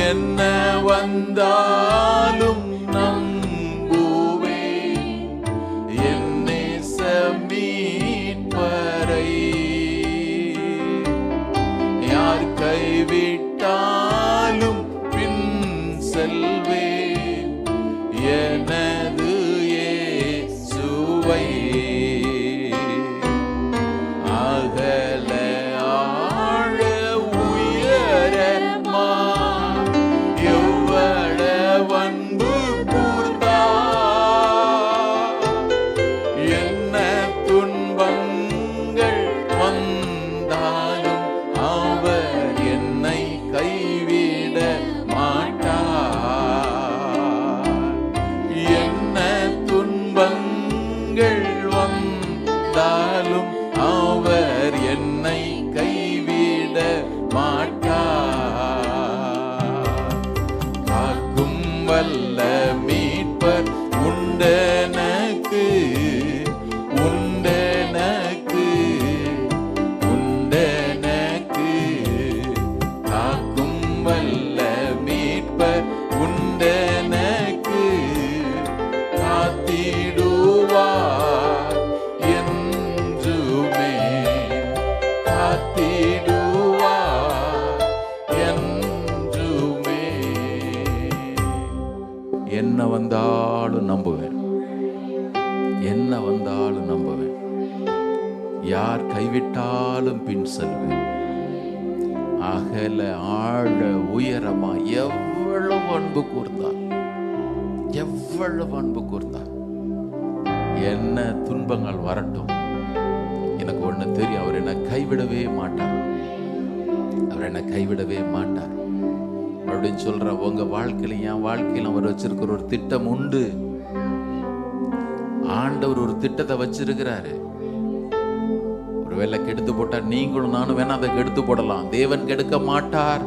என்ன வந்தாலும் நம்புவே என் நேச மீட்பரை. யார் கைவிட்டாலும் பின் செல்வேன் எனது இயேசுவை. அகல ஆழ உயரமா எவ்வளவு அன்பு கூர்ந்தார். என்ன துன்பங்கள் வந்தாலும் அவர் என்னை கைவிட மாட்டார். என்ன துன்பங்கள் வந்தாலும் அவர் என்னை கைவிட மாட்டார். காக்கும் வல்ல மீட்பர் உண்டெனக்கு, உண்டெனக்கு, உண்டெனக்கு. காக்கும் வல்ல மீட்பர் உண்டெனக்கு. காத்திடுவார் என்றுமே, காத்திடுவார் என்றுமே. என்ன வந்தாலும் நம்புவேன், என்ன வந்தாலும் நம்புவேன். யார் கைவிட்டாலும் பின் செல்வேன். அகல ஆழ உயரமா எவ்வளவு அன்பு கூர்ந்தார், எவ்வளவு அன்பு கூர்ந்தார். என்ன துன்பங்கள் வரட்டும், எனக்கு ஒண்ணு தெரியும், அவர் என்னை கைவிடவே மாட்டார், அவர் என்னை கைவிடவே மாட்டார் அப்படின்னு சொல்ற. உங்க வாழ்க்கையில என் வாழ்க்கையில அவர் வச்சிருக்கிற ஒரு திட்டம் உண்டு. ஆண்டவர் ஒரு திட்டத்தை வச்சிருக்கிறாரு. ஒருவேளை கெடுத்து போட்டா நீங்களும் நானும் வேணா அதை கெடுத்து போடலாம், தேவன் கெடுக்க மாட்டார்.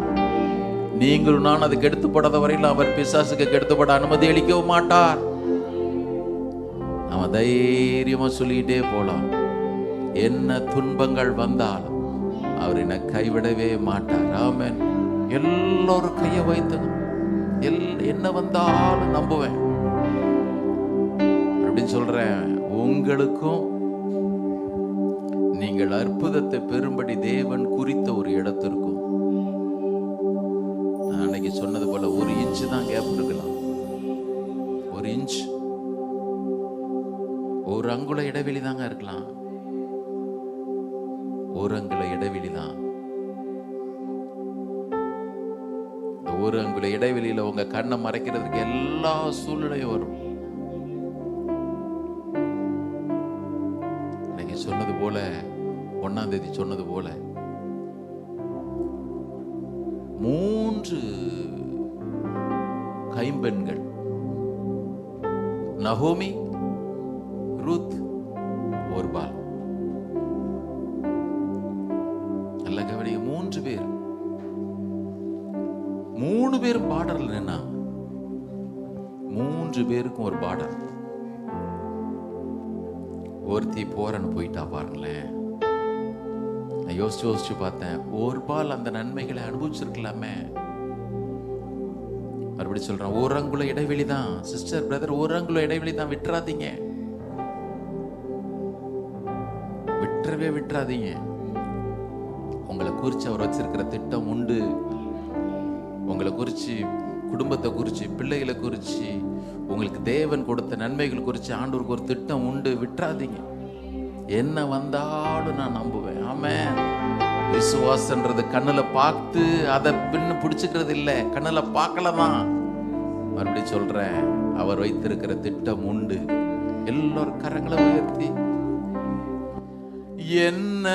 நீங்களும் நான் அதை கெடுத்து போடாத வரையில் அவர் பிசாசுக்கு கெடுத்து போட அனுமதி அளிக்கவும் மாட்டார். நாம தைரியமா சொல்லிட்டே போலாம், என்ன துன்பங்கள் வந்தாலும் அவர் என்னை கைவிடவே மாட்டார். ஆமென். எல்லோரும் கையை வைத்து என்ன வந்தாலும் நம்புவேன் அப்படின்னு சொல்றேன். உங்களுக்கும் நீங்கள் அற்புதத்தை பெறும்படி தேவன் குறித்த ஒரு இடத்திற்கும், நான் அன்னைக்கு சொன்னது போல 1 இன்ச் தான் கேப் இருக்கலாம், 1 இன்ச், 1 அங்குல இடைவெளி தாங்க இருக்கலாம், 1 அங்குல இடைவெளி தான். 1 அங்குல இடைவெளியில உங்க கண்ணை மறைக்கிறதுக்கு எல்லா சூழ்நிலையும் வரும். இன்னைக்கு சொன்னது போல 1ஆம் தேதி சொன்னது போல 3 கைம்பெண்கள், நகோமி, ரூத், ஓர்பால். நல்ல கவனிங்க, 3 பேர், 3 பேரும் பார்டர்ல நின்னாங்க. 3 பேருக்கும் ஒரு பார்டர். ஒருத்தி போறன்னு போயிட்டா பாருங்களேன். நான் யோசிச்சு பார்த்தேன், ஓர்பால் அந்த நன்மைகளை அனுபவிச்சிருக்கலாமே. மறுபடியும் சொல்றேன், 1 அங்குல இடைவெளி தான் சிஸ்டர், பிரதர், 1 அங்குல இடைவெளி தான். விட்டுறாதீங்க, விட்டுறவே விட்டுறாதீங்க. உங்களை குறிச்சு அவர் வச்சிருக்கிற திட்டம் உண்டு. உங்களை குறிச்சு, குடும்பத்தை குறிச்சு, பிள்ளைகளை குறிச்சு, உங்களுக்கு தேவன் கொடுத்த நன்மைகள் குறிச்சு ஆண்டவருக்கு ஒரு திட்டம் உண்டு. விட்டுறாதீங்க. என்ன வந்தாலும் நான் நம்புவேன். ஆமென். விசுவாசன்றது கண்ணுல பார்த்து அதை பின்னு பிடிச்சுக்கிறது இல்லை, கண்ணுல பார்க்கலதான். மறுபடியும் சொல்றேன், அவர் வைத்திருக்கிற திட்டம் உண்டு. எல்லோரும் கரங்களை உயர்த்தி, என்ன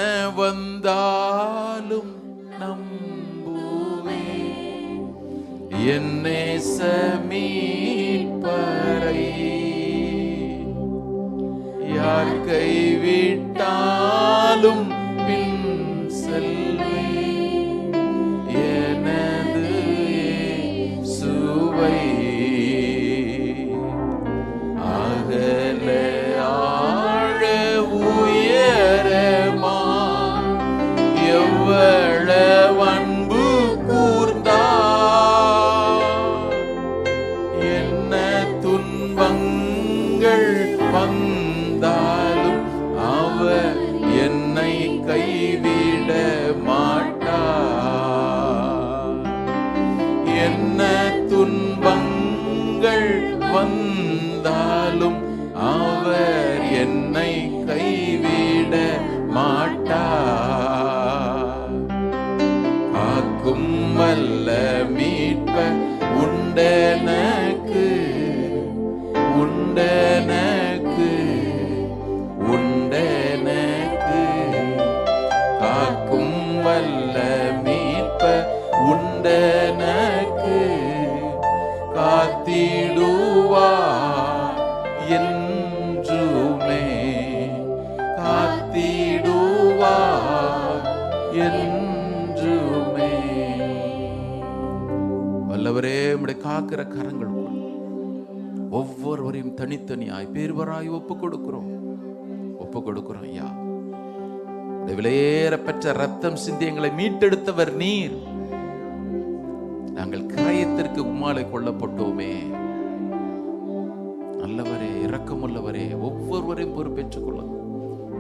வந்தாலும் நம்புவே என் நேச மீட்பரை. யார் கைவிட்டாலும் பின் செல்வேன் எனது இயேசுவை. அகல ஆழ உயரமா எவ்வளவு அன்பு கூர்ந்தார். காக்கும் வல்ல மீட்பர் உண்டெனக்கு, உண்டெனக்கு, உண்டெனக்கு. காக்கும் வல்ல மீட்பர் உண்டெனக்கு, காத்திடுவார் என்றுமே, காத்திடுவார் என்றுமே. வல்லவரே, உம்முடைய காக்கிற கரங்கள் ஒவ்வொருவரையும் தனித்தனியாய் பேர்வராய் ஒப்பு கொடுக்கிறோம், ஒப்பு கொடுக்கிறோம். ஐயா, விலையேற பெற்ற ரத்தம் சிந்தி எங்களை மீட்டெடுத்தவர் நீர். நாங்கள் கிரயத்திற்கு உம்மாலை கொள்ளப்பட்டோமே. நல்லவரே, இரக்கமுள்ளவரே, ஒவ்வொருவரையும் பொறுப்பேற்றுக் கொள்ளுங்க,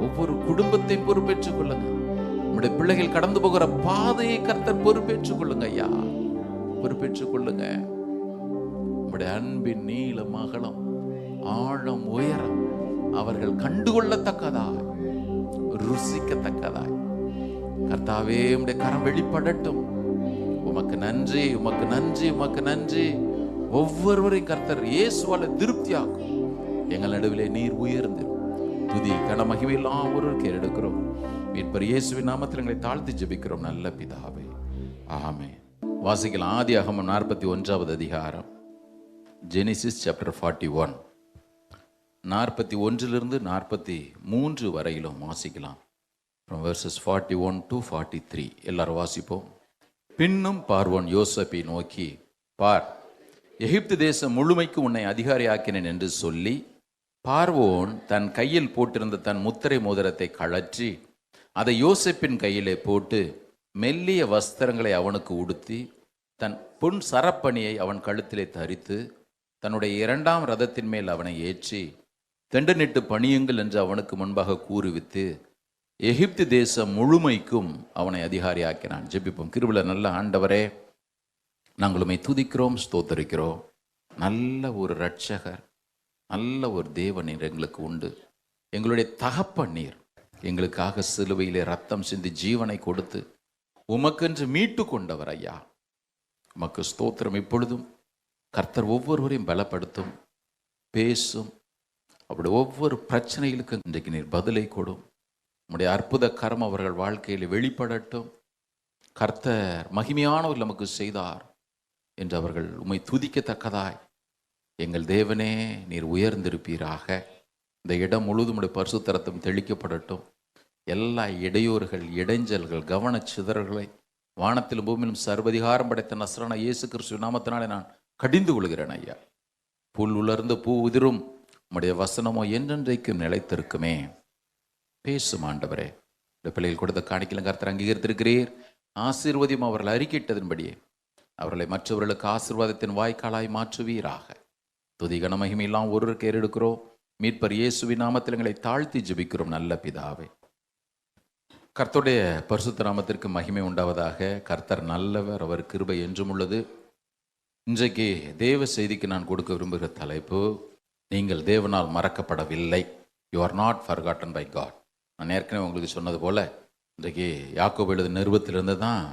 ஒவ்வொரு குடும்பத்தையும் பொறுப்பேற்றுக் கொள்ளுங்க. நம்முடைய பிள்ளைகள் கடந்து போகிற பாதையை கர்த்தர் பொறுப்பேற்றுக் கொள்ளுங்க. ஐயா, பொறுப்பேற்றுக் கொள்ளுங்க. நம்முடைய அன்பின் நீளம் அகலம் ஆழம் உயரம் அவர்கள் கண்டுகொள்ளத்தக்கதாய், ருசிக்கத்தக்கதாய் கர்த்தாவே உம்முடைய கரம் வெளிப்படட்டும். உமக்கு நன்றி, உமக்கு நன்றி, உமக்கு நன்றி. ஒவ்வொருவரையும் கர்த்தர் இயேசுவால திருப்தியாக்கும். எங்கள் நடுவிலே நீர் உயர்ந்து துதி கன மகிமையெல்லாம் ஒருவருக்கு எடுக்கிறோம். மீட்பர் இயேசுவின் நாமத்தில் எங்களை தாழ்த்தி ஜெபிக்கிறோம் நல்ல பிதாவே, ஆமென். வாசிக்கலாம். ஆதியாகமம் 41வது அதிகாரம், ஜெனிசிஸ் சாப்டர் 41, 41 43 வரையிலும் வாசிக்கலாம். from verses 41 to 43 எல்லாரும் வாசிப்போம். பின்னும் பார்வோன் யோசேப்பை நோக்கி, பார், எகிப்து தேசம் முழுமைக்கு உன்னை அதிகாரியாக்கினேன் என்று சொல்லி, பார்வோன் தன் கையில் போட்டிருந்த தன் முத்திரை மோதிரத்தை கழற்றி அதை யோசேப்பின் கையிலே போட்டு மெல்லிய வஸ்திரங்களை அவனுக்கு உடுத்தி தன் பொன் சரப்பணியை அவன் கழுத்திலே தரித்து தன்னுடைய 2ஆம் ரதத்தின் மேல் அவனை ஏற்றி தெண்டனிட்டு பணியுங்கள் என்று அவனுக்கு முன்பாக கூறுவித்து எகிப்து தேசம் முழுமைக்கும் அவனை அதிகாரியாக்கினான். ஜெபிப்போம். கிருபையுள்ள நல்ல ஆண்டவரே, நாங்களுமே துதிக்கிறோம், ஸ்தோத்தரிக்கிறோம். நல்ல ஒரு இரட்சகர், நல்ல ஒரு தேவநீர் எங்களுக்கு உண்டு. எங்களுடைய தகப்பன் நீர் எங்களுக்காக சிலுவையிலே ரத்தம் சிந்தி ஜீவனை கொடுத்து உமக்கென்று மீட்டு கொண்டவர். ஐயா, உமக்கு ஸ்தோத்திரம். இப்பொழுதும் கர்த்தர் ஒவ்வொருவரையும் பலப்படுத்தும், பேசும். அப்படி ஒவ்வொரு பிரச்சனைகளுக்கும் இன்றைக்கு நீர் பதிலை கொடும். உம்முடைய அற்புத கரம் அவர்கள் வாழ்க்கையில் வெளிப்படட்டும். கர்த்தர் மகிமையானவர் நமக்கு செய்தார் என்று அவர்கள் உம்மை துதிக்கத்தக்கதாய் எங்கள் தேவனே நீர் உயர்ந்திருப்பீராக. இந்த இடம் முழுவதும் உடைய பரிசுத்த ரத்தம் தெளிக்கப்படட்டும். எல்லா இடையூறுகள், இடைஞ்சல்கள், கவனச்சிதறல்களை வானத்திலும் பூமியிலும் சர்வதிகாரம் படைத்த நசரான இயேசு கிறிஸ்து நாமத்தினாலே நான் கடிந்து கொள்கிறேன். ஐயா, புல் உலர்ந்து பூ உதிரும், உம்முடைய வசனமோ என்றென்றைக்கும் நிலைத்திருக்குமே. பேசும் ஆண்டவரே. இந்த பிள்ளைகள் கொடுத்த காணிக்கையிலும் கர்த்தர் அங்கீகரித்திருக்கிறீர். ஆசீர்வதியும் அவர்கள் அறிக்கையிட்டதன்படியே அவர்களை மற்றவர்களுக்கு ஆசீர்வாதத்தின் வாய்க்காலாய் மாற்றுவீராக. துதி கன மகிமையெல்லாம் ஒருவருக்கு ஏறெடுக்கிறோம். மீட்பர் இயேசுவின் நாமத்தில் எங்களை தாழ்த்தி ஜெபிக்கிறோம் நல்ல பிதாவே. கர்த்தருடைய பரிசுத்த நாமத்திற்கு மகிமை உண்டாவதாக. கர்த்தர் நல்லவர், அவர் கிருபை என்றும் உள்ளது. இன்றைக்கு தேவ செய்திக்கு நான் கொடுக்க விரும்புகிற தலைப்பு, நீங்கள் தேவனால் மறக்கப்படவில்லை. You are not forgotten by God. நான் ஏற்கனவே உங்களுக்கு சொன்னது போல் இன்றைக்கு யாக்கோபு எழுதின நிருபத்திலிருந்து தான்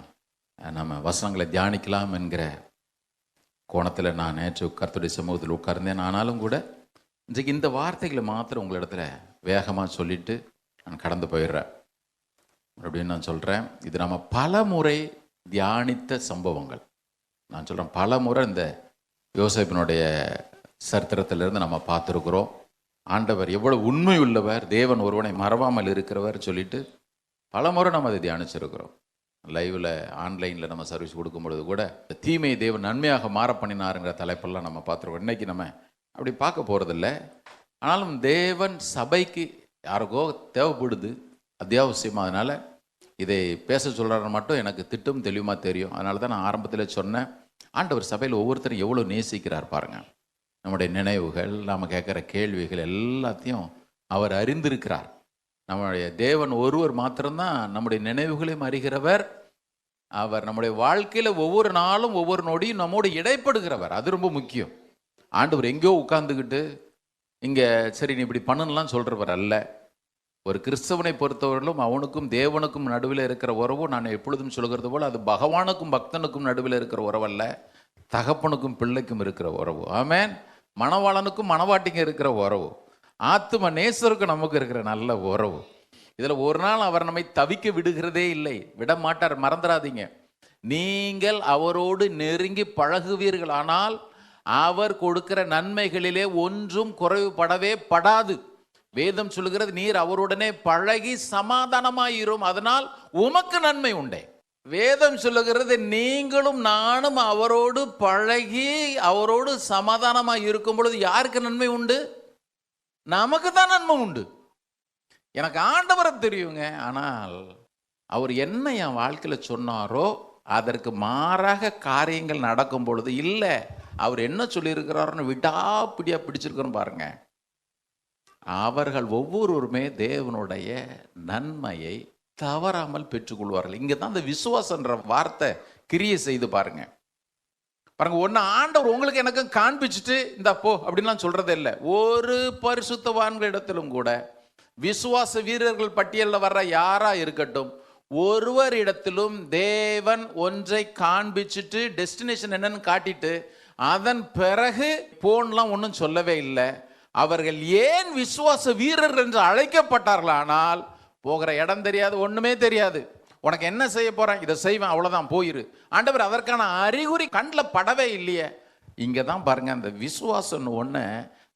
நம்ம வசனங்களை தியானிக்கலாம் என்கிற கோணத்தில் நான் நேற்று கர்த்தருடைய சமூகத்தில் உட்கார்ந்தேன். ஆனாலும் கூட இன்றைக்கு இந்த வார்த்தைகளை மாத்திரம் உங்களிடத்துல வேகமாக சொல்லிட்டு நான் கடந்து போயிடுறேன் அப்படின்னு நான் சொல்கிறேன். இது நம்ம பல முறை தியானித்த சம்பவங்கள். நான் சொல்கிறேன், பல முறை இந்த யோசேப்பினுடைய சரித்திரத்திலிருந்து நம்ம பார்த்துருக்குறோம். ஆண்டவர் எவ்வளவு உண்மை உள்ளவர், தேவன் ஒருவனை மறவாமல் இருக்கிறவர் சொல்லிட்டு பல முறை நம்ம அதை தியானிச்சிருக்கிறோம். லைவில் ஆன்லைனில் நம்ம சர்வீஸ் கொடுக்கும் பொழுது கூட தீமையை தேவன் நன்மையாக மாற பண்ணினாருங்கிற தலைப்பெல்லாம் நம்ம பார்த்துருக்கோம். இன்றைக்கி நம்ம அப்படி பார்க்க போகிறதில்ல. ஆனாலும் தேவன் சபைக்கு யாருக்கோ தேவைப்படுது, அத்தியாவசியமாக. அதனால் இதை பேச சொல்கிறாரு மட்டும் எனக்கு திட்டம் தெளிவாக தெரியும். அதனால தான் நான் ஆரம்பத்தில் சொன்னேன், ஆண்டவர் சபையில் ஒவ்வொருத்தரும் எவ்வளோ நேசிக்கிறார் பாருங்கள். நம்முடைய நினைவுகள், நாம் கேட்குற கேள்விகள் எல்லாத்தையும் அவர் அறிந்திருக்கிறார். நம்முடைய தேவன் ஒருவர் மாத்திரம்தான் நம்முடைய நினைவுகளையும் அறிகிறவர். அவர் நம்முடைய வாழ்க்கையில் ஒவ்வொரு நாளும் ஒவ்வொரு நொடியும் நம்மோடு இடைப்படுகிறவர். அது ரொம்ப முக்கியம். ஆண்டவர் எங்கேயோ உட்கார்ந்துக்கிட்டு இங்கே சரி நீ இப்படி பண்ணலாம் சொல்கிறவர் அல்ல. ஒரு கிறிஸ்தவனை பொறுத்தவரையிலும் அவனுக்கும் தேவனுக்கும் நடுவில் இருக்கிற உறவு, நான் எப்பொழுதும் சொல்கிறது போல், அது பகவானுக்கும் பக்தனுக்கும் நடுவில் இருக்கிற உறவல்ல, தகப்பனுக்கும் பிள்ளைக்கும் இருக்கிற உறவு. ஆமென். மணவாளனுக்கும் மணவாட்டிக்கும் இருக்கிற உறவு, ஆத்தும நேசருக்கும் நமக்கு இருக்கிற நல்ல உறவு. இதில் ஒரு நாள் அவர் நம்மை தவிக்க விடுகிறதே இல்லை, விட மாட்டார். மறந்துடாதீங்க, நீங்கள் அவரோடு நெருங்கி பழகுவீர்கள், ஆனால் அவர் கொடுக்கிற நன்மைகளிலே ஒன்றும் குறைவுபடவே படாது. வேதம் சொல்லுகிறது, நீர் அவருடனே பழகி சமாதானமாயிரும், அதனால் உமக்கு நன்மை உண்டே. வேதம் சொல்லுகிறது, நீங்களும் நானும் அவரோடு பழகி அவரோடு சமாதானமாக இருக்கும் பொழுது யாருக்கு நன்மை உண்டு? நமக்கு தான் நன்மை உண்டு. எனக்கு ஆண்டவரை தெரியுங்க, ஆனால் அவர் என்ன என் வாழ்க்கையில் சொன்னாரோ அதற்கு மாறாக காரியங்கள் நடக்கும் பொழுது, இல்லை அவர் என்ன சொல்லியிருக்கிறாருன்னு விடாப்பிடியா பிடிச்சிருக்கிறோம் பாருங்க. அவர்கள் ஒவ்வொருவருமே தேவனுடைய நன்மையை தவறாமல் பெற்றுக்கொள்வார்கள். இங்கே தான் இந்த விசுவாசன்ற வார்த்தை கிரியை செய்து பாருங்க. பாருங்க, ஒன்று ஆண்டவர் உங்களுக்கு எனக்கு காண்பிச்சுட்டு இந்த போ அப்படின்லாம் சொல்றதே இல்லை. ஒரு பரிசுத்தவான்களிடத்திலும் கூட, விசுவாச வீரர்கள் பட்டியலில் வர்ற யாரா இருக்கட்டும், ஒருவர் இடத்திலும் தேவன் ஒன்றை காண்பிச்சுட்டு டெஸ்டினேஷன் என்னன்னு காட்டிட்டு அதன் பிறகு போன்லாம் ஒன்றும் சொல்லவே இல்லை. அவர்கள் ஏன் விசுவாச வீரர் என்று அழைக்கப்பட்டார்கள்? ஆனால் போகிற இடம் தெரியாது, ஒண்ணுமே தெரியாது. உனக்கு என்ன செய்ய போறேன், இதை செய்வேன், அவ்வளவுதான், போயிரு. ஆண்டவர் அதற்கான அறிகுறி கண்ணில் படவே இல்லையே. இங்க தான் பாருங்க, அந்த விசுவாசம் ஒண்ணு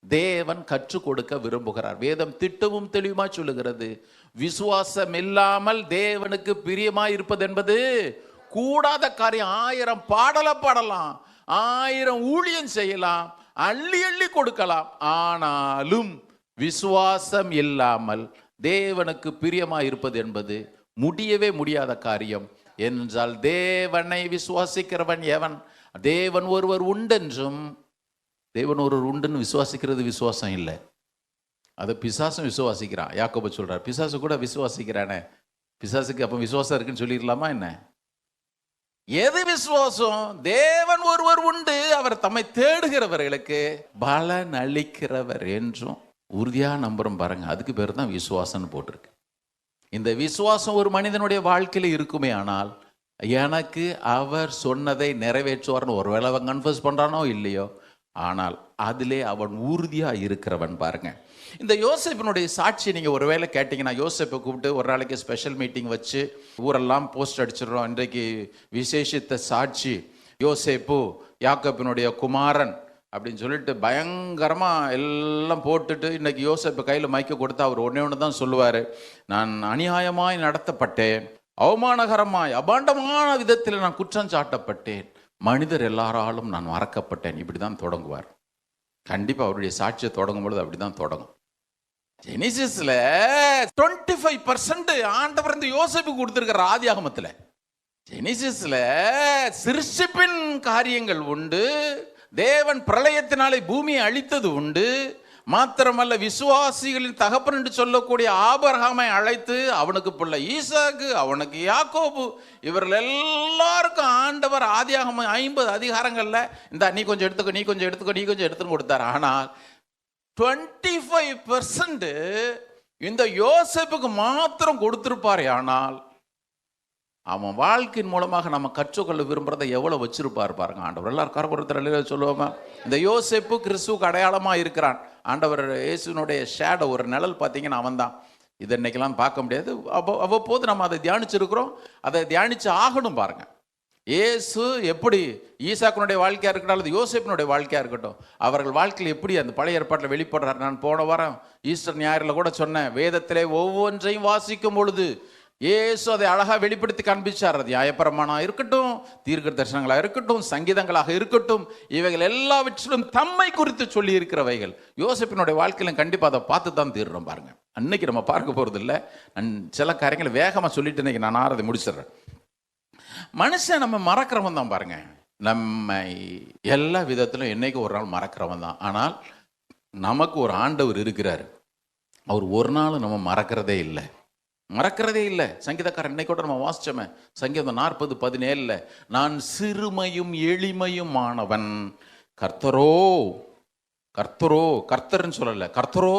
தேவன் கற்றுக் கொடுக்க விரும்புகிறார். வேதம் திட்டமும் தெளிவுமா சொல்லுகிறது, விசுவாசம் இல்லாமல் தேவனுக்கு பிரியமாய் இருப்பது என்பது கூடாத காரியம். 1000 பாடலை பாடலாம், 1000 ஊழியம் செய்யலாம், அள்ளி அள்ளி கொடுக்கலாம், ஆனாலும் விசுவாசம் இல்லாமல் தேவனுக்கு பிரியமாய் இருப்பது என்பது முடியவே முடியாத காரியம். என்றால் தேவனை விசுவாசிக்கிறவன் எவன்? தேவன் ஒருவர் உண்டென்றும், தேவன் ஒருவர் உண்டுன்னு விசுவாசிக்கிறது விசுவாசம் இல்லை, அதை பிசாசும் விசுவாசிக்கிறான். யாக்கோபு சொல்றார், பிசாசு கூட விசுவாசிக்கிறானே, பிசாசுக்கு அப்ப விசுவாசம் இருக்குன்னு சொல்லிடலாமா என்ன? எது விசுவாசம்? தேவன் ஒருவர் உண்டு, அவர் தம்மை தேடுகிறவர்களுக்கு பலன் அளிக்கிறவர் என்றும் உறுதியா நம்புறோம் பாருங்க. அதுக்கு பேர் தான் விசுவாசம்னு போட்டிருக்கு. இந்த விசுவாசம் ஒரு மனிதனுடைய வாழ்க்கையில் இருக்குமே ஆனால், எனக்கு அவர் சொன்னதை நிறைவேற்றுவார்னு ஒருவேளை அவன் கன்ஃபர்ஸ் பண்றானோ இல்லையோ, ஆனால் அதிலே அவன் உறுதியா இருக்கிறவன் பாருங்க. இந்த யோசேப்பினுடைய சாட்சி நீங்க ஒருவேளை கேட்டீங்கன்னா, யோசேப்பை கூப்பிட்டு ஒரு நாளைக்கு ஸ்பெஷல் மீட்டிங் வச்சு ஊரெல்லாம் போஸ்ட் அடிச்சிடறோம், இன்றைக்கு விசேஷித்த சாட்சி யோசேப்பு யாக்கோபினுடைய குமாரன் அப்படின்னு சொல்லிட்டு பயங்கரமா எல்லாம் போட்டுட்டு, இன்னைக்கு யோசேப்பு கையில் மைக்க கொடுத்தா அவர் ஒன்று தான் சொல்லுவார், நான் அநியாயமாய் நடத்தப்பட்டேன், அவமானகரமாய் அபாண்டமான விதத்தில் நான் குற்றம் சாட்டப்பட்டேன், மனிதர் எல்லாராலும் நான் மறக்கப்பட்டேன். இப்படி தான் தொடங்குவார். கண்டிப்பா அவருடைய சாட்சியை தொடங்கும் பொழுது அப்படிதான் தொடங்கும். ஜெனிசிஸ்ல 25% ஆண்டவர் இந்த யோசேப்பு கொடுத்திருக்கிற ஆதியாகமத்தில். ஜெனிசிஸ்ல சிருஷ்டிப்பின் காரியங்கள் உண்டு, தேவன் பிரளயத்தினாலே பூமியை அழித்தது உண்டு, மாத்திரமல்ல விசுவாசிகளின் தகப்பன் என்று சொல்லக்கூடிய ஆபிரகாமை அழைத்து அவனுக்கு பிள்ளை ஈசாக்கு, அவனுக்கு யாக்கோபு, இவர்கள் எல்லாருக்கும் ஆண்டவர் ஆதியாகமம் 50 அதிகாரங்கள்ல இந்த நீ கொஞ்சம் எடுத்துக்கோ, நீ கொஞ்சம் எடுத்துக்கோ, நீ கொஞ்சம் எடுத்துன்னு கொடுத்தார். ஆனால் 25% இந்த யோசேப்புக்கு மாத்திரம் கொடுத்திருப்பார். ஆனால் அவன் வாழ்க்கையின் மூலமாக நம்ம கற்றுக்கொள்ள விரும்புறதை எவ்வளவு வச்சிருப்பார் பாருங்க ஆண்டவர். எல்லாரும் கரபுரத்தில் சொல்லுவோமா, இந்த யோசேப்பு கிறிஸ்துவுக்கு அடையாளமா இருக்கிறான். ஆண்டவர் இயேசுனுடைய ஷேடோ, ஒரு நிழல் பார்த்தீங்கன்னா அவன் தான். இது இன்னைக்கெல்லாம் பார்க்க முடியாது, அவ்வப்போது நம்ம அதை தியானிச்சிருக்கிறோம், அதை தியானிச்சு ஆகணும் பாருங்க. இயேசு எப்படி ஈசாக்கினுடைய வாழ்க்கையா இருக்கட்டும் அல்லது யோசேப்பினுடைய வாழ்க்கையா இருக்கட்டும், அவர்கள் வாழ்க்கையில் எப்படி அந்த பழைய ஏற்பாட்டில் வெளிப்படுறார். நான் போன வாரம் ஈஸ்டர் ஞாயிறில் கூட சொன்னேன், வேதத்திலே ஒவ்வொன்றையும் வாசிக்கும் பொழுது இயேசு அதை அழகா வெளிப்படுத்தி காண்பிச்சார். அது நியாயப்பிரமாணம் இருக்கட்டும், தீர்க்க தரிசனங்களாக இருக்கட்டும், சங்கீதங்களாக இருக்கட்டும், இவைகள் எல்லாவற்றிலும் தம்மை குறித்து சொல்லி இருக்கிறவைகள். யோசேப்பினுடைய வாழ்க்கையிலும் கண்டிப்பாக அதை பார்த்து தான் தீர்றோம் பாருங்க. அன்னைக்கு நம்ம பார்க்க போறது இல்லை, சில காரியங்களை வேகமாக சொல்லிட்டு இன்னைக்கு நான் அதை முடிச்சிடுறேன். மனுஷன் நம்ம மறக்கிறவன் தான் பாருங்க, நம்மை எல்லா விதத்திலும் என்னைக்கு ஒரு நாள் மறக்கிறவன் தான். ஆனால் நமக்கு ஒரு ஆண்டவர் இருக்கிறார், அவர் ஒரு நாள் நம்ம மறக்கிறதே இல்லை, மறக்கிறதே இல்லை. சங்கீதக்காரன் இன்னைக்கு கூட நம்ம வாசிச்சோமே, சங்கீதம் 40:17, நான் சிறுமையும் எளிமையும் ஆனவன், கர்த்தரோ, கர்த்தரோ, கர்த்தர்ன்னு சொல்லல, கர்த்தரோ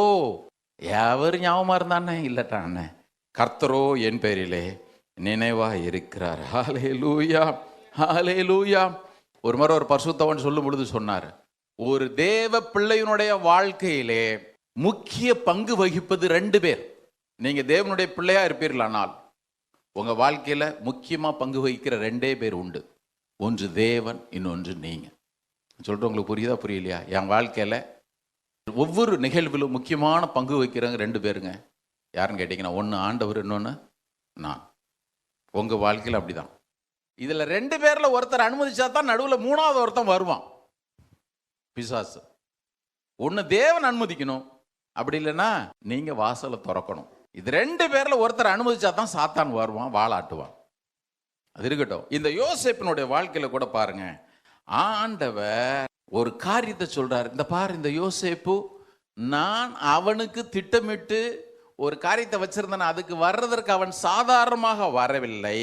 எவர் ஞாபகமா இருந்தானே இல்லட்டா அண்ணன், கர்த்தரோ என் பேரிலே நினைவா இருக்கிறார். ஹல்லேலூயா, ஹல்லேலூயா. ஒரு முறை ஒரு பரிசுத்தவன் சொல்லும் பொழுது சொன்னார், ஒரு தேவ பிள்ளையினுடைய வாழ்க்கையிலே முக்கிய பங்கு வகிப்பது 2 பேர். நீங்க தேவனுடைய பிள்ளையா இருப்பீர்களானால் உங்க வாழ்க்கையில முக்கியமா பங்கு வகிக்கிற 2 பேர் உண்டு. ஒன்று தேவன், இன்னொன்று நீங்க. சொல்லிட்டு உங்களுக்கு புரியுதா புரியலையா? என் வாழ்க்கையில ஒவ்வொரு நிகழ்விலும் முக்கியமான பங்கு வகிக்கிறவங்க 2 பேருங்க. யாருன்னு கேட்டீங்கன்னா, ஒன்று ஆண்டவர், இன்னொன்று நான். உங்க வாழ்க்கையில் அப்படிதான். இதுல 2 பேர்ல ஒருத்தர் அனுமதிச்சா தான் நடுவில் 3வது ஒருத்தன் வருவான், பிசாசு. ஒன்று தேவன் அனுமதிக்கணும், அப்படி இல்லைன்னா நீங்க வாசலை திறக்கணும். இது 2 பேர்ல ஒருத்தர் அனுமதிச்சா தான் சாத்தான் வருவான், வாளாட்டுவான். அது இருக்கட்டும். இந்த யோசேப்பினுடைய வாழ்க்கையில கூட பாருங்க, ஆண்டவர் ஒரு காரியத்தை சொல்றாரு. இந்த பாரு, இந்த யோசேப்பு, நான் அவனுக்கு திட்டமிட்டு ஒரு காரியத்தை வச்சிருந்தேன், அதுக்கு வர்றதற்கு அவன் சாதாரணமாக வரவில்லை.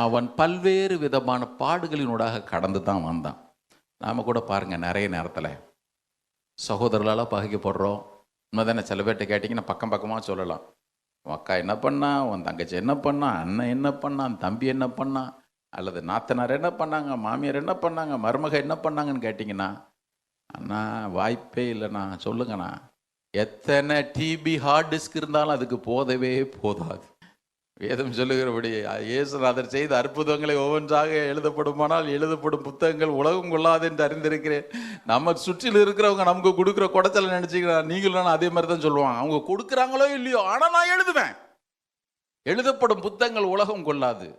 அவன் பல்வேறு விதமான பாடுகளினூடாக கடந்து தான் வந்தான். நாம கூட பாருங்க, நிறைய நேரத்தில் சகோதரர்களால் பகைக்கப்படுறோம். உண்மைதானே? சில பேர்கிட்ட கேட்டிங்கன்னா பக்கம் பக்கமாக சொல்லலாம். உன் அக்கா என்ன பண்ணா, உன் தங்கச்சி என்ன பண்ணா, அண்ணன் என்ன பண்ணான், தம்பி என்ன பண்ணான், அல்லது நாத்தனார் என்ன பண்ணாங்க, மாமியார் என்ன பண்ணாங்க, மருமக என்ன பண்ணாங்கன்னு கேட்டிங்கன்னா, அண்ணா வாய்ப்பே இல்லைண்ணா. சொல்லுங்கண்ணா, எத்தனை டிபி ஹார்ட் டிஸ்க் இருந்தாலும் அதுக்கு போதவே போதாது. வேதம் சொல்லுகிறபடி இயேசுநாதர் செய்த அற்புதங்களை ஒவ்வொன்றாக எழுதப்படுமானால் எழுதப்படும் புத்தகங்கள் உலகம் கொள்ளாது என்று அறிந்திருக்கிறேன். நம்ம சுற்றில் இருக்கிறவங்க நமக்கு கொடுக்குற குடைச்சலை நினைச்சுக்கிறான். நீங்களும் அதே மாதிரி தான் சொல்லுவாங்க. அவங்க கொடுக்குறாங்களோ இல்லையோ, ஆனால் நான் எழுதுவேன். எழுதப்படும் புத்தகங்கள் உலகம் கொள்ளாது.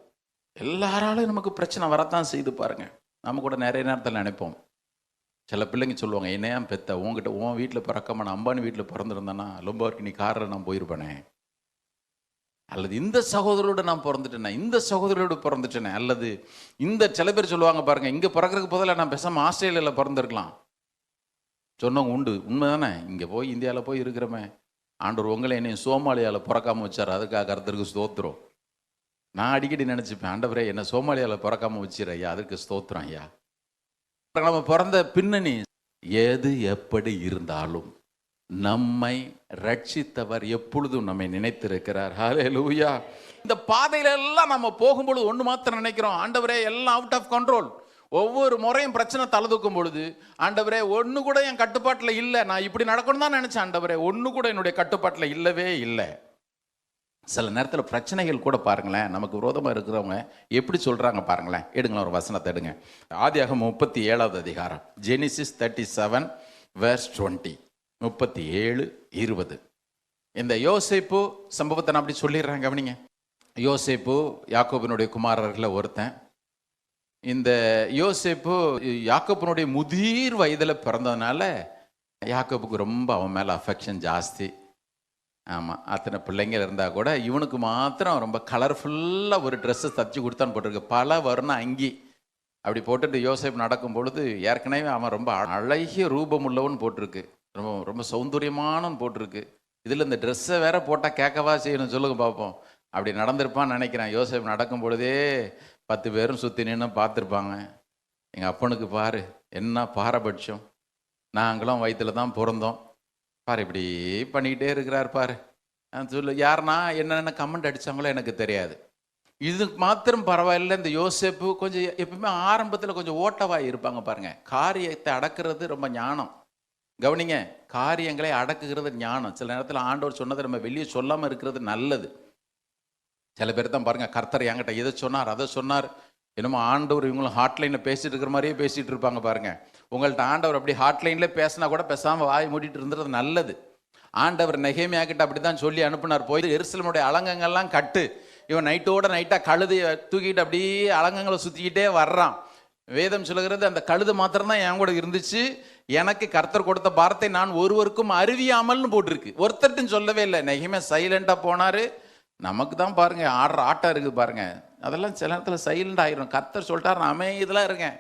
எல்லாராலும் நமக்கு பிரச்சனை வரத்தான் செய்து பாருங்க. நம்ம கூட நிறைய நேரத்தில் நினைப்போம். சில பிள்ளைங்க சொல்லுவாங்க, என்னையா பெத்த, உங்ககிட்ட உன் வீட்டில் பிறக்காம நான் அம்பானி வீட்டில் பிறந்திருந்தேன்னா லொம்பார்கினி காரில் நான் போயிருப்பேனே, அல்லது இந்த சகோதரோடு நான் பிறந்துட்டேனே, இந்த சகோதரோடு பிறந்துட்டேனே, அல்லது இந்த சில பேர் சொல்லுவாங்க பாருங்க, இங்கே பிறக்கிறதுக்கு பதிலாக நான் பேசாமல் ஆஸ்திரேலியாவில் பிறந்திருக்கலாம் சொன்னவங்க உண்டு. உண்மை தானே? இங்கே போய் இந்தியாவில் போய் இருக்கிறமே, ஆண்டவர் உங்களை என்னையும் சோமாலியாவில் பிறக்காமல் வச்சார், அதுக்காக கர்த்தருக்கு ஸ்தோத்திரம். நான் அடிக்கடி நினச்சிப்பேன், ஆண்டவரே என்னை சோமாலியாவில் பிறக்காமல் வச்சிரு ஐயா, அதற்கு ஸ்தோத்திரம் ஐயா. நம்ம பிறந்த பின்னணி எது எப்படி இருந்தாலும் நம்மை ரட்சித்தவர் எப்பொழுதும் நம்மை நினைத்திருக்கிறார். ஹல்லேலூயா. இந்த பாதையில எல்லாம் நம்ம போகும்பொழுது ஒன்று மாத்திரம் நினைக்கிறோம், ஆண்டவரே எல்லாம் அவுட் ஆஃப் கண்ட்ரோல். ஒவ்வொரு முறையும் பிரச்சனை தலதூக்கும் பொழுது, ஆண்டவரே ஒன்று கூட என் கட்டுப்பாட்டில் இல்லை, நான் இப்படி நடக்கணும் தான் நினைச்சேன், ஆண்டவரே ஒன்று கூட என்னுடைய கட்டுப்பாட்டில் இல்லவே இல்லை. சில நேரத்தில் பிரச்சனைகள் கூட பாருங்களேன், நமக்கு விரோதமாக இருக்கிறவங்க எப்படி சொல்கிறாங்க பாருங்களேன். எடுங்களேன், ஒரு வசனத்தை எடுங்க. ஆதியாகமம் 37வது அதிகாரம், ஜெனிசிஸ் 37 verse 20, 37:20. இந்த யோசேப்பு சம்பவத்தை நான் அப்படி சொல்லிடுறேன், கவனிங்க. யோசேப்பு யாக்கோபினுடைய குமாரர்களில் ஒருத்தன். இந்த யோசேப்பு யாக்கோபினுடைய முதிர் வயதில் பிறந்ததுனால யாக்கோபுக்கு ரொம்ப அவன் மேலே அஃபெக்ஷன் ஜாஸ்தி. ஆமாம், அத்தனை பிள்ளைங்க இருந்தால் கூட இவனுக்கு மாத்திரம் ரொம்ப கலர்ஃபுல்லாக ஒரு ட்ரெஸ்ஸை தச்சு கொடுத்தான்னு போட்டிருக்கு, பல வர்ண அங்கி. அப்படி போட்டுட்டு யோசேப்பு நடக்கும் பொழுது, ஏற்கனவே அவன் ரொம்ப அழகிய ரூபம் உள்ளவன் போட்டிருக்கு, ரொம்ப ரொம்ப சௌந்தரியமானவன் போட்டிருக்கு. இதில் இந்த ட்ரெஸ்ஸை வேற போட்டால் கேட்கவா செய்யணும், சொல்லுங்க பார்ப்போம். அப்படி நடந்திருப்பான்னு நினைக்கிறேன். யோசேப்பு நடக்கும் பொழுதே 10 பேரும் சுற்றி நின்று பார்த்துருப்பாங்க. எங்கள் அப்பனுக்கு பாரு என்ன பாரபட்சம், நாங்களும் வயிற்றில் தான் பிறந்தோம் பாரு, இப்படி பண்ணிக்கிட்டே இருக்கிறார் பாரு. சொல்லு, யாருன்னா என்னென்ன கமெண்ட் அடித்தாங்களோ எனக்கு தெரியாது. இது மாத்திரம் பரவாயில்ல. இந்த யோசேப்பு கொஞ்சம் எப்பவுமே ஆரம்பத்தில் கொஞ்சம் ஓட்டவாய் இருப்பாங்க பாருங்க. காரியத்தை அடக்கிறது ரொம்ப ஞானம். கவனிங்க, காரியங்களை அடக்குகிறது ஞானம். சில நேரத்தில் ஆண்டவர் சொன்னதை நம்ம வெளியே சொல்லாமல் இருக்கிறது நல்லது. சில பேர் தான் பாருங்க, கர்த்தர் என்கிட்ட எதை சொன்னார் அதை சொன்னார், என்னமோ ஆண்டவர் இவங்களும் ஹாட்லைனில் பேசிட்டு இருக்கிற மாதிரியே பேசிகிட்டு இருப்பாங்க பாருங்க. உங்கள்கிட்ட ஆண்டவர் அப்படி ஹாட்லைனில் பேசினா கூட பேசாமல் வாய் மூடிட்டு இருந்துறது நல்லது. ஆண்டவர் நெகேமியா கிட்ட அப்படி தான் சொல்லி அனுப்புனார், போய் எருசலேமுடைய அலங்கங்கள்லாம் கட்டு. இவன் நைட்டாக கழுதையை தூக்கிட்டு அப்படியே அலங்கங்களை சுற்றிக்கிட்டே வர்றான். வேதம் சொல்லுகிறது, அந்த கழுது மாத்திரம்தான் என் கூட இருந்துச்சு, எனக்கு கர்த்தர் கொடுத்த பாரத்தை நான் ஒருவருக்கும் அறிவியாமல்னு போட்டிருக்கு, ஒருத்தர்ட்டும் சொல்லவே இல்லை. நெகேமியா சைலண்டாக போனார். நமக்கு தான் பாருங்க ஆடுற ஆட்டம் இருக்குது பாருங்க, அதெல்லாம் சில நேரத்தில் சைலண்ட் ஆகிரும். கர்த்தர் சொல்லிட்டார், நான் அமைதியாக இருக்கேன்,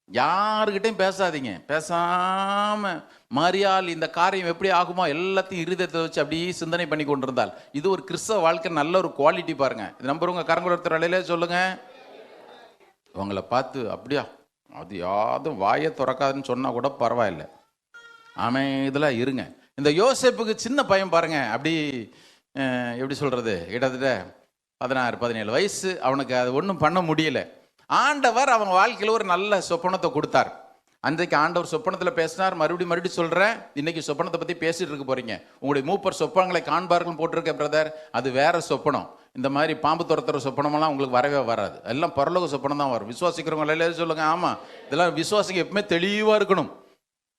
யாருக்கிட்டையும் பேசாதீங்க. பேசாம மரியாள் இந்த காரியம் எப்படி ஆகுமோ எல்லாத்தையும் இருதயத்தை வச்சு அப்படியே சிந்தனை பண்ணி கொண்டிருந்தால், இது ஒரு கிறிஸ்தவ வாழ்க்கை நல்ல ஒரு குவாலிட்டி பாருங்க. இது நம்புறவங்க கரங்குல ஒருத்தர் வேலையிலே சொல்லுங்க. உங்களை பார்த்து அப்படியா அது யாரும் வாயை திறக்காதுன்னு சொன்னா கூட பரவாயில்லை, அமைதியாக இருங்க. இந்த யோசேப்புக்கு சின்ன பையன் பாருங்க, அப்படி எப்படி சொல்றது, கிட்டத்தட்ட 16-17 வயசு. அவனுக்கு அது ஒன்றும் பண்ண முடியல. ஆண்டவர் அவன் வாழ்க்கையில் ஒரு நல்ல சொப்பனத்தை கொடுத்தார். அன்றைக்கு ஆண்டவர் சொப்பனத்தில் பேசினார். மறுபடியும் சொல்கிறேன், இன்னைக்கு சொப்பனத்தை பற்றி பேசிட்டு இருக்க போறீங்க. உங்களுடைய மூப்பர் சொப்பனங்களை காண்பார்கள் போட்டிருக்க பிரதர், அது வேற சொப்பனம். இந்த மாதிரி பாம்பு துரத்துற சொப்பனமெல்லாம் உங்களுக்கு வரவே வராது. எல்லாம் பரலோக சொப்பனம் தான் வரும். விசுவாசிக்கிறவங்க எல்லாரும் சொல்லுங்க ஆமாம். இதெல்லாம் விசுவாசிங்க எப்பவுமே தெளிவாக இருக்கணும்.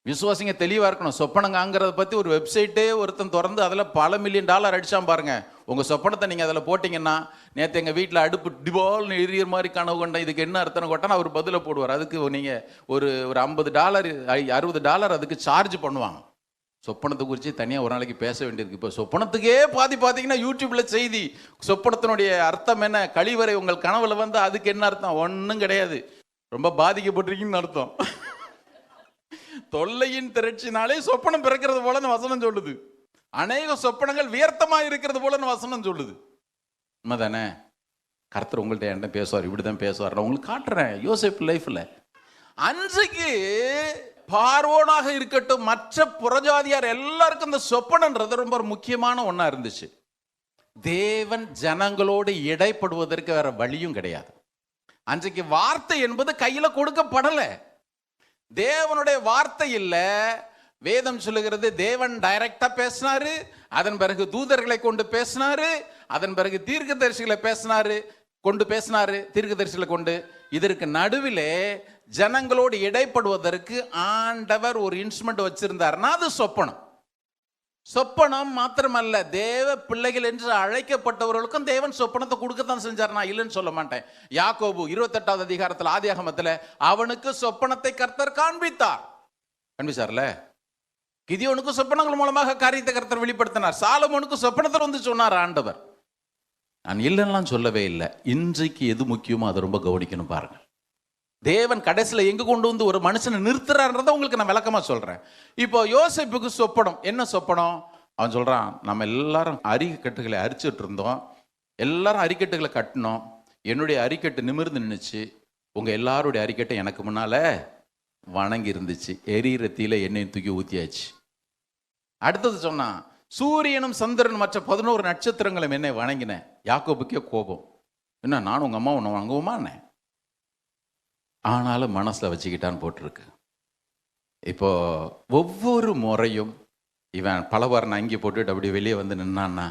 விசுவாசிங்க தெளிவாக இருக்கணும். சொப்பனங்கிறத பற்றி ஒரு வெப்சைட்டே ஒருத்தன் திறந்து அதில் பல $1 மில்லியன் அடிச்சான் பாருங்க. உங்கள் சொப்பனத்தை நீங்கள் அதில் போட்டிங்கன்னா, நேற்று எங்கள் வீட்டில் அடுப்பு டிபால்னு எரியற மாதிரி கனவு கண்டேன், இதுக்கு என்ன அர்த்தம் கொட்டான்னு அவர் பதிலை போடுவார். அதுக்கு நீங்கள் ஒரு $50 $60 அதுக்கு சார்ஜ் பண்ணுவாங்க. சொப்பனத்தை குறித்து தனியாக ஒரு நாளைக்கு பேச வேண்டியிருக்கு. இப்போ சொப்பனத்துக்கே பார்த்தீங்கன்னா யூடியூப்ல செய்தி, சொப்பனத்தினுடைய அர்த்தம் என்ன, கழிவறை உங்கள் கனவுல வந்து அதுக்கு என்ன அர்த்தம், ஒன்றும் கிடையாது, ரொம்ப பாதிக்கப்பட்டிருக்கீங்கன்னு அர்த்தம். தொல்லையின் திரட்சினாலே சொப்பனம் பிறக்கிறது போலன்னு வசனம் சொல்லுது. அநேக சொப்பனங்கள் வியர்த்தமா இருக்கிறது போலன்னு வசனம் சொல்லுது. உண்மைதானே? கர்த்தர் உங்கள்ட்ட என்ன பேசுவார், இப்படிதான் பேசுவார். நான் உங்களுக்கு காட்டுறேன் யோசேப்பு லைஃப்ல. அன்றைக்கு பார்வோனாக இருக்கட்டும், மற்ற புறஜாதியார் எல்லாருக்கும் இந்த சொப்பனன்றது ரொம்ப முக்கியமான ஒண்ணா இருந்துச்சு. தேவன் ஜனங்களோடு இடைப்படுவதற்கு வேற வழியும் கிடையாது. அன்றைக்கு வார்த்தை என்பது கையில கொடுக்கப்படல. தேவனுடைய வார்த்தை இல்ல. வேதம் சொல்லுகிறது, தேவன் டைரக்டா பேசினாரு, அதன் பிறகு தூதர்களை கொண்டு பேசினாரு, அதன் பிறகு தீர்க்கதரிசிகளை பேசினாரு, தீர்க்கதரிசிகளை கொண்டு. இதற்கு நடுவிலே ஜனங்களோடு இடைப்படுவதற்கு ஆண்டவர் ஒரு இன்ஸ்ட்ருமெண்ட் வச்சிருந்தாருன்னா அது சொப்பனம். சொப்பனம் மாத்திரமல்ல, தேவ பிள்ளைகள் என்று அழைக்கப்பட்டவர்களுக்கும் தேவன் சொப்பனத்தை கொடுக்கத்தான் செஞ்சார். நான் இல்லைன்னு சொல்ல மாட்டேன். யாக்கோபு 28வது அதிகாரத்தில் ஆதியாகமத்தில் அவனுக்கு சொப்பனத்தை கர்த்தர் காண்பிச்சார்ல. கிதியோனுக்கு சொப்பனங்கள் மூலமாக காரியத்தை கர்த்தர் வெளிப்படுத்தினார். சாலமோனுக்கு சொப்பனத்தில் வந்து சொன்னார் ஆண்டவர். நான் இல்லைன்னா சொல்லவே இல்லை. இன்றைக்கு எது முக்கியமோ அதை ரொம்ப கவனிக்கணும் பாருங்க. தேவன் கடைசியில் எங்க கொண்டு வந்து ஒரு மனுஷனை நிறுத்துறான்றதை உங்களுக்கு நான் விளக்கமா சொல்றேன். இப்போ யோசேப்புக்கு சொப்பனம் என்ன சொப்பனம்? அவன் சொல்றான், நம்ம எல்லாரும் அரிக்கட்டுகளை அரிச்சுட்டு இருந்தோம், எல்லாரும் அரிக்கட்டுகளை கட்டினோம், என்னுடைய அரிக்கட்டு நிமிர்ந்து நின்றுச்சு, உங்க எல்லாருடைய அரிக்கட்டை எனக்கு முன்னால வணங்கி இருந்துச்சு, எரியிற தீல எண்ணெய் தூக்கி ஊத்தியாச்சு. அடுத்தது சொன்னான், சூரியனும் சந்திரனும் மற்ற 11 நட்சத்திரங்களும் என்னை வணங்கினேன். யாக்கோபுக்கே கோபம், என்ன நானும் உங்க அம்மா உன்னை வணங்குவோமான்னு. ஆனாலும் மனசுல வச்சுக்கிட்டான்னு போட்டிருக்கு. இப்போ ஒவ்வொரு முறையும் இவன் பலவாரன் அங்கி போட்டுட்டு அப்படி வெளியே வந்து நின்னான்னா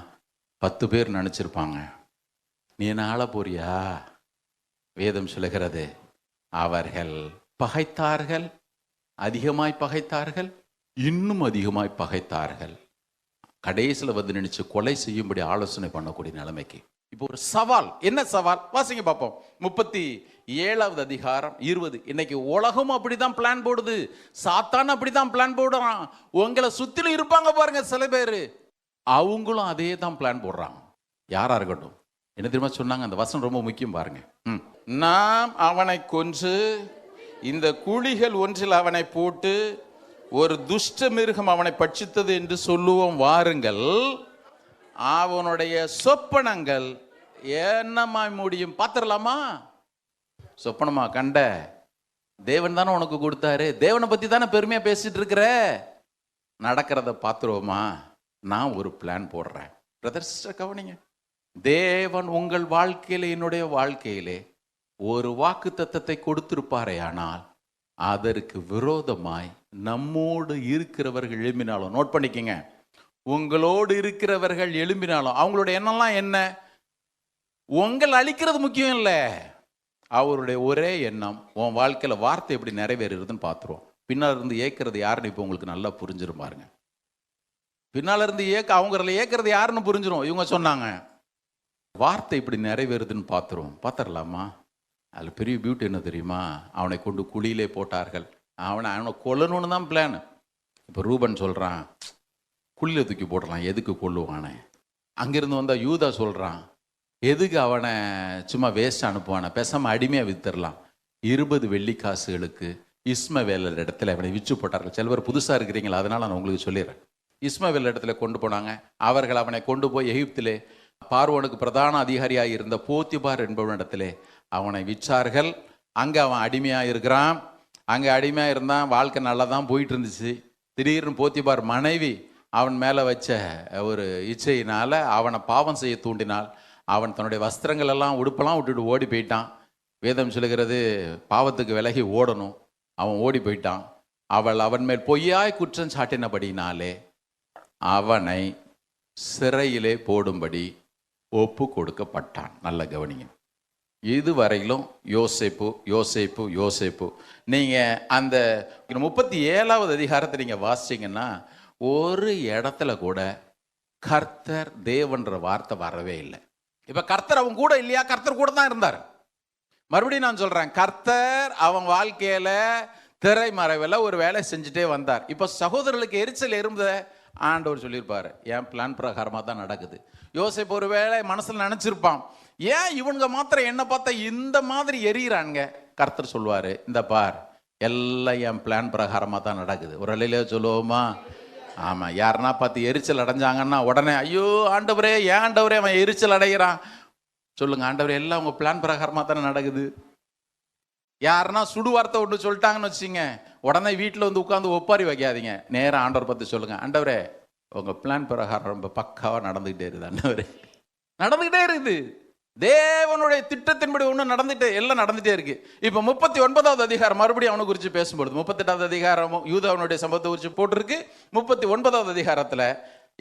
10 பேர் நினைச்சிருப்பாங்க, நீ என்ன ஆள போறியா? வேதம் சொல்லுகிறது, அவர்கள் பகைத்தார்கள், அதிகமாய் பகைத்தார்கள், இன்னும் அதிகமாய் பகைத்தார்கள். கடைசியில் வந்து நினைச்சு கொலை செய்யும்படி ஆலோசனை பண்ணக்கூடிய நிலைமைக்கு. இப்போ ஒரு சவால். என்ன சவால்? வாசிங்க பார்ப்போம். 37வது அதிகாரம் 20. இன்னைக்கு உலகம் அப்படிதான் பிளான் போடுது, சாத்தான் அப்படிதான் பிளான் போடுறான். உங்களை சுத்திலும் இருப்பாங்க பாருங்க சில பேரு, அவங்களும் அதே தான் பிளான் போடுறாங்க. யாரா இருக்கட்டும். என்ன தெரியுமா சொன்னாங்க? அந்த வசனம் ரொம்ப முக்கியம் பாருங்க. நாம் அவனை கொன்று இந்த குழிகள் ஒன்றில் அவனை போட்டு ஒரு துஷ்ட மிருகம் அவனை பட்சித்தது என்று சொல்லுவோம் வாருங்கள். அவனுடைய சொப்பனங்கள் என்னமாய் முடியும் பார்த்துடலாமா? சொப்பனமா கண்ட? தேவன் தானே உனக்கு கொடுத்தாரு, தேவனை பத்தி தானே பெருமையா பேசிட்டு இருக்கிற. நடக்கிறத பார்த்துருவோமா? நான் ஒரு பிளான் போடுறேன். பிரதர் சிஸ்டர் கவனிங்க. தேவன் உங்கள் வாழ்க்கையிலே, என்னுடைய வாழ்க்கையிலே ஒரு வாக்கு தத்தத்தை கொடுத்திருப்பாரே, ஆனால் அதற்கு விரோதமாய் நம்மோடு இருக்கிறவர்கள் எழும்பினாலும், நோட் பண்ணிக்கங்க, உங்களோடு இருக்கிறவர்கள் எழும்பினாலும் அவங்களுடைய எண்ணம்லாம் என்ன? உங்களை அழிக்கிறது முக்கியம் இல்லை. அவருடைய ஒரே எண்ணம், உன் வாழ்க்கையில வார்த்தை எப்படி நிறைவேறுதுன்னு பார்த்துருவோம். பின்னால் இருந்து ஏற்கிறது யாருன்னு இப்போ உங்களுக்கு நல்லா புரிஞ்சிரும் பாருங்க. பின்னால இருந்து அவங்கள ஏற்கிறது யாருன்னு புரிஞ்சிரும். இவங்க சொன்னாங்க, வார்த்தை இப்படி நிறைவேறுதுன்னு பார்த்துடலாமா? அதில் பெரிய பியூட்டி என்ன தெரியுமா? அவனை கொண்டு குழியிலே போட்டார்கள். அவனை கொல்லணும்னு தான் பிளான். இப்போ ரூபன் சொல்றான், குழியில தூக்கி போடலாம், எதுக்கு கொல்லுவானே. அங்கிருந்து வந்தா யூதா சொல்றான், எதுக்கு அவனை சும்மா வேஸ்ட் அனுப்புவானே, பேசாம அடிமையா வித்துடலாம். 20 வெள்ளிக்காசுகளுக்கு இஸ்மவேலர் இடத்துல அவனை விற்று போட்டார்கள். சில பேர் புதுசா இருக்கிறீங்களா, அதனால நான் உங்களுக்கு சொல்லிடுறேன். இஸ்மவேல் இடத்துல கொண்டு போனாங்க. அவர்கள் அவனை கொண்டு போய் எகிப்திலே பார்வோனுக்கு பிரதான அதிகாரியாக இருந்த போத்திபார் என்பவனிடத்திலே அவனை விற்றார்கள். அங்க அவன் அடிமையா இருக்கிறான். அங்க அடிமையா இருந்தான். வாழ்க்கை நல்லா தான் போயிட்டு இருந்துச்சு. திடீர்னு போத்திபார் மனைவி அவன் மேலே வச்ச ஒரு இச்சையினால் அவனை பாவம் செய்ய தூண்டினாள். அவன் தன்னுடைய வஸ்திரங்கள் எல்லாம் உடுப்பெல்லாம் விட்டுட்டு ஓடி போயிட்டான். வேதம் சொல்லுகிறது பாவத்துக்கு விலகி ஓடணும். அவன் ஓடி போயிட்டான். அவள் அவன் மேல் பொய்யாய் குற்றம் சாட்டினபடினாலே அவனை சிறையிலே போடும்படி ஒப்பு கொடுக்கப்பட்டான். நல்ல கவனிங்க. இதுவரையிலும் யோசேப்பு யோசேப்பு யோசேப்பு. நீங்கள் அந்த 37வது அதிகாரத்தை நீங்கள் வாசிச்சிங்கன்னா ஒரு இடத்துல கூட கர்த்தர் தேவன்ற வார்த்தை வரவே இல்லை. இப்போ கர்த்தர் அவன் கூட இல்லையா? கர்த்தர் கூட தான் இருந்தார். மறுபடியும் நான் சொல்கிறேன், கர்த்தர் அவன் வாழ்க்கையில் திரைமறைவில் ஒரு வேலை செஞ்சுட்டே வந்தார். இப்போ சகோதரர்களுக்கு எரிச்சல் இருந்த ஆண்டவர் சொல்லியிருப்பார், என் பிளான் பிரகாரமாக தான் நடக்குது. யோசேப்பு ஒரு வேலை மனசில் நினச்சிருப்பான், ஏன் இவனுங்க மாத்திரம் என்ன பார்த்தா இந்த மாதிரி எரியிறானுங்க. கர்த்தர் சொல்லுவார், இந்த பார், எல்லாம் என் பிளான் பிரகாரமாக தான் நடக்குது. ஒரு அலையிலே சொல்லுவோமா? ஆமாம். யாருன்னா பார்த்து எரிச்சல் அடைஞ்சாங்கன்னா உடனே, ஐயோ ஆண்டவரே, ஏன் ஆண்டவரே அவன் எரிச்சல் அடைகிறான்? சொல்லுங்க, ஆண்டவரே எல்லாம் உங்கள் பிளான் பிரகாரமாக தானே நடக்குது. யாருன்னா சுடு வார்த்தை ஒன்று சொல்லிட்டாங்கன்னு வச்சுங்க, உடனே வீட்டில் வந்து உட்காந்து ஒப்பாரி வைக்காதீங்க. நேராக ஆண்டவர் பார்த்து சொல்லுங்க, ஆண்டவரே உங்கள் பிளான் பிரகாரம் ரொம்ப பக்காவாக நடந்துக்கிட்டே இருக்குது. ஆண்டவரே நடந்துக்கிட்டே இருக்குது. தேவனுடைய திட்டத்தின்படி ஒன்று நடந்துட்டு எல்லாம் நடந்துகிட்டே இருக்கு. இப்போ 39வது அதிகாரம் மறுபடியும் அவனை குறித்து பேசும்பொழுது, 38வது அதிகாரமும் யூதாவினுடைய சம்பவத்தை குறித்து போட்டிருக்கு. 39வது அதிகாரத்தில்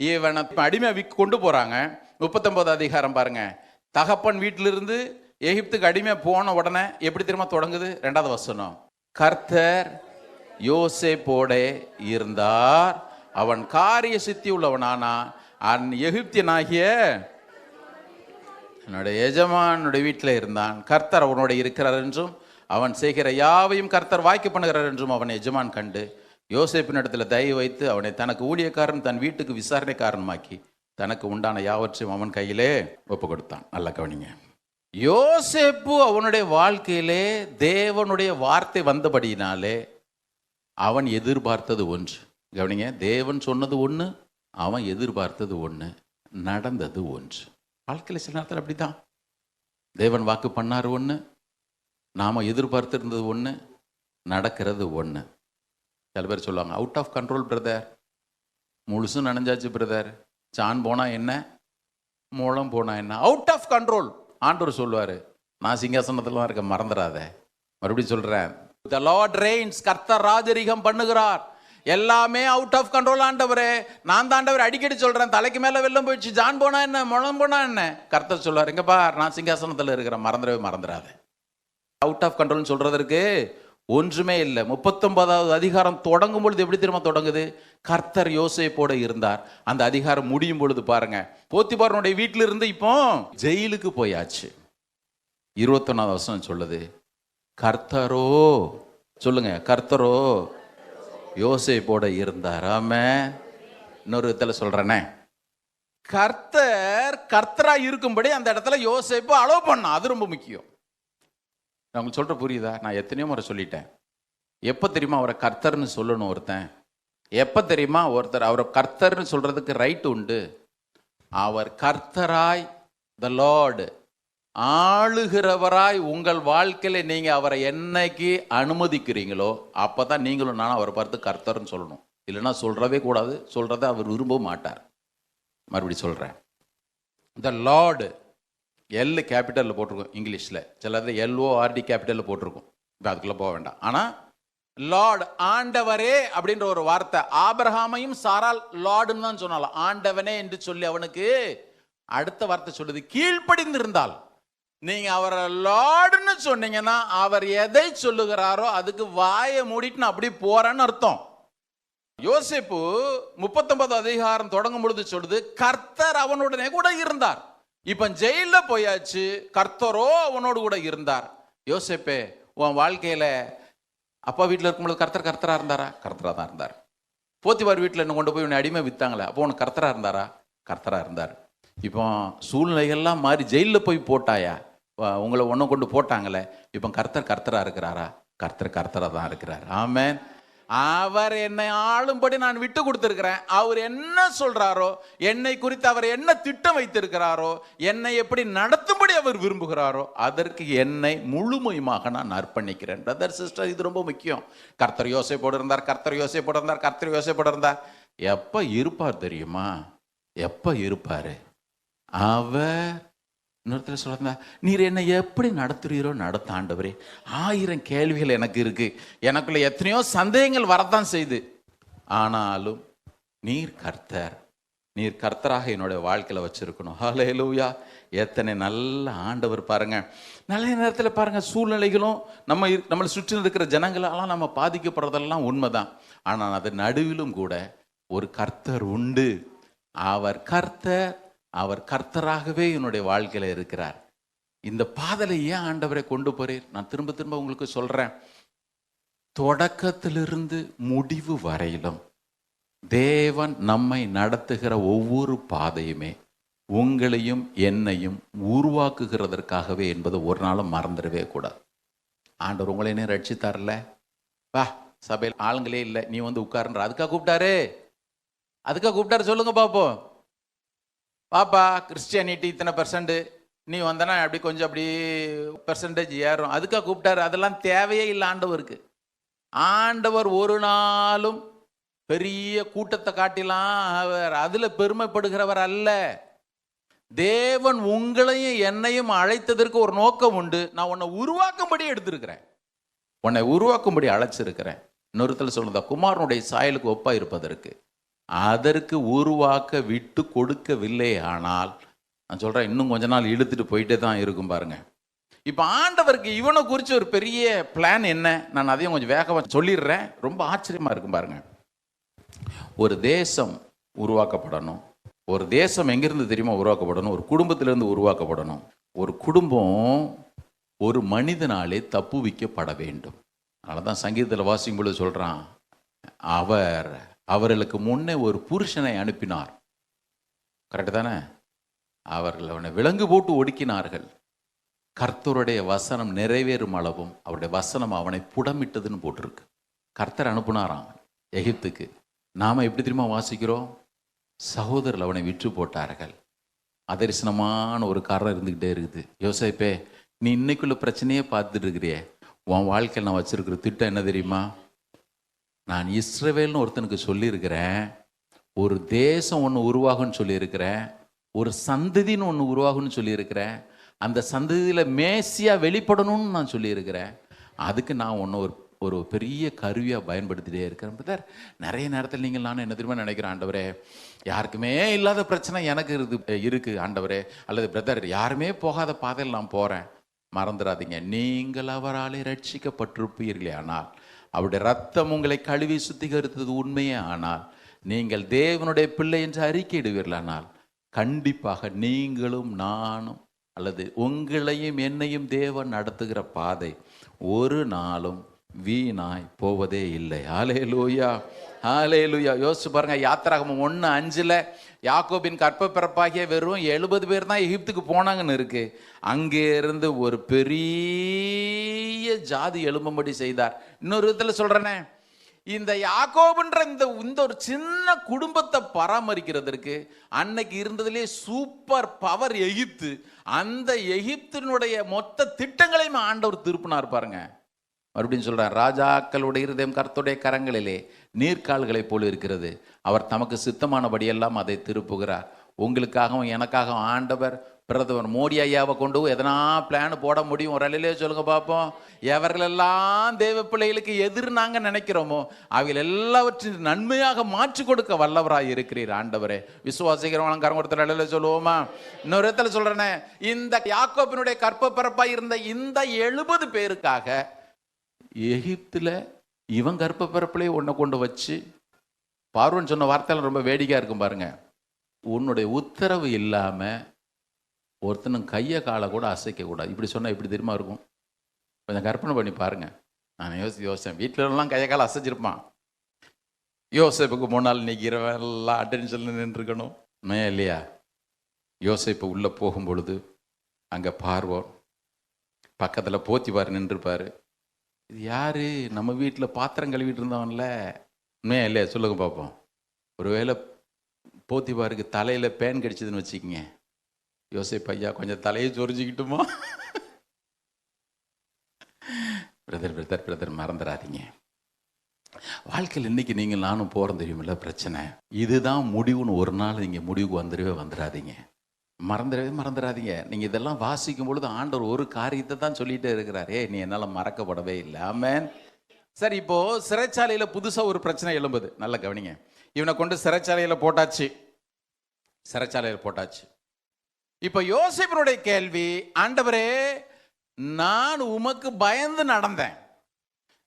இவனை அடிமை கொண்டு போகிறாங்க. 39வது அதிகாரம் பாருங்க. தகப்பன் வீட்டிலிருந்து எகிப்துக்கு அடிமை போன உடனே எப்படி திரும்ப தொடங்குது? 2வது வசனம், கர்த்தர் யோசேப்போட இருந்தார், அவன் காரிய சித்தி உள்ளவனானா, எகிப்தியனாகிய என்னுடைய எஜமானுடைய வீட்டில் இருந்தான். கர்த்தர் அவனோட இருக்கிறார் என்றும் அவன் செய்கிற யாவையும் கர்த்தர் வாய்க்கு பண்ணுகிறார் என்றும் அவன் எஜமான் கண்டு யோசேப்பின் இடத்துல தயவு வைத்து அவனை தனக்கு ஊழியக்காரன், தன் வீட்டுக்கு விசாரணைக்காரனுமாக்கி தனக்கு உண்டான யாவற்றையும் அவன் கையிலே ஒப்பு கொடுத்தான். நல்லா கவனிங்க. யோசேப்பு அவனுடைய வாழ்க்கையிலே தேவனுடைய வார்த்தை வந்தபடியினாலே அவன் எதிர்பார்த்தது ஒன்று. கவனிங்க, தேவன் சொன்னது ஒன்று, அவன் எதிர்பார்த்தது ஒன்று, நடந்தது ஒன்று. வாழ்க்கையில் சில நேரத்தில் அப்படி தான். தேவன் வாக்கு பண்ணார் ஒன்று, நாம் எதிர்பார்த்துருந்தது ஒன்று, நடக்கிறது ஒன்று. சில பேர் சொல்லுவாங்க, அவுட் ஆஃப் கண்ட்ரோல் பிரதர், முழுசும் நனைஞ்சாச்சு பிரதர், சான் போனால் என்ன, மூலம் போனால் என்ன, அவுட் ஆஃப் கண்ட்ரோல். ஆண்டவர் சொல்லுவார், நான் சிங்காசனத்தில் தான் இருக்க, மறந்துடாத. மறுபடியும் சொல்கிறேன், the Lord reigns, கர்த்தர் ராஜரிகம் பண்ணுகிறார். எல்லாமே அவுட் ஆஃப் கண்ட்ரோல். ஆண்டவரே, நான் தான் ஆண்டவர் அடிக்கடி சொல்றேன், தலைக்கு மேல வெள்ளம் போயிடுச்சு, ஜான் போனா என்ன, முழம் போனா என்ன. கர்த்தர் சொல்லுவார், இங்க பார், நான் சிங்காசனத்தில் இருக்கிறேன், மறந்துடாத. அவுட் ஆஃப் கண்ட்ரோல் சொல்றதற்கு ஒன்றுமே இல்லை. 39வது அதிகாரம் தொடங்கும் பொழுது எப்படி திரும்ப தொடங்குது? கர்த்தர் யோசேப்போட இருந்தார். அந்த அதிகாரம் முடியும் பொழுது பாருங்க, போத்திபாரனுடைய வீட்டில இருந்து இப்போ ஜெயிலுக்கு போயாச்சு. 21வது வசனம் சொல்லுது, கர்த்தரோ, சொல்லுங்க, கர்த்தரோ யோசேப்போட இருந்தார். ஆமென். இன்னொரு விதத்துல சொல்றேனே, கர்த்தர் கர்த்தரா இருக்கும்படி அந்த இடத்துல யோசேப்பு அலோவ் பண்ணா. அது ரொம்ப முக்கியம். நான் உங்களுக்கு சொல்ற புரியுதா? நான் எத்தனையோ முறை சொல்லிட்டேன். எப்ப தெரியுமா அவரை கர்த்தர்னு சொல்லணும் ஒருத்தன்? எப்ப தெரியுமா ஒருத்தர் அவரை கர்த்தர்னு சொல்றதுக்கு ரைட் உண்டு? அவர் கர்த்தராய், த லார்ட், ஆளுகிறவராய் உங்கள் வாழ்க்கையில நீங்க அவரை என்னைக்கு அனுமதிக்கிறீங்களோ அப்பதான் நீங்களும் நானும் அவரை பார்த்து கர்த்தர்னு சொல்லணும். இல்லைன்னா சொல்றவே கூடாது. சொல்றதை அவர் விரும்ப மாட்டார். மறுபடியும் சொல்றேன், த லார்டு, எல் கேபிட்டலில் போட்டிருக்கோம் இங்கிலீஷில், சிலது LORD கேபிட்டலில் போட்டிருக்கும். இப்போ அதுக்குள்ளே போக வேண்டாம். ஆனால் லார்டு, ஆண்டவரே அப்படின்ற ஒரு வார்த்தை, ஆபிரகாமையும் சாரால் லார்டுன்னு தான் சொன்னாலும், ஆண்டவனே என்று சொல்லி அவனுக்கு அடுத்த வார்த்தை சொல்லுது, கீழ்ப்படிந்து இருந்தால். நீங்க அவரை லார்டுன்னு சொன்னீங்கன்னா அவர் எதை சொல்லுகிறாரோ அதுக்கு வாயை மூடிட்டு நான் அப்படி போறேன்னு அர்த்தம். யோசேப்பு 39வது அதிகாரம் தொடங்கும் பொழுது சொல்லுது, கர்த்தர் அவனுடனே கூட இருந்தார். இப்ப ஜெயில போயாச்சு, கர்த்தரோ அவனோடு கூட இருந்தார். யோசேப்பே, உன் வாழ்க்கையில அப்பா வீட்டில் இருக்கும்போது கர்த்தரா இருந்தாரா? கர்த்தரா தான் இருந்தார். போத்திபார் வீட்டில் என்ன கொண்டு போய் உன்னை அடிமை வித்தாங்களே, அப்போ உனக்கு கர்த்தரா இருந்தாரா? கர்த்தரா இருந்தார். இப்போ சூழ்நிலைகள்லாம் மாறி ஜெயிலில் போய் போட்டாயா, உங்களை ஒன்றும் கொண்டு போட்டாங்களே, இப்போ கர்த்தரா இருக்கிறாரா? கர்த்தரா தான் இருக்கிறார். ஆமென். அவர் என்னை ஆளும்படி நான் விட்டு கொடுத்திருக்கிறேன். அவர் என்ன சொல்றாரோ, என்னை குறித்து அவர் என்ன திட்டம் வைத்திருக்கிறாரோ, என்னை எப்படி நடத்தும்படி அவர் விரும்புகிறாரோ அதற்கு என்னை முழுமையுமாக நான் அர்ப்பணிக்கிறேன். பிரதர் சிஸ்டர், இது ரொம்ப முக்கியம். கர்த்தர் யோசேப்போடு இருந்தார், கர்த்தர் யோசேப்போடு இருந்தார், கர்த்தர் யோசேப்போடு இருந்தார். எப்ப இருப்பார் தெரியுமா? எப்ப இருப்பாரு? அவர் இன்னொருத்தர் சொல்றா, நீர் என்னை எப்படி நடத்துறீரோ நடத்த ஆண்டவரே. 1000 கேள்விகள் எனக்கு இருக்கு, எனக்குள்ள எத்தனையோ சந்தேகங்கள் வரத்தான் செய்து. ஆனாலும் நீர் கர்த்தர், நீர் கர்த்தராக என்னுடைய வாழ்க்கையில வச்சிருக்கணும். ஹல்லேலூயா. எத்தனை நல்ல ஆண்டவர் பாருங்க. நல்ல நேரத்தில் பாருங்க, சூழ்நிலைகளும் நம்மளை சுற்றி இருக்கிற ஜனங்களெல்லாம் நம்ம பாதிக்கப்படுறதெல்லாம் உண்மைதான். ஆனால் அது நடுவிலும் கூட ஒரு கர்த்தர் உண்டு. அவர் கர்த்தர், அவர் கர்த்தராகவே என்னுடைய வாழ்க்கையில இருக்கிறார். இந்த பாதையில ஏன் ஆண்டவரை கொண்டு போறீர்? நான் திரும்ப திரும்ப உங்களுக்கு சொல்றேன், தொடக்கத்திலிருந்து முடிவு வரையிலும் தேவன் நம்மை நடத்துகிற ஒவ்வொரு பாதையுமே உங்களையும் என்னையும் உருவாக்குகிறதற்காகவே என்பது ஒரு நாளும் மறந்துடவே கூடாது. ஆண்டவர் உங்களை என்ன ரட்சித்தார்ல, வா சபையில் ஆளுங்களே இல்லை, நீ வந்து உட்காருன்ற, அதுக்காக கூப்பிட்டாரு? அதுக்காக கூப்பிட்டாரு? சொல்லுங்க பாப்போம். பாப்பா கிறிஸ்டியானிட்டி இத்தனை %, நீ வந்தனா அப்படி கொஞ்சம் அப்படி % ஏறும், அதுக்காக கூப்பிட்டாரு? அதெல்லாம் தேவையே இல்லை ஆண்டவருக்கு. ஆண்டவர் ஒரு நாளும் பெரிய கூட்டத்தை காட்டிலாம் அவர் அதுல பெருமைப்படுகிறவர் அல்ல. தேவன் உங்களையும் என்னையும் அழைத்ததற்கு ஒரு நோக்கம் உண்டு. நான் உன்னை உருவாக்கும்படி எடுத்திருக்கிறேன், உன்னை உருவாக்கும்படி அழைச்சிருக்கிறேன். இன்னொருத்தர் சொல்லுதா, குமாரனுடைய சாயலுக்கு ஒப்பா இருப்பதற்கு. அதற்கு உருவாக்க விட்டு கொடுக்கவில்லை. ஆனால் நான் சொல்றேன், இன்னும் கொஞ்ச நாள் இழுத்துட்டு போயிட்டே தான் இருக்கும் பாருங்க. இப்ப ஆண்டவருக்கு இவனை குறித்து ஒரு பெரிய பிளான் என்ன, நான் அதையும் கொஞ்சம் வேகமாக சொல்லிடுறேன். ரொம்ப ஆச்சரியமா இருக்கும் பாருங்க. ஒரு தேசம் உருவாக்கப்படணும். ஒரு தேசம் எங்கிருந்து தெரியுமா உருவாக்கப்படணும்? ஒரு குடும்பத்திலிருந்து உருவாக்கப்படணும். ஒரு குடும்பம் ஒரு மனிதனாலே தப்புவிக்கப்பட வேண்டும். அதனாலதான் சங்கீதத்தில் வாசிக்கும் பொழுது சொல்றான், அவர்களுக்கு முன்னே ஒரு புருஷனை அனுப்பினார். கரெக்டு தானே? அவர்கள் அவனை விலங்கு போட்டு ஒடுக்கினார்கள். கர்த்தருடைய வசனம் நிறைவேறும் அளவும் அவருடைய வசனம் அவனை புடமிட்டதுன்னு போட்டிருக்கு. கர்த்தர் அனுப்புனாராம் எகிப்துக்கு. நாம எப்படி தெரியுமா வாசிக்கிறோம்? சகோதரர்கள் அவனை விற்று போட்டார்கள். அதரிசனமான ஒரு காரணம் இருந்துக்கிட்டே இருக்குது. யோசேப்பே, நீ இன்னைக்குள்ள பிரச்சனையே பார்த்துட்டு இருக்கிறியே, உன் வாழ்க்கையில் நான் வச்சிருக்கிற திட்டம் என்ன தெரியுமா? நான் இஸ்ரவேல்னு ஒருத்தனுக்கு சொல்லியிருக்கிறேன், ஒரு தேசம் ஒன்று உருவாகும்னு சொல்லியிருக்கிறேன், ஒரு சந்ததின்னு ஒன்று உருவாகும்னு சொல்லியிருக்கிறேன், அந்த சந்ததியில் மேசியா வெளிப்படணும்னு நான் சொல்லியிருக்கிறேன். அதுக்கு நான் ஒன்று ஒரு பெரிய கருவியாக பயன்படுத்திட்டே இருக்கிறேன். பிரதர், நிறைய நேரத்தில் நீங்கள் நானும் என்ன தெரியுமா நினைக்கிறேன், ஆண்டவரே யாருக்குமே இல்லாத பிரச்சனை எனக்கு இருக்கு ஆண்டவரே, அல்லது பிரதர் யாருமே போகாத பாதையில் நான் போகிறேன். மறந்துடாதீங்க, நீங்கள் அவராலே ரட்சிக்கப்பட்டிருப்பீர்களே ஆனால், அவருடைய ரத்தம் உங்களை கழுவி சுத்திகரித்தது உண்மையே ஆனால், நீங்கள் தேவனுடைய பிள்ளை என்று அறிக்கையிடுவீர்களானால், கண்டிப்பாக நீங்களும் நானும் அல்லது உங்களையும் என்னையும் தேவன் நடத்துகிற பாதை ஒரு நாளும் வீணாய் போவதே இல்லை. ஹல்லேலூயா, ஹல்லேலூயா. யோசிச்சு பாருங்க, யாத்திராகமம் 1:5 யாக்கோபின் கற்ப பிறப்பாகிய வெறும் 70 பேர் தான் எகிப்துக்கு போனாங்கன்னு இருக்கு. அங்கே இருந்து ஒரு பெரிய ஜாதி எழும்பும்படி செய்தார். இன்னொரு விதத்துல சொல்றேனே, இந்த யாக்கோபுன்ற இந்த ஒரு சின்ன குடும்பத்தை பராமரிக்கிறதற்கு அன்னைக்கு இருந்ததுலேயே சூப்பர் பவர் எகிப்து. அந்த எகிப்தினுடைய மொத்த திட்டங்களையும் ஆண்டவர் திருப்பினார் பாருங்க. மறுபடியும் சொல்றார், ராஜாக்களுடைய இருதயம் கர்த்தருடைய கரங்களிலே நீர்க்கால்களை போல இருக்கிறது, அவர் தமக்கு சித்தமானபடியெல்லாம் அதை திருப்புகிறார். உங்களுக்காகவும் எனக்காகவும் ஆண்டவர் பிரதமர் மோடி ஐயாவை கொண்டு எதனா பிளான் போட முடியும்? ஒரு அலையிலே சொல்லுங்க பார்ப்போம். எவர்களெல்லாம் தேவ பிள்ளைகளுக்கு எதிர் நாங்கள் நினைக்கிறோமோ அவைகள் எல்லாவற்றையும் நன்மையாக மாற்றி கொடுக்க வல்லவராய் இருக்கிறீர் ஆண்டவரே. விசுவாசிக்கிறவங்க கரம் கொடுத்த அலையில சொல்லுவோமா? இன்னொரு இடத்துல சொல்றேனே, இந்த யாக்கோபினுடைய கற்ப பிறப்பாய் இருந்த இந்த 70 பேருக்காக எகிப்துல இவன் கற்ப பிறப்பிலே உன்னை கொண்டு வச்சு, பார்வன் சொன்ன வார்த்தையில ரொம்ப வேடிக்கையா இருக்கும் பாருங்க. உன்னுடைய உத்தரவு இல்லாம ஒருத்தனும் கையை காலை கூட அசைக்க கூடாது. இப்படி சொன்னா எப்படி தெரியுமா இருக்கும்? கொஞ்சம் கற்பனை பண்ணி பாருங்க. நான் யோசிச்சேன், வீட்டிலலாம் கையை காலை அசைச்சிருப்பான். யோசேப்புக்கு முன்னால் இன்னைக்கு இரவெல்லாம் அட்டென்ஷன்ல நின்றுருக்கணும் இல்லையா? யோசேப்பு உள்ள போகும் பொழுது அங்க பார்வோன் பக்கத்துல போத்திபார் நின்றுப்பாரு. இது யாரு? நம்ம வீட்டில் பாத்திரம் கழுவிட்டு இருந்தவன்ல உண்மையா இல்லையா? சொல்லுங்க பார்ப்போம். ஒருவேளை போத்திபாருக்கு தலையில பேன் கடிச்சதுன்னு வச்சுக்கிங்க, யோசேப்பு ஐயா கொஞ்சம் தலையை சொரிஞ்சுக்கிட்டுமா? பிரதர் மறந்துடாதீங்க, வாழ்க்கையில் இன்னைக்கு நீங்கள் நானும் போகிறோம் தெரியுமில்ல பிரச்சனை. இதுதான் முடிவுன்னு ஒரு நாள் நீங்கள் முடிவுக்கு வந்துடாதீங்க. மறந்துடாதீங்க. நீங்கள் இதெல்லாம் வாசிக்கும் பொழுது ஆண்டவர் ஒரு காரியத்தை தான் சொல்லிகிட்டே இருக்கிறார். நீ என்னால் மறக்கப்படவே இல்லை. ஆமென். சரி, இப்போது சிறைச்சாலையில் புதுசாக ஒரு பிரச்சனை எழும்புது. நல்லா கவனிங்க. இவனை கொண்டு சிறைச்சாலையில் போட்டாச்சு. இப்போ யோசேப்பினுடைய கேள்வி, ஆண்டவரே, நான் உமக்கு பயந்து நடந்தேன்.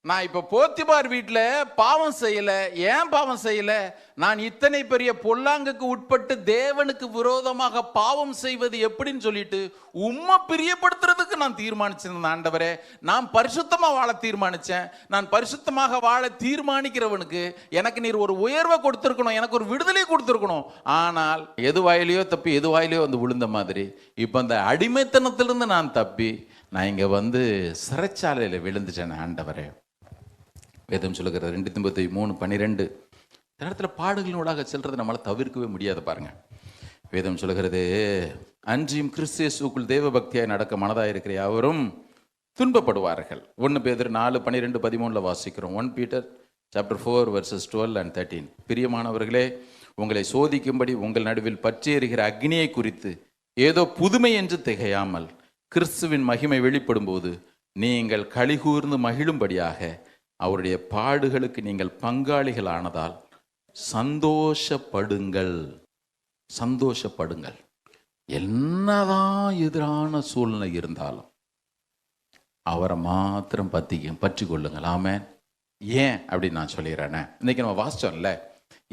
நான் இப்போ போத்திபார் வீட்டில் பாவம் செய்யலை. ஏன் பாவம் செய்யலை? நான் இத்தனை பெரிய பொல்லாங்குக்கு உட்பட்டு தேவனுக்கு விரோதமாக பாவம் செய்வது எப்படின்னு சொல்லிட்டு உம்மை பிரியப்படுத்துறதுக்கு நான் தீர்மானிச்சிருந்தேன். ஆண்டவரே, நான் பரிசுத்தமாக வாழ தீர்மானித்தேன். நான் பரிசுத்தமாக வாழ தீர்மானிக்கிறவனுக்கு எனக்கு நீர் ஒரு உயர்வை கொடுத்துருக்கணும், எனக்கு ஒரு விடுதலை கொடுத்துருக்கணும். ஆனால் எது வாயிலையோ தப்பி எது வாயிலையோ வந்து விழுந்த மாதிரி இப்போ அந்த அடிமைத்தனத்திலிருந்து நான் தப்பி நான் இங்கே வந்து சிறைச்சாலையில் விழுந்துட்டேன். ஆண்டவரே, வேதம் சொல்லுகிறது 2 தீமோத்தேயு 3:12, இந்த இடத்துல பாடுகளினூடாக செல்றதை நம்மளால் தவிர்க்கவே முடியாது. பாருங்க, வேதம் சொல்லுகிறது, அன்றியும் கிறிஸ்து இயேசுவுக்குள் தேவ பக்தியாய் நடக்க மனதாக இருக்கிற யாவரும் துன்பப்படுவார்கள். 1 பேதுரு 4:12-13 வாசிக்கிறோம். 1 Peter chapter 4 verses 12 and 13. பிரியமானவர்களே, உங்களை சோதிக்கும்படி உங்கள் நடுவில் பற்றி எரிகிற அக்னியை குறித்து ஏதோ புதுமை என்று திகையாமல் கிறிஸ்துவின் மகிமை வெளிப்படும் போது நீங்கள் களிகூர்ந்து மகிழும்படியாக அவருடைய பாடுகளுக்கு நீங்கள் பங்காளிகள் ஆனதால் சந்தோஷப்படுங்கள். என்னதான் எதிரான சூழ்நிலை இருந்தாலும் அவரை மாத்திரம் பற்றி கொள்ளுங்கள். ஆமென். ஏன் அப்படின்னு நான் சொல்லிடுறேனே, இன்னைக்கு நம்ம வாசிச்சோம்ல,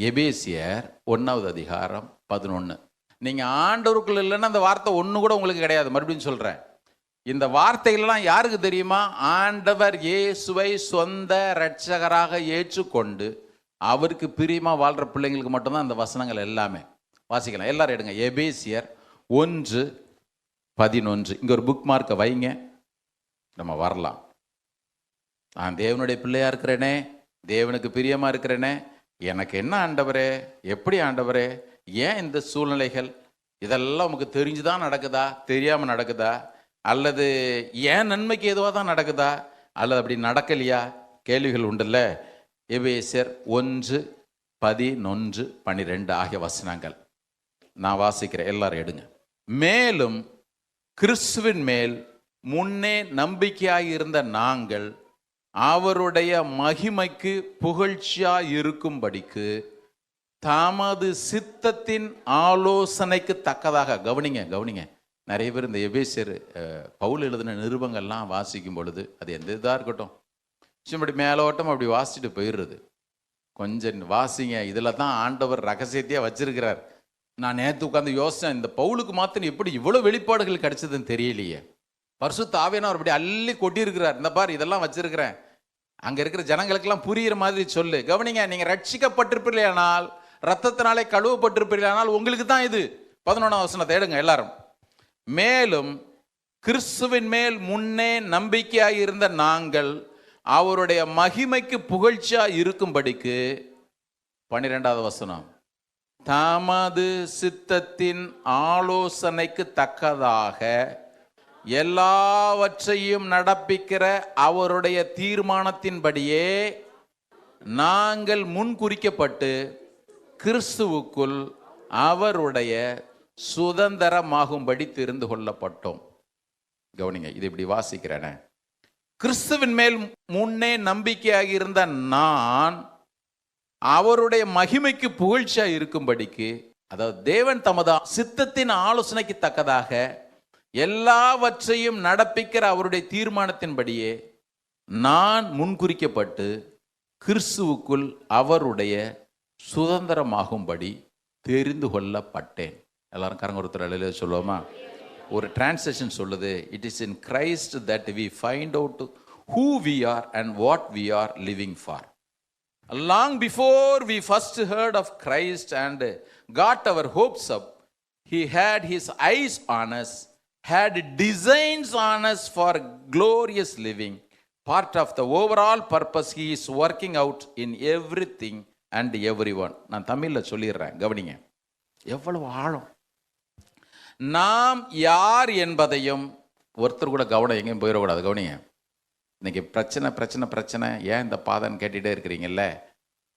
எபேசியர் 1:11. நீங்க ஆண்டவருக்குள்ள இல்லைன்னா அந்த வார்த்தை ஒன்று கூட உங்களுக்கு கிடையாது. மறுபடியும் சொல்றேன், இந்த வார்த்தைகள்லாம் யாருக்கு தெரியுமா? ஆண்டவர் இயேசுவை சொந்த இரட்சகராக ஏற்றுக்கொண்டு அவருக்கு பிரியமா வாழ்ற பிள்ளைங்களுக்கு மட்டும்தான் இந்த வசனங்கள் எல்லாமே. வாசிக்கலாம், எல்லாரும் எடுங்க. எபேசியர் 1:11. இங்க ஒரு புக் மார்க்கை வைங்க, நம்ம வரலாம். நான் தேவனுடைய பிள்ளையா இருக்கிறேனே, தேவனுக்கு பிரியமா இருக்கிறேனே, எனக்கு என்ன ஆண்டவரே, எப்படி ஆண்டவரே, ஏன் இந்த சூழ்நிலைகள் இதெல்லாம் உமக்கு தெரிஞ்சுதான் நடக்குதா, தெரியாம நடக்குதா, அல்லது ஏன் நன்மைக்கு எதுவாக தான் நடக்குதா, அல்லது அப்படி நடக்கலையா? கேள்விகள் உண்டுல்ல. எபேசியர் 1:11-12 ஆகிய வசனங்கள் நான் வாசிக்கிறேன், எல்லாரும் எடுங்க. மேலும் கிறிஸ்துவின் மேல் முன்னே நம்பிக்கையாய் இருந்த நாங்கள் அவருடைய மகிமைக்கு புகழ்ச்சியாய் இருக்கும்படிக்கு தமது சித்தத்தின் ஆலோசனைக்கு தக்கதாக. கவனிங்க, நிறைய பேர் இந்த எபேசியர் பவுல் எழுதின நிருபங்கள்லாம் வாசிக்கும் பொழுது அது எந்த இதாக இருக்கட்டும், சும்மா மேலோட்டம் அப்படி வாசிச்சுட்டு போயிடுறது. கொஞ்சம் வாசிங்க, இதில் தான் ஆண்டவர் ரகசியத்தையே வச்சிருக்கிறார். நான் நேற்று உட்காந்து யோசிச்சேன், இந்த பவுலுக்கு மாத்திரம் எப்படி இவ்வளோ வெளிப்பாடுகள் கிடைச்சதுன்னு தெரியலையே. பரிசுத்த ஆவியானவர் அப்படி அள்ளி கொட்டியிருக்கிறார். இந்த பார், இதெல்லாம் வச்சிருக்கிறேன், அங்கே இருக்கிற ஜனங்களுக்கெல்லாம் புரிகிற மாதிரி சொல்லு. கவனிங்க, நீங்கள் ரட்சிக்கப்பட்டிருப்பீர்களானால், ரத்தத்தினாலே கழுவப்பட்டிருப்பீர்களானால் உங்களுக்கு தான் இது. 11ஆம் வசனத்தை எடுங்க எல்லாரும். மேலும் கிறிஸ்துவின் மேல் முன்னே நம்பிக்கையாய் இருந்த நாங்கள் அவருடைய மகிமைக்கு புகழ்ச்சியாய் இருக்கும்படிக்கு 12ஆவது வசனம், தமது சித்தத்தின் ஆலோசனைக்கு தக்கதாக எல்லாவற்றையும் நடப்பிக்கிற அவருடைய தீர்மானத்தின்படியே நாங்கள் முன்குறிக்கப்பட்டு கிறிஸ்துவுக்குள் அவருடைய சுதந்திரமாகும்படி தெரிந்து கொள்ளப்பட்டோம். கவனிங்க, இது இப்படி வாசிக்கிறேன். கிறிஸ்துவின் மேல் முன்னே நம்பிக்கையாக இருந்த நான் அவருடைய மகிமைக்கு புகழ்ச்சியாக இருக்கும்படிக்கு, அதாவது தேவன் தமது சித்தத்தின் ஆலோசனைக்கு தக்கதாக எல்லாவற்றையும் நடப்பிக்கிற அவருடைய தீர்மானத்தின்படியே நான் முன்குறிக்கப்பட்டு கிறிஸ்துவுக்குள் அவருடைய சுதந்திரமாகும்படி தெரிந்து கொள்ளப்பட்டேன். எல்லாரும் கரங்க ஒருத்தர் அலையில சொல்லுவோமா? ஒரு டிரான்ஸ்லேஷன் சொல்லுது, it is in Christ that we find out who we are and what we are living for. Long before we first heard of Christ and got our hopes up, he had his eyes on us, had designs on us for glorious living, part of the overall purpose he is working out in everything and everyone. நான் தமிழ்ல சொல்லிடுறேன், கவனிங்க. எவ்வளவு ஆழம்! நாம் யார் என்பதையும் ஒருத்தர் கூட கவனம் எங்கேயும் போயிடக்கூடாது. கவனிங்க, இன்னைக்கு பிரச்சனை பிரச்சனை பிரச்சனை, ஏன் இந்த பாதன்னு கேட்டுகிட்டே இருக்கிறீங்கல்ல,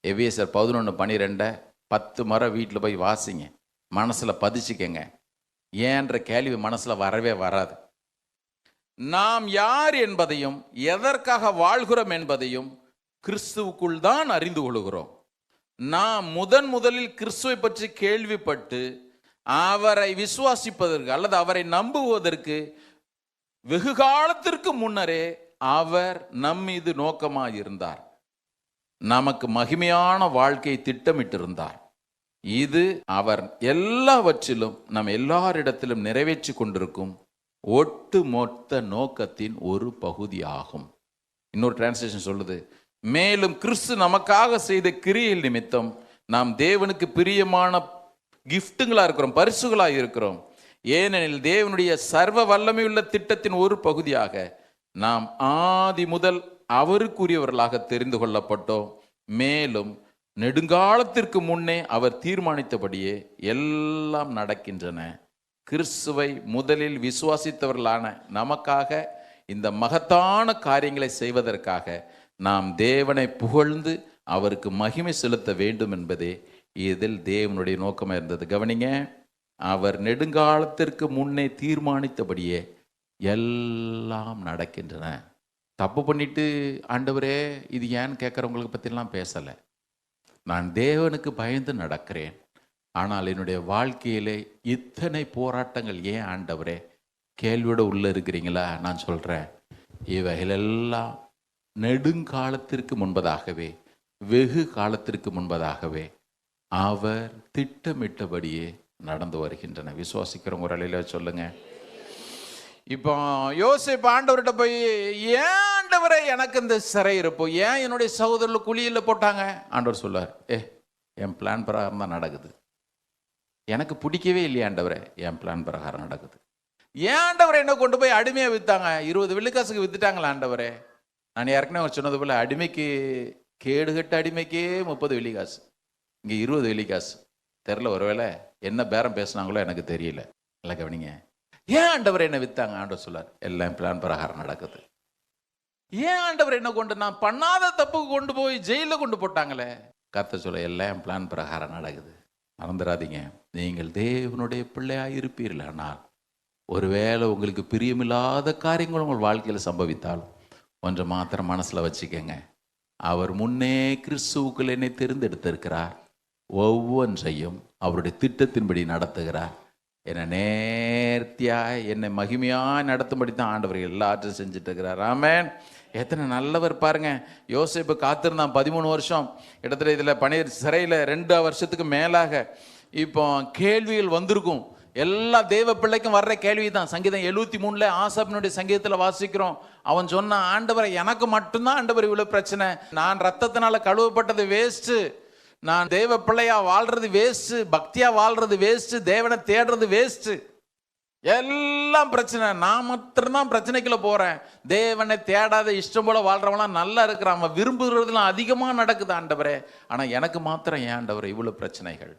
எபேசியர் 11:12 10 முறை வீட்டில் போய் வாசிங்க, மனசில் பதிச்சுக்கங்க. ஏன்ற கேள்வி மனசில் வரவே வராது. நாம் யார் என்பதையும் எதற்காக வாழ்கிறோம் என்பதையும் கிறிஸ்துவுக்குள் தான் அறிந்து கொள்கிறோம். நாம் முதலில் கிறிஸ்துவை பற்றி கேள்விப்பட்டு அவரை விசுவாசிப்பதற்கு அல்லது அவரை நம்புவதற்கு வெகு காலத்திற்கு முன்னரே அவர் நம் மீது நோக்கமாயிருந்தார். நமக்கு மகிமையான வாழ்க்கையை திட்டமிட்டிருந்தார். இது அவர் எல்லாவற்றிலும் நம் எல்லாரிடத்திலும் நிறைவேற்றி கொண்டிருக்கும் ஒட்டுமொத்த நோக்கத்தின் ஒரு பகுதியாகும். இன்னொரு டிரான்ஸ்லேஷன் சொல்லுது, மேலும் கிறிஸ்து நமக்காக செய்த கிரியில் நிமித்தம் நாம் தேவனுக்கு பிரியமான கிஃப்ட்டுங்களா இருக்கிறோம், பரிசுகளா இருக்கிறோம். ஏனெனில் தேவனுடைய சர்வ வல்லமையுள்ள திட்டத்தின் ஒரு பகுதியாக நாம் ஆதி முதல் அவருக்குரியவர்களாக தெரிந்து கொள்ளப்பட்டோம். மேலும் நெடுங்காலத்திற்கு முன்னே அவர் தீர்மானித்தபடியே எல்லாம் நடக்கின்றன. கிறிஸ்துவை முதலில் விசுவாசித்தவர்களான நமக்காக இந்த மகத்தான காரியங்களை செய்வதற்காக நாம் தேவனை புகழ்ந்து அவருக்கு மகிமை செலுத்த வேண்டும் என்பதே இதில் தேவனுடைய நோக்கமாக இருந்தது. கவனிங்க, அவர் நெடுங்காலத்திற்கு முன்னே தீர்மானித்தபடியே எல்லாம் நடக்கின்றன. தப்பு பண்ணிட்டு ஆண்டவரே இது ஏன்னு கேட்குறவங்களுக்கு பற்றிலாம் பேசலை. நான் தேவனுக்கு பயந்து நடக்கிறேன், ஆனால் என்னுடைய வாழ்க்கையிலே இத்தனை போராட்டங்கள் ஏன் ஆண்டவரே கேள்வியோடு உள்ளே இருக்கிறீங்களா? நான் சொல்கிறேன், இவைகளெல்லாம் நெடுங்காலத்திற்கு முன்பதாகவே, வெகு காலத்திற்கு முன்பதாகவே அவர் திட்டமிட்டபடியே நடந்து வருகின்றன. விசுவாசிக்கிறவங்க ஒரு அலையில சொல்லுங்க. இப்போ யோசேப்பு ஆண்டவர்கிட்ட போய், ஏன் ஆண்டவரை எனக்கு இந்த சிறை இருப்போம், ஏன் என்னுடைய சகோதரர்கள் குழியில் போட்டாங்க? ஆண்டவர் சொல்லுவார், என் பிளான் பிரகாரம் தான் நடக்குது. எனக்கு பிடிக்கவே இல்லையா ஆண்டவரே, என் பிளான் பிரகாரம் நடக்குது. ஏன் ஆண்டவரை என்ன கொண்டு போய் அடிமையாக விற்றாங்க? 20 வெள்ளிக்காசுக்கு வித்துட்டாங்களா ஆண்டவரே? நான் ஏற்கனவே சொன்னது போல அடிமைக்கு, கேடுகட்ட அடிமைக்கே 30 வெள்ளிக்காசு, இங்கே 20 வெள்ளிக்காசு. தெரில, ஒருவேளை என்ன பேரம் பேசினாங்களோ எனக்கு தெரியல. இல்லை கவனிங்க, ஏன் ஆண்டவர் என்ன வித்தாங்க? ஆண்டவர் சொல்லார், எல்லாம் பிளான் பிரகாரம் நடக்குது. ஏன் ஆண்டவர் என்ன கொண்டு, நான் பண்ணாத தப்புக்கு கொண்டு போய் ஜெயிலில் கொண்டு போட்டாங்களே? கர்த்தர் சொல்ல, எல்லாம் பிளான் பிரகாரம் நடக்குது. மறந்துடாதீங்க, நீங்கள் தேவனுடைய பிள்ளையாக இருப்பீர்கள். ஆனால் ஒருவேளை உங்களுக்கு பிரியமில்லாத காரியங்கள் உங்கள் வாழ்க்கையில் சம்பவித்தாலும் ஒன்று மாத்திரம் மனசில் வச்சுக்கங்க, அவர் முன்னே கிறிஸ்துவுக்குள் என்னை தேர்ந்தெடுத்திருக்கிறார். ஒவ்வொன்றையும் அவருடைய திட்டத்தின்படி நடத்துகிறார். என்னை நேர்த்தியாக, என்னை மகிமையாக நடத்தும்படி தான் ஆண்டவர் எல்லாத்தையும் செஞ்சுட்டு இருக்கிறார். ஆமென். எத்தனை நல்லவர் பாருங்க. யோசேப்பு காத்திருந்தான் 13 வருஷம். இடத்துல இதில் சிறையில் 2 வருஷத்துக்கு மேலாக. இப்போ கேள்விகள் வந்திருக்கும், எல்லா தேவ பிள்ளைக்கும் வர்ற கேள்வி தான். சங்கீதம் 73 ஆசாபினுடைய சங்கீதத்தில் வாசிக்கிறோம். அவன் சொன்னான், ஆண்டவரை எனக்கு மட்டும்தான் ஆண்டவர் இவ்வளோ பிரச்சனை, நான் ரத்தத்தினால கழுவப்பட்டது வேஸ்ட்டு, நான் தேவ பிள்ளையா வாழ்றது வேஸ்ட்டு, பக்தியா வாழ்றது வேஸ்ட்டு, தேவனை தேடுறது வேஸ்ட்டு, எல்லாம் பிரச்சனை, நான் மட்டும்தான் பிரச்சனைக்குள்ள போறேன். தேவனை தேடாத இஷ்டம் போல வாழ்றவங்களாம் நல்லா இருக்கிறான், அவன் விரும்புகிறதுலாம் அதிகமாக நடக்குது ஆண்டவரே, ஆனால் எனக்கு மாத்திரம் ஏன் ஆண்டவரே இவ்வளோ பிரச்சனைகள்?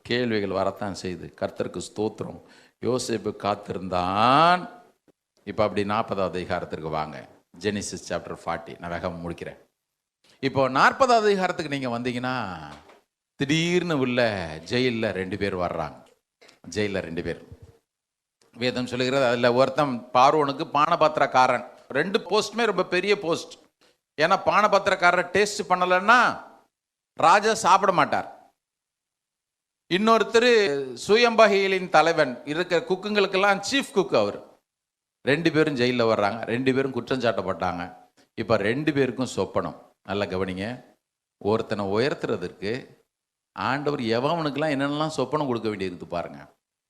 கேள்விகள் வரத்தான் செய்து. கர்த்தருக்கு ஸ்தோத்திரம். யோசேப்பு காத்திருந்தான். இப்போ அப்படி 40வது அதிகாரத்திற்கு வாங்க. Genesis chapter 40. நான் வேகமாக முடிக்கிறேன். இப்போ 40வது அதிகாரத்துக்கு நீங்கள் வந்தீங்கன்னா, திடீர்னு உள்ள ஜெயிலில் 2 பேர் வர்றாங்க. ஜெயிலில் 2 பேர். வேதம் சொல்லுகிறது, அதில் ஒருத்தன் பார்வோனுக்கு பானபாத்திரக்காரன். 2 போஸ்ட்டுமே ரொம்ப பெரிய போஸ்ட். ஏன்னா பானபாத்திரக்காரர் டேஸ்ட் பண்ணலைன்னா ராஜா சாப்பிட மாட்டார். இன்னொருத்தர் சுயம்பகைகளின் தலைவன், இருக்கிற குக்குங்களுக்கெல்லாம் சீஃப் குக் அவர். 2 பேரும் ஜெயிலில் வர்றாங்க. 2 பேரும் குற்றம் சாட்டப்பட்டாங்க. இப்போ 2 பேருக்கும் சொப்பனம். நல்லா கவனிங்க. ஒருத்தனை உயர்த்துறதுக்கு ஆண்டவர் எவனுக்கெல்லாம் என்னென்னலாம் சொப்பனம் கொடுக்க வேண்டியிருக்கு பாருங்க.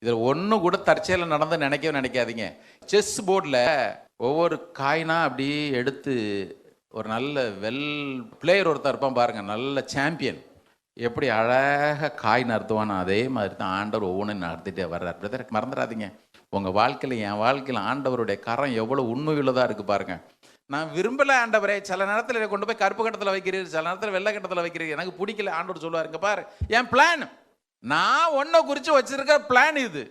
இதில் ஒன்று கூட தற்செயலில் நடந்து நினைக்காதீங்க. செஸ் போர்டில் ஒவ்வொரு காயினா அப்படி எடுத்து ஒரு நல்ல வெல் பிளேயர் ஒருத்தர் இருப்பான் பாருங்க, நல்ல சாம்பியன், எப்படி அழகாக காய் நடத்துவானோ அதே மாதிரி தான் ஆண்டவர் ஒவ்வொன்றும் நடத்திட்டே வர்றார். பிரதர் மறந்துடாதீங்க, உங்கள் வாழ்க்கையில் என் வாழ்க்கையில் ஆண்டவருடைய கரம் எவ்வளோ உண்மையுள்ளதாக இருக்குது பாருங்க. நான் விரும்பலை ஆண்டவரே, சில நேரத்தில் கொண்டு போய் கருப்பு கட்டத்தில் வைக்கிறீர், சில நேரத்தில் வெள்ளை கட்டத்தில் வைக்கிறீர், எனக்கு பிடிக்கல. ஆண்டவர் சொல்லுவார், இங்கே பாரு, என் பிளான், நான் ஒன்றை குறித்து வச்சிருக்க பிளான் இது,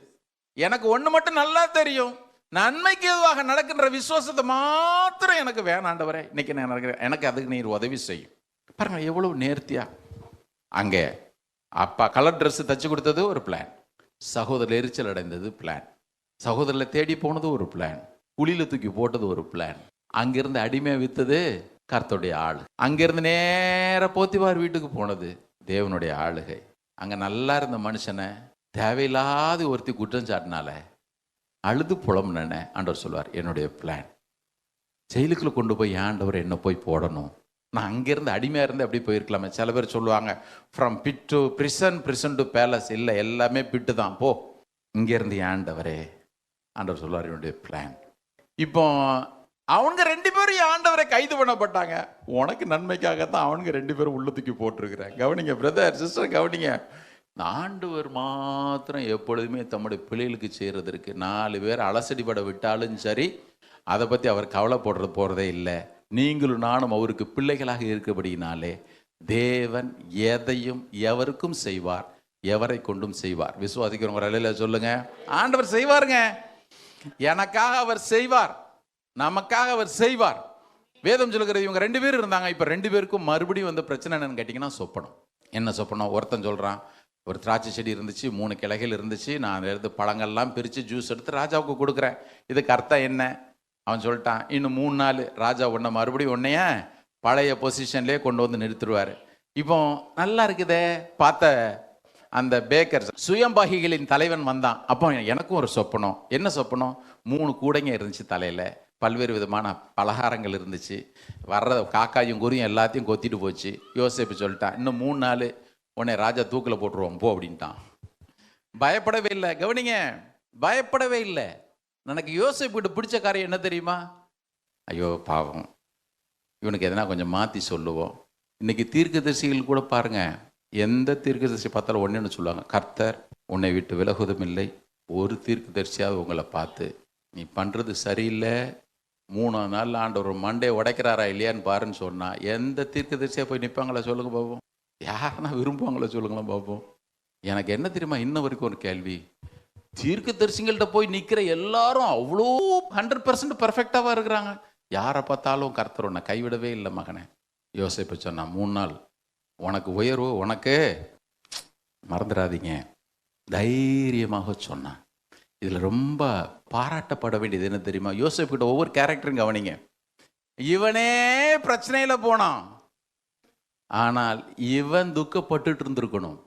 எனக்கு ஒன்று மட்டும் நல்லா தெரியும், நன்மைக்கு எதுவாக நடக்கின்ற விசுவாசத்தை மாத்திரம் எனக்கு வேணாண்டவரே, இன்னைக்கு நான் எனக்கு அதுக்கு நீர் உதவி செய்யும். பாருங்க எவ்வளவு நேர்த்தியா அங்கே அப்பா கலர் ட்ரெஸ் தச்சு கொடுத்தது ஒரு பிளான், சகோதரர் எரிச்சல் அடைந்தது பிளான், சகோதரர்களை தேடி போனது ஒரு பிளான், குழியில தூக்கி போட்டது ஒரு பிளான், அங்கிருந்து அடிமையா வித்தது கர்த்தருடைய ஆளு, அங்கிருந்து நேர போத்திபார் வீட்டுக்கு போனது தேவனுடைய ஆளுகை. அங்க நல்லா இருந்த மனுஷனை தேவையில்லாத ஒருத்தி குற்றம் சாட்டினால அழுது புலம்புனே ஆண்டவர் சொல்வார், என்னுடைய பிளான் ஜெயிலுக்குள்ள கொண்டு போய் ஆண்டவர் என்ன போய் போடணும், நான் அங்கிருந்து அடிமையா இருந்து அப்படி போயிருக்கலாமே. சில பேர் சொல்லுவாங்க from bit to prison to palace. இல்லை, எல்லாமே பிட்டு தான், போ இங்கிருந்து ஆண்டவரே. ஆண்டவர் சொல்லுவார், என்னுடைய பிளான். இப்போ அவங்க 2 பேரும் ஆண்டவரை கைது பண்ணப்பட்டாங்க, உனக்கு நன்மைக்காகத்தான் அவனுங்க 2 பேரும் உள்ளத்துக்கு போட்டிருக்கிறேன். கவனிங்க பிரதர் சிஸ்டர், கவனிங்க. ஆண்டவர் மாத்திரம் எப்பொழுதுமே தம்முடைய பிள்ளைகளுக்கு செய்யறதற்கு 4 பேர் அலசடிப்பட விட்டாலும் சரி, அதை பற்றி அவர் கவலைப்படுறது போகிறதே இல்லை. நீங்களும் நானும் அவருக்கு பிள்ளைகளாக இருக்கபடினாலே தேவன் எதையும் எவருக்கும் செய்வார், எவரை கொண்டும் செய்வார். விசுவாசிக்கிறவங்க அலையில சொல்லுங்க, ஆண்டவர் செய்வாருங்க. எனக்காக அவர் செய்வார், நமக்காக அவர் செய்வார். வேதம் சொல்லுகிறது இவங்க 2 பேர் இருந்தாங்க. இப்போ 2 பேருக்கும் மறுபடியும் வந்து பிரச்சனை என்னன்னு கேட்டிங்கன்னா சொப்பனம். என்ன சொப்பனம்? ஒருத்தன் சொல்கிறான், ஒரு திராட்சை செடி இருந்துச்சு, 3 கிளைகள் இருந்துச்சு, நான் எடுத்து பழங்கள்லாம் பிரித்து ஜூஸ் எடுத்து ராஜாவுக்கு கொடுக்குறேன், இதுக்கு அர்த்தம் என்ன? அவன் சொல்லிட்டான், இன்னும் 3 நாள் ராஜா உன்னை மறுபடியும் உன்னைய பழைய பொசிஷன்லேயே கொண்டு வந்து நிறுத்துருவார். இப்போ நல்லா இருக்குதே. பார்த்த அந்த பேக்கர் சுயம்பாகிகளின் தலைவன் வந்தான். அப்போ எனக்கும் ஒரு சொப்பனம். என்ன சொப்பனம்? 3 கூடைங்க இருந்துச்சு, தலையில் பல்வேறு விதமான பலகாரங்கள் இருந்துச்சு, வர்ற காக்காயும் குருயும் எல்லாத்தையும் கொத்திட்டு போச்சு. யோசேப்பு சொல்லிட்டான், இன்னும் 3 நாள் உன்னை ராஜா தூக்கில் போட்டுருவோம் போ அப்படின்ட்டான். பயப்படவே இல்லை. கவனிங்க, பயப்படவே இல்லை. எனக்கு யோசேப்புக்கிட்ட பிடிச்ச காரியம் என்ன தெரியுமா? ஐயோ பாவம், இவனுக்கு எதனா கொஞ்சம் மாற்றி சொல்லுவோம். இன்னைக்கு தீர்க்கதரிசிகள் கூட பாருங்க, எந்த தீர்க்கதரிசி பார்த்தாலும் ஒன்று சொல்லுவாங்க, கர்த்தர் உன்னை விட்டு விலகுவதும் இல்லை. ஒரு தீர்க்கதரிசியாவது உங்களை பார்த்து நீ பண்ணுறது சரியில்லை, 3 நாள் ஆண்டவர் மண்டே உடைக்கிறாரா இல்லையான்னு பாருன்னு சொன்னால் எந்த தீர்க்கதரிசியாக போய் நிற்பாங்களா சொல்லுங்க பார்ப்போம்? யாருன்னா விரும்புவாங்களா சொல்லுங்களா பார்ப்போம்? எனக்கு என்ன தெரியுமா, இன்ன வரைக்கும் ஒரு கேள்வி, தீர்க்கதரிசிகள்கிட்ட போய் நிற்கிற எல்லாரும் அவ்வளோ 100% பெர்ஃபெக்டாக இருக்கிறாங்க. யாரை பார்த்தாலும் கர்த்தர் உன்னை கைவிடவே இல்லை மகனே. யோசேப்பு சொன்னான், 3 நாள் உனக்கு உயர்வு, உனக்கு மறந்துடாதீங்க, தைரியமாக சொன்னான். இதில் ரொம்ப பாராட்டப்பட வேண்டியது என்ன தெரியுமா? யோசேப்பு கிட்ட ஒவ்வொரு கேரக்டரும் கவனிங்க. இவனே பிரச்சனையில் போனான், ஆனால் இவன் துக்கப்பட்டு இருந்திருக்கணும்.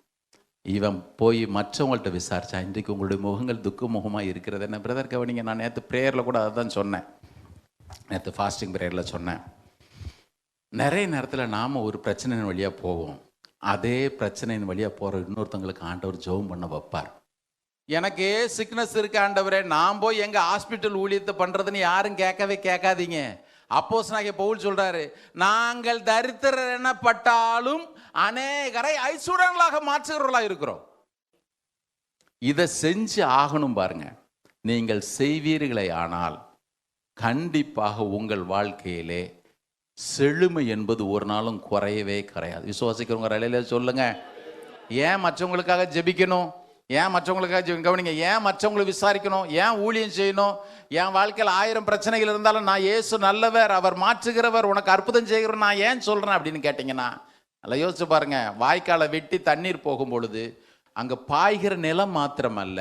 இவன் போய் மற்றவங்கள்ட்ட விசாரிச்சா, இன்றைக்கு உங்களுடைய முகங்கள் துக்க முகமாக இருக்கிறது என்ன பிரதர்? கவனிங்க, நான் நேற்று ப்ரேயரில் கூட அதை தான் சொன்னேன், நேற்று ஃபாஸ்டிங் ப்ரேயரில் சொன்னேன். நிறைய நேரத்தில் நாம் ஒரு பிரச்சனையின் வழியாக போவோம், அதே பிரச்சனையின் வழியாக போகிற இன்னொருத்தவங்களுக்கு ஆண்டவர் ஜெபம் பண்ண வைப்பார். எனக்கு சிக்னஸ் இருக்கு ஆண்டவரே, நான் போய் எங்கள் ஹாஸ்பிட்டல் ஊழியத்தை பண்ணுறதுன்னு யாரும் கேட்காதீங்க. அப்போஸ்தலனாகிய பவுல் சொல்றாரு, நாங்கள் தரித்திரர் எனப்பட்டாலும் அநேகரை ஐசுவரர்களாக மாற்றுகிறவர்களாக இருக்கிறோம். இதை செஞ்சு ஆகணும் பாருங்க. நீங்கள் செய்வீர்களே ஆனால் கண்டிப்பாக உங்கள் வாழ்க்கையிலே செழுமை என்பது ஒரு நாளும் குறையவே குறையாது. விசுவாசிக்கிறவங்க இலையில சொல்லுங்க, ஏன் மற்றவங்களுக்காக ஜெபிக்கணும்? ஏன் மற்றவங்களுக்காக கவனிங்க, ஏன் மற்றவங்களை விசாரிக்கணும்? ஏன் ஊழியம் செய்யணும்? என் வாழ்க்கையில் 1000 பிரச்சனைகள் இருந்தாலும் நான் இயேசு நல்லவர், அவர் மாற்றுகிறவர், உனக்கு அற்புதம் செய்கிறவர், நான் ஏன் சொல்கிறேன் அப்படின்னு கேட்டிங்கன்னா, நல்லா யோசிச்சு பாருங்க. வாய்க்காலை வெட்டி தண்ணீர் போகும் பொழுது அங்கே பாய்கிற நிலம் மாத்திரம் அல்ல,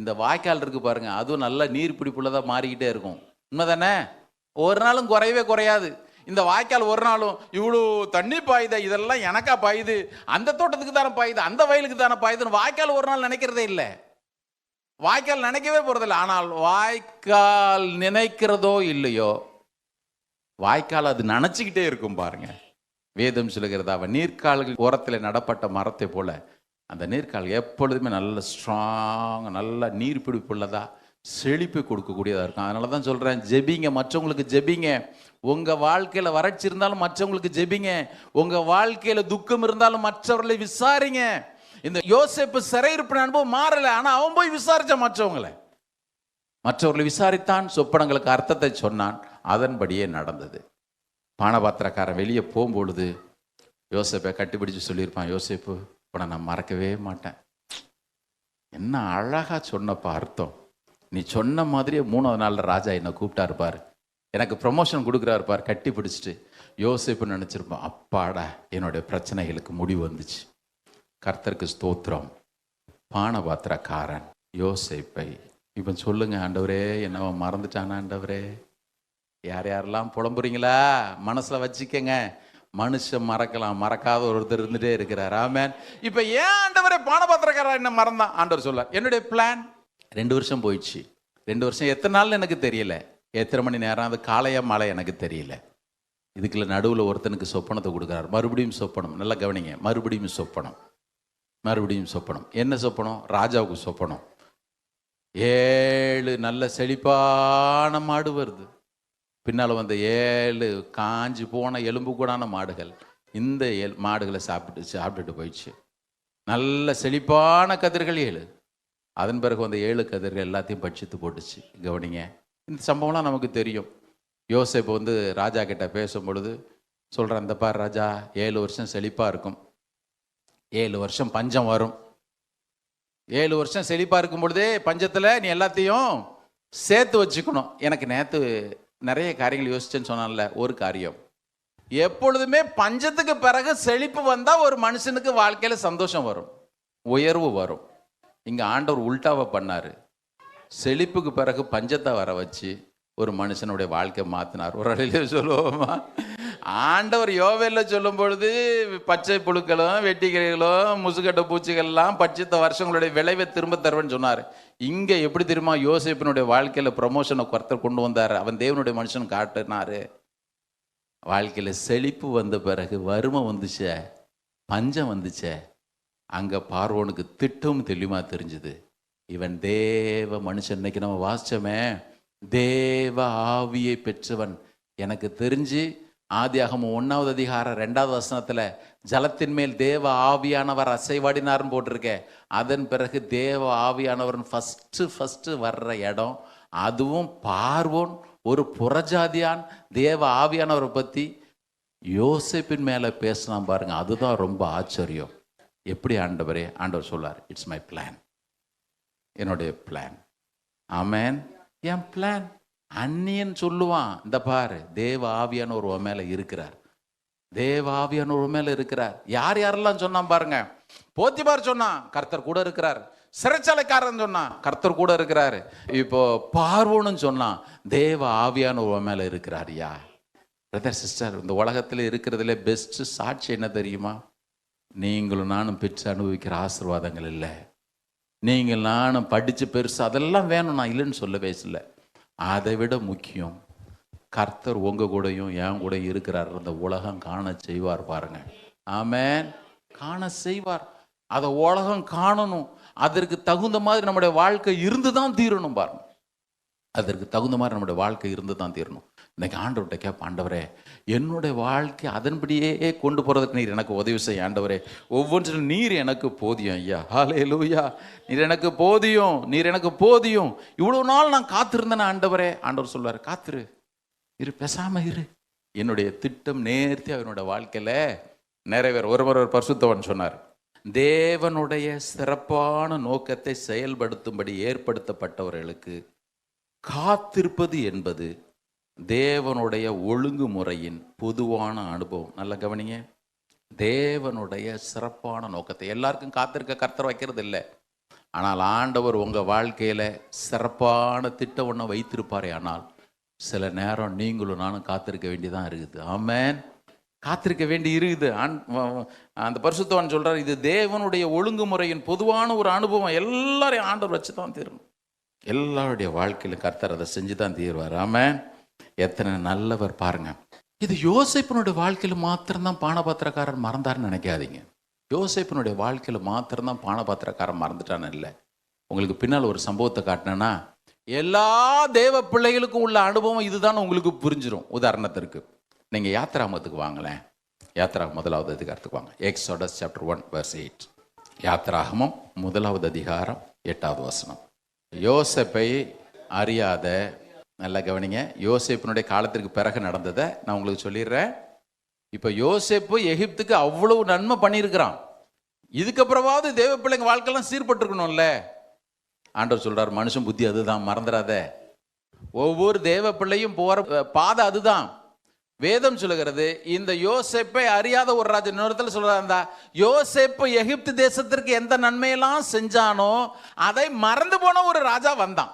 இந்த வாய்க்கால் இருக்கு பாருங்க, அதுவும் நல்ல நீர் பிடிப்புள்ளதாக மாறிக்கிட்டே இருக்கும். உண்மைதானே? ஒரு நாளும் குறையவே குறையாது. இந்த வாய்க்கால் ஒரு நாளும் இவ்வளோ தண்ணி பாயுது, இதெல்லாம் எனக்கா பாயுது, அந்த தோட்டத்துக்கு தானே பாயுது, அந்த வயலுக்கு தானே பாயுதுன்னு வாய்க்கால் ஒரு நாள் நினைக்கிறதே இல்லை. வாய்க்கால் நினைக்கவே போறதில்லை. ஆனால் வாய்க்கால் நினைக்கிறதோ இல்லையோ, வாய்க்கால் அது நினைச்சுக்கிட்டே இருக்கும் பாருங்க. வேதம் சொல்லுகிறதா, அவன் நீர்க்கால்கள் ஓரத்தில் நடப்பட்ட மரத்தை போல அந்த நீர்க்கால் எப்பொழுதுமே நல்ல ஸ்ட்ராங், நல்ல நீர் பிடிப்புள்ளதா, செழிப்பு கொடுக்கக்கூடியதாக இருக்கும். அதனால தான் சொல்கிறேன், ஜெபிங்க, மற்றவங்களுக்கு ஜெபிங்க. உங்கள் வாழ்க்கையில் வறட்சி இருந்தாலும் மற்றவங்களுக்கு ஜெபிங்க. உங்கள் வாழ்க்கையில் துக்கம் இருந்தாலும் மற்றவர்களை விசாரிங்க. இந்த யோசேப்பு சிறையிருப்பின் அனுபவம் மாறலை, ஆனால் அவன் போய் விசாரித்தான் மற்றவர்களை விசாரித்தான், சொப்பனங்களுக்கு அர்த்தத்தை சொன்னான், அதன்படியே நடந்தது. பானபாத்திரக்காரன் வெளியே போகும்பொழுது யோசேப்பை கட்டிப்பிடிச்சு சொல்லியிருப்பான், யோசேப்பு உன்னை நான் மறக்கவே மாட்டேன். என்ன அழகா சொன்னப்பா அர்த்தம். நீ சொன்ன மாதிரியே 3வது நாளில் ராஜா என்னை கூப்பிட்டாரு பாரு, எனக்கு ப்ரமோஷன் கொடுக்குறாரு பாரு. கட்டி பிடிச்சிட்டு யோசேப்பு நினச்சிருப்பான், அப்பாடா என்னுடைய பிரச்சனைகளுக்கு முடிவு வந்துச்சு. கர்த்தருக்கு ஸ்தோத்திரம். பானபாத்திரக்காரன் யோசேப்பை இப்போ சொல்லுங்க, ஆண்டவரே என்னவோ மறந்துட்டானா ஆண்டவரே? யார் யாரெல்லாம் புலம்புறீங்களா மனசில் வச்சுக்கங்க. மனுஷன் மறக்கலாம், மறக்காத ஒருத்தர் இருந்துட்டே இருக்கிறார். ஆமென். இப்போ ஏன் ஆண்டவரே பானபாத்திரக்காரன் என்ன மறந்தான்? ஆண்டவர் சொல்றார், என்னுடைய பிளான். 2 வருஷம் போயிடுச்சு. 2 வருஷம் எத்தனை நாள் எனக்கு தெரியல, எத்தனை மணி நேரம், அது காலையா மாலை எனக்கு தெரியல. இதுக்குள்ள நடுவில் ஒருத்தனுக்கு சொப்பனத்தை கொடுக்குறார். மறுபடியும் சொப்பனம். நல்லா கவனிங்க, மறுபடியும் சொப்பனம், மறுபடியும் சொப்பனம். என்ன சொப்பனம்? ராஜாவுக்கு சொப்பனம். 7 நல்ல செழிப்பான மாடு வருது. பின்னால் வந்த 7 காஞ்சி போன எலும்பு கூடான மாடுகள் இந்த மாடுகளை சாப்பிட்டுட்டு போயிடுச்சு. நல்ல செழிப்பான கதிர்கள் 7. அதன் பிறகு வந்த 7 கதிர்கள் எல்லாத்தையும் பட்சித்து போட்டுச்சு. கவனிங்க, இந்த சம்பவம்லாம் நமக்கு தெரியும். யோசேப்பு வந்து ராஜா கிட்ட பேசும் பொழுது சொல்கிறேன், இந்த பார் ராஜா, 7 வருஷம் செழிப்பாக இருக்கும், 7 வருஷம் பஞ்சம் வரும். 7 வருஷம் செழிப்பாக இருக்கும் பொழுதே பஞ்சத்தில் நீ எல்லாத்தையும் சேர்த்து வச்சுக்கணும். எனக்கு நேற்று நிறைய காரியங்கள் யோசிச்சேன்னு சொன்னான்ல, ஒரு காரியம், எப்பொழுதுமே பஞ்சத்துக்கு பிறகு செழிப்பு வந்தால் ஒரு மனுஷனுக்கு வாழ்க்கையில் சந்தோஷம் வரும், உயர்வு வரும். இங்கே ஆண்டவர் உல்டாவை பண்ணார். செழிப்புக்கு பிறகு பஞ்சத்தை வர வச்சு ஒரு மனுஷனுடைய வாழ்க்கை மாற்றினார். ஒரு அடையில சொல்லுவோமா? ஆண்டவர் யோவேல்ல சொல்லும் பொழுது பச்சை புழுக்களும் வெட்டிக்கிளைகளும் முசுகட்ட பூச்சிகள்லாம் பட்சித்த வருஷங்களுடைய விளைவை திரும்ப தருவேன்னு சொன்னார். இங்கே எப்படி தெரியுமா? யோசேப்பினுடைய வாழ்க்கையில் ப்ரமோஷனை கர்த்தர் கொண்டு வந்தார். அவன் தேவனுடைய மனுஷன் காட்டினாரு. வாழ்க்கையில் செழிப்பு வந்த பிறகு வறுமை வந்துச்சே, பஞ்சம் வந்துச்சே, அங்கே பார்வோனுக்கு திட்டம் தெளிவாக தெரிஞ்சுது. இவன் தேவ மனுஷன். இன்னைக்கு நம்ம வாசிச்சோமே, தேவ ஆவியை பெற்றவன். எனக்கு தெரிஞ்சு ஆதியாகமம் 1வது அதிகாரம் 2வது வசனத்தில் ஜலத்தின் மேல் தேவ ஆவியானவர் அசைவாடினார்னு போட்டிருக்கேன். அதன் பிறகு தேவ ஆவியானவர் ஃபஸ்ட்டு வர்ற இடம், அதுவும் பார்வோன் ஒரு புறஜாதியான் தேவ ஆவியானவரை பற்றி யோசேப்பின் மேலே பேசினான் பாருங்க. அதுதான் ரொம்ப ஆச்சரியம். எப்படி ஆண்டவரே? ஆண்டவர் சொல்லார், இட்ஸ் மை பிளான், என்னுடைய பிளான். ஆமேன். என் பிளான். அந்நியன் சொல்லுவான், இந்த பாரு தேவ ஆவியானவர் உன் மேலே இருக்கிறார், தேவ ஆவியானவர் உன் மேலே இருக்கிறார். யார் யாரெல்லாம் சொன்னான் பாருங்க. போத்திபார் சொன்னான், கர்த்தர் கூட இருக்கிறார். சிறைச்சாலைக்காரன் சொன்னான், கர்த்தர் கூட இருக்கிறார். இப்போ பார்வோன்னு சொன்னான், தேவ ஆவியானவர் உன் மேலே இருக்கிறார். யா பிரதர் சிஸ்டர், இந்த உலகத்தில் இருக்கிறதுல பெஸ்ட் சாட்சி என்ன தெரியுமா? நீங்களும் நானும் பெற்று அனுபவிக்கிற ஆசீர்வாதங்கள் இல்லை. நீங்கள் நானும் படித்து பெருசு அதெல்லாம் வேணும், நான் இல்லைன்னு சொல்லவே இல்லை. அதை விட முக்கியம், கர்த்தர் உங்கள் கூடயும் என் கூட இருக்கிறார். அந்த உலகம் காண செய்வார் பாருங்க. ஆமென். காண செய்வார். அதை உலகம் காணணும். அதற்கு தகுந்த மாதிரி நம்முடைய வாழ்க்கை இருந்து தான் தீரணும் பாருங்க. அதற்கு தகுந்த மாதிரி நம்முடைய வாழ்க்கை இருந்து தான் தீரணும். இன்னைக்கு ஆண்டவர்கிட்ட கேட்ப, ஆண்டவரே என்னுடைய வாழ்க்கை அதன்படியே கொண்டு போகிறதுக்கு நீர் எனக்கு உதவி செய்ய ஆண்டவரே. ஒவ்வொன்றும் நீர் எனக்கு போதியும் ஐயா. ஹல்லேலூயா. நீர் எனக்கு போதியும், நீர் எனக்கு போதியும். இவ்வளோ நாள் நான் காத்திருந்தேன் ஆண்டவரே. ஆண்டவர் சொல்வார், காத்திரு, இரு, பேசாம இரு. என்னுடைய திட்டம் நேர்த்தி அவனுடைய வாழ்க்கையில் நிறைவேற. ஒரு பரிசுத்தவன் சொன்னார், தேவனுடைய சிறப்பான நோக்கத்தை செயல்படுத்தும்படி ஏற்படுத்தப்பட்டவர்களுக்கு காத்திருப்பது என்பது தேவனுடைய ஒழுங்குமுறையின் பொதுவான அனுபவம். நல்ல கவனிங்க, தேவனுடைய சிறப்பான நோக்கத்தை எல்லாருக்கும் காத்திருக்க கர்த்தர் வைக்கிறது இல்லை. ஆனால் ஆண்டவர் உங்கள் வாழ்க்கையில் சிறப்பான திட்டம் ஒன்று வைத்திருப்பாரே. ஆனால் சில நேரம் நீங்களும் நானும் காத்திருக்க வேண்டியதான் இருக்குது. ஆமென். காத்திருக்க வேண்டி இருக்குது. அந்த பரிசுத்தவான் சொல்கிறார், இது தேவனுடைய ஒழுங்குமுறையின் பொதுவான ஒரு அனுபவம். எல்லாரையும் ஆண்டவர் வச்சு தான் தீரணும். எல்லாருடைய வாழ்க்கையிலும் கர்த்தர் அதை செஞ்சு தான் தீர்வார். ஆமென். எத்தனை நல்லவர் பாருங்க. இது யோசேப்பினுடைய வாழ்க்கையில் மாத்திரம்தான் பானபாத்திரக்காரன் மறந்தார்னு நினைக்காதீங்க. யோசேப்பினுடைய வாழ்க்கையில் மாத்திரம்தான் பானபாத்திரக்காரன் மறந்துட்டான்னு இல்லை. உங்களுக்கு பின்னால் ஒரு சம்பவத்தை காட்டினேன்னா எல்லா தேவ பிள்ளைகளுக்கும் உள்ள அனுபவம் இதுதான் உங்களுக்கு புரிஞ்சிடும். உதாரணத்திற்கு நீங்கள் யாத்திராகமத்துக்கு வாங்களேன். யாத்திராகமம் 1வது அதிகாரத்துக்கு வாங்க. Exodus chapter 1 verse 8. யாத்திராகமம் 1வது அதிகாரம் 8வது வசனம். யோசேப்பை அறியாத, நல்லா கவனிங்க, யோசேப்பினுடைய காலத்திற்கு பிறகு நடந்ததை நான் உங்களுக்கு சொல்லிடுறேன். இப்போ யோசேப்பு எகிப்துக்கு அவ்வளவு நன்மை பண்ணியிருக்கிறான். இதுக்கப்புறமாவது தேவ பிள்ளைங்க வாழ்க்கையெல்லாம் சீர்பட்டுருக்கணும்ல. ஆண்டவர் சொல்றார், மனுஷன் புத்தி அதுதான், மறந்துடாத. ஒவ்வொரு தேவ பிள்ளையும் போற பாதை அதுதான். வேதம் சொல்லுகிறது, இந்த யோசேப்பை அறியாத ஒரு ராஜா. இன்னொருத்தர் சொல்றாருந்தா, யோசேப்பு எகிப்து தேசத்திற்கு எந்த நன்மையெல்லாம் செஞ்சானோ அதை மறந்து போன ஒரு ராஜா வந்தான்.